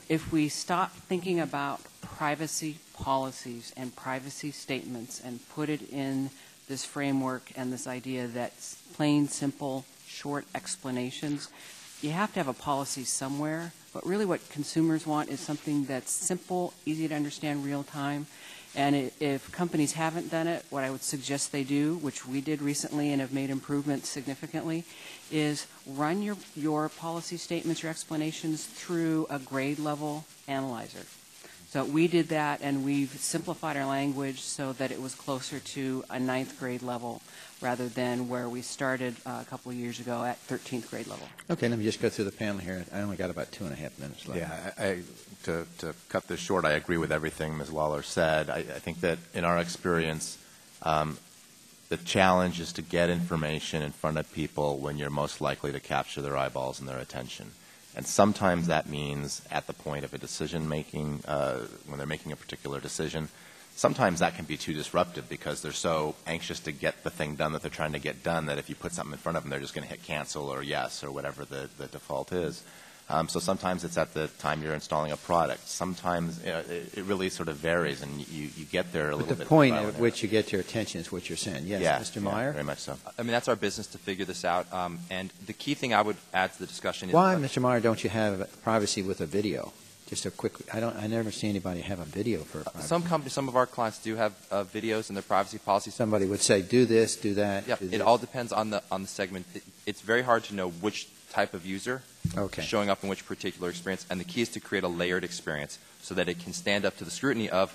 if we stop thinking about privacy policies and privacy statements and put it in this framework and this idea that plain, simple, short explanations, you have to have a policy somewhere. But really what consumers want is something that's simple, easy to understand, real time. And if companies haven't done it, what I would suggest they do, which we did recently and have made improvements significantly, is run your policy statements, your explanations through a grade level analyzer. So we did that, and we've simplified our language so that it was closer to a 9th grade level rather than where we started a couple of years ago at 13th grade level. Okay, let me just go through the panel here. I only got about 2.5 minutes left. Yeah, to cut this short, I agree with everything Ms. Waller said. I think that in our experience, the challenge is to get information in front of people when you're most likely to capture their eyeballs and their attention. And sometimes that means at the point of a decision-making, when they're making a particular decision. Sometimes that can be too disruptive because they're so anxious to get the thing done that they're trying to get done that if you put something in front of them, they're just going to hit cancel or yes or whatever the default is. So sometimes it's at the time you're installing a product. Sometimes it really sort of varies, and you get there a little bit. But the point at which you get your attention is what you're saying. Yes, yeah, Mr. Meyer? Yeah, very much so. I mean, that's our business to figure this out. And the key thing I would add to the discussion is... Why, Mr. Meyer, don't you have privacy with a video? Just a quick, I never see anybody have a video for a privacy. Some companies, some of our clients do have videos in their privacy policies. Somebody would say, do this, do that. Yep. Do this. It all depends on the segment. It's very hard to know which type of user is showing up in which particular experience, and the key is to create a layered experience so that it can stand up to the scrutiny of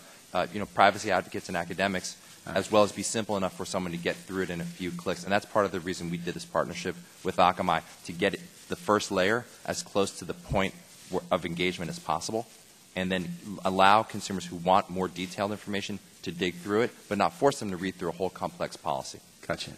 privacy advocates and academics, as well as be simple enough for someone to get through it in a few clicks. And that's part of the reason we did this partnership with Akamai, to get the first layer as close to the point of engagement as possible, and then allow consumers who want more detailed information to dig through it, but not force them to read through a whole complex policy. Gotcha.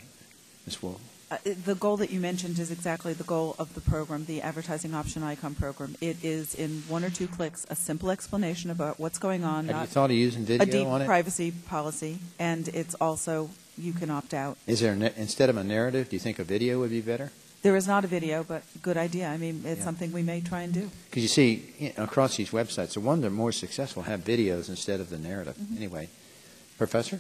Ms. Wool? The goal that you mentioned is exactly the goal of the program, the Advertising Option Icon program. It is in 1 or 2 clicks, a simple explanation about what's going on. Have you thought of using video a deep on it? privacy policy, and it's also, you can opt out. Is there, instead of a narrative, do you think a video would be better? There is not a video, but good idea. I mean, it's something we may try and do. Because you see, across these websites, the ones that are more successful have videos instead of the narrative. Anyway, Professor?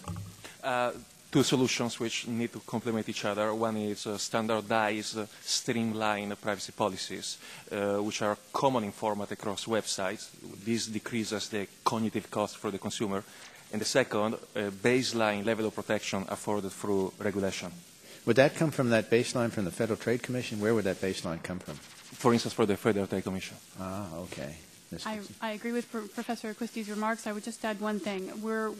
Two solutions which need to complement each other. One is standardized, streamlined privacy policies, which are common in format across websites. This decreases the cognitive cost for the consumer. And the second, a baseline level of protection afforded through regulation. Would that come from that baseline from the Federal Trade Commission? Where would that baseline come from? For instance, for the Federal Trade Commission. Ah, okay. I agree with Professor Acquisti's remarks. I would just add one thing. We're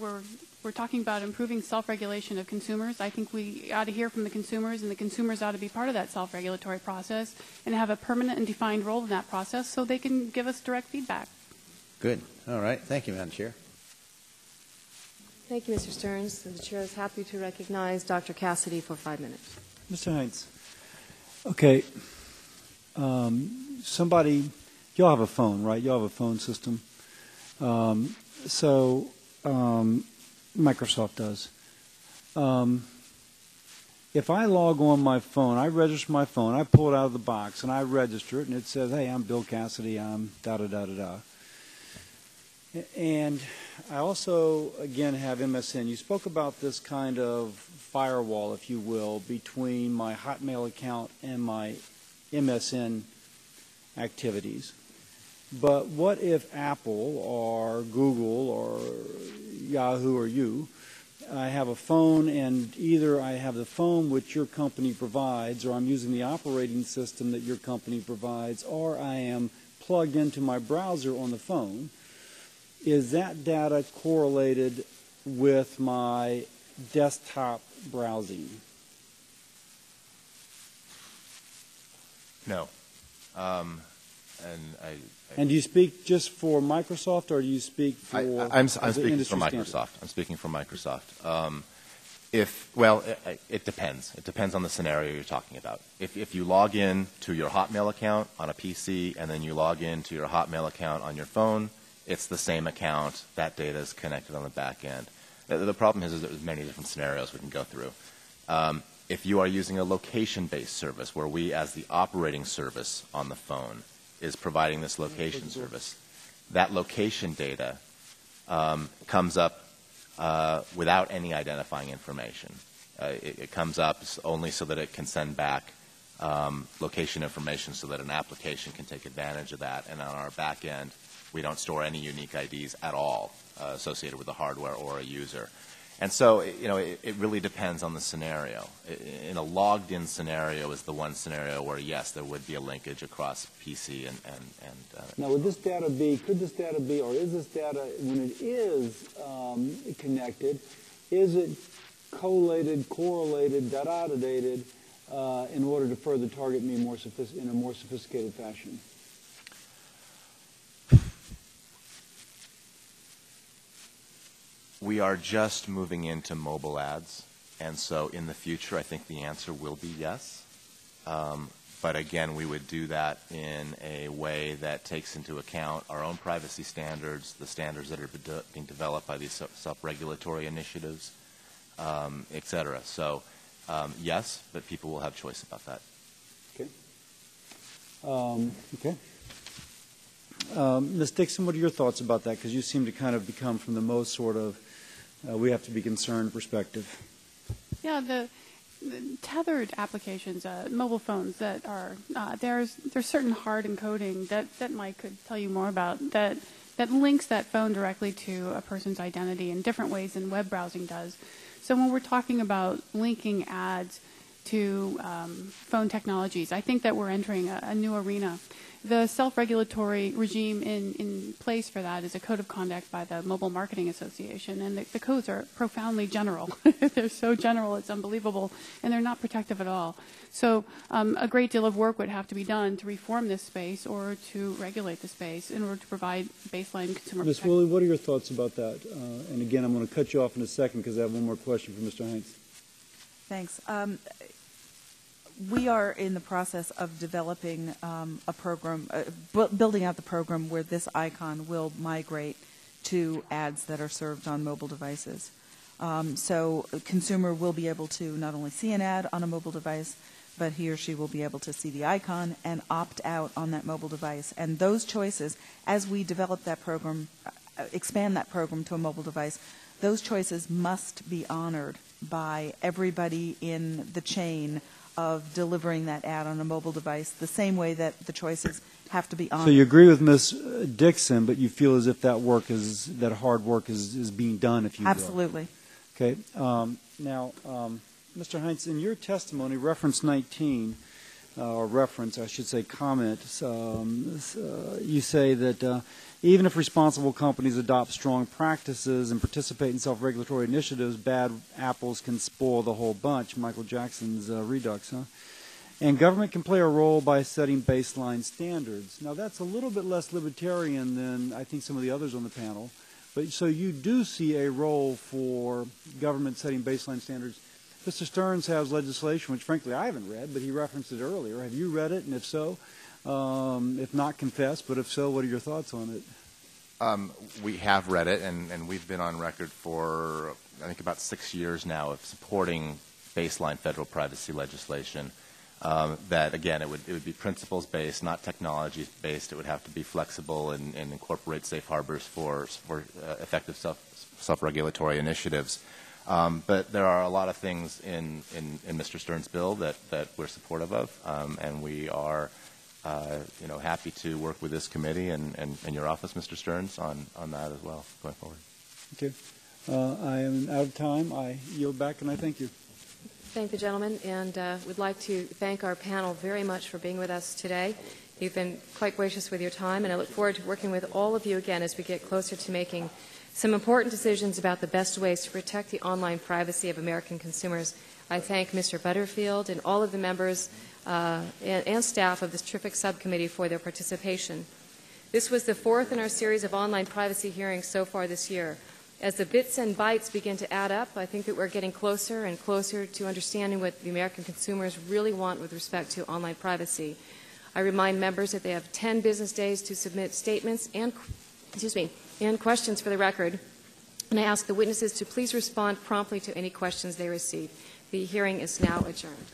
talking about improving self-regulation of consumers. I think we ought to hear from the consumers, and the consumers ought to be part of that self-regulatory process and have a permanent and defined role in that process so they can give us direct feedback. Good. All right. Thank you, Madam Chair. Thank you, Mr. Stearns. The Chair is happy to recognize Dr. Cassidy for 5 minutes. Mr. Hines. Okay. Somebody, y'all have a phone, right? Y'all have a phone system. Microsoft does. If I log on my phone, I register my phone, I pull it out of the box, and I register it, and it says, hey, I'm Bill Cassidy, I'm da-da-da-da-da. And I also, again, have MSN. You spoke about this kind of firewall, if you will, between my Hotmail account and my MSN activities. But what if Apple or Google or Yahoo or you, I have a phone, and either I have the phone which your company provides, or I'm using the operating system that your company provides, or I am plugged into my browser on the phone. Is that data correlated with my desktop browsing? No. And do you speak just for Microsoft, or do you speak for I'm speaking for Microsoft. Standard? I'm speaking for Microsoft. It depends. It depends on the scenario you're talking about. If you log in to your Hotmail account on a PC and then you log in to your Hotmail account on your phone, it's the same account. That data is connected on the back end. The problem is there's many different scenarios we can go through. If you are using a location-based service where we, as the operating service on the phone, is providing this location service, that location data comes up without any identifying information. It comes up only so that it can send back location information so that an application can take advantage of that. And on our back end, we don't store any unique IDs at all associated with the hardware or a user. And so, it really depends on the scenario. In a logged-in scenario is the one scenario where, yes, there would be a linkage across PC and now, could this data be, or is this data, when it is connected, is it collated, correlated, data-dated in order to further target me in a more sophisticated fashion? We are just moving into mobile ads, and so in the future, I think the answer will be yes. But again, we would do that in a way that takes into account our own privacy standards, the standards that are being developed by these self-regulatory initiatives, et cetera. So, yes, but people will have choice about that. Okay. Ms. Dixon, what are your thoughts about that? Because you seem to kind of become from the most sort of we have to be concerned perspective. Yeah, tethered applications, mobile phones that are there's certain hard encoding that Mike could tell you more about that links that phone directly to a person's identity in different ways than web browsing does. So when we're talking about linking ads to phone technologies, I think that we're entering a new arena. The self-regulatory regime in place for that is a code of conduct by the Mobile Marketing Association, and the codes are profoundly general. They're so general, it's unbelievable, and they're not protective at all. So a great deal of work would have to be done to reform this space or to regulate the space in order to provide baseline consumer protection. Ms. Woolley, what are your thoughts about that? And again, I'm going to cut you off in a second because I have one more question for Mr. Hanks. Thanks. We are in the process of developing a program, building out the program where this icon will migrate to ads that are served on mobile devices. So a consumer will be able to not only see an ad on a mobile device, but he or she will be able to see the icon and opt out on that mobile device. And those choices, as we develop that program, expand that program to a mobile device, those choices must be honored by everybody in the chain of delivering that ad on a mobile device, the same way that the choices have to be honored. So you agree with Ms. Dixon, but you feel as if that hard work is being done, if you will. Absolutely. Okay. Now, Mr. Heinz, in your testimony, reference 19, or reference, I should say, comment, you say that even if responsible companies adopt strong practices and participate in self-regulatory initiatives, bad apples can spoil the whole bunch. Michael Jackson's Redux, huh? And government can play a role by setting baseline standards. Now, that's a little bit less libertarian than I think some of the others on the panel. But so you do see a role for government setting baseline standards. Mr. Stearns has legislation, which frankly I haven't read, but he referenced it earlier. Have you read it? And if so, if not, confess. But if so, what are your thoughts on it? We have read it, and we've been on record for, I think, about 6 years now of supporting baseline federal privacy legislation. That, again, it would be principles-based, not technology-based. It would have to be flexible and incorporate safe harbors for effective self-regulatory initiatives. But there are a lot of things in Mr. Stearns' bill that we're supportive of, and we are happy to work with this committee and your office, Mr. Stearns, on that as well going forward. Okay. I am out of time. I yield back, and I thank you. Thank the gentleman, and would like to thank our panel very much for being with us today. You've been quite gracious with your time, and I look forward to working with all of you again as we get closer to making some important decisions about the best ways to protect the online privacy of American consumers. I thank Mr. Butterfield and all of the members and staff of this terrific subcommittee for their participation. This was the fourth in our series of online privacy hearings so far this year. As the bits and bytes begin to add up, I think that we're getting closer and closer to understanding what the American consumers really want with respect to online privacy. I remind members that they have 10 business days to submit statements and questions for the record, and I ask the witnesses to please respond promptly to any questions they receive. The hearing is now adjourned.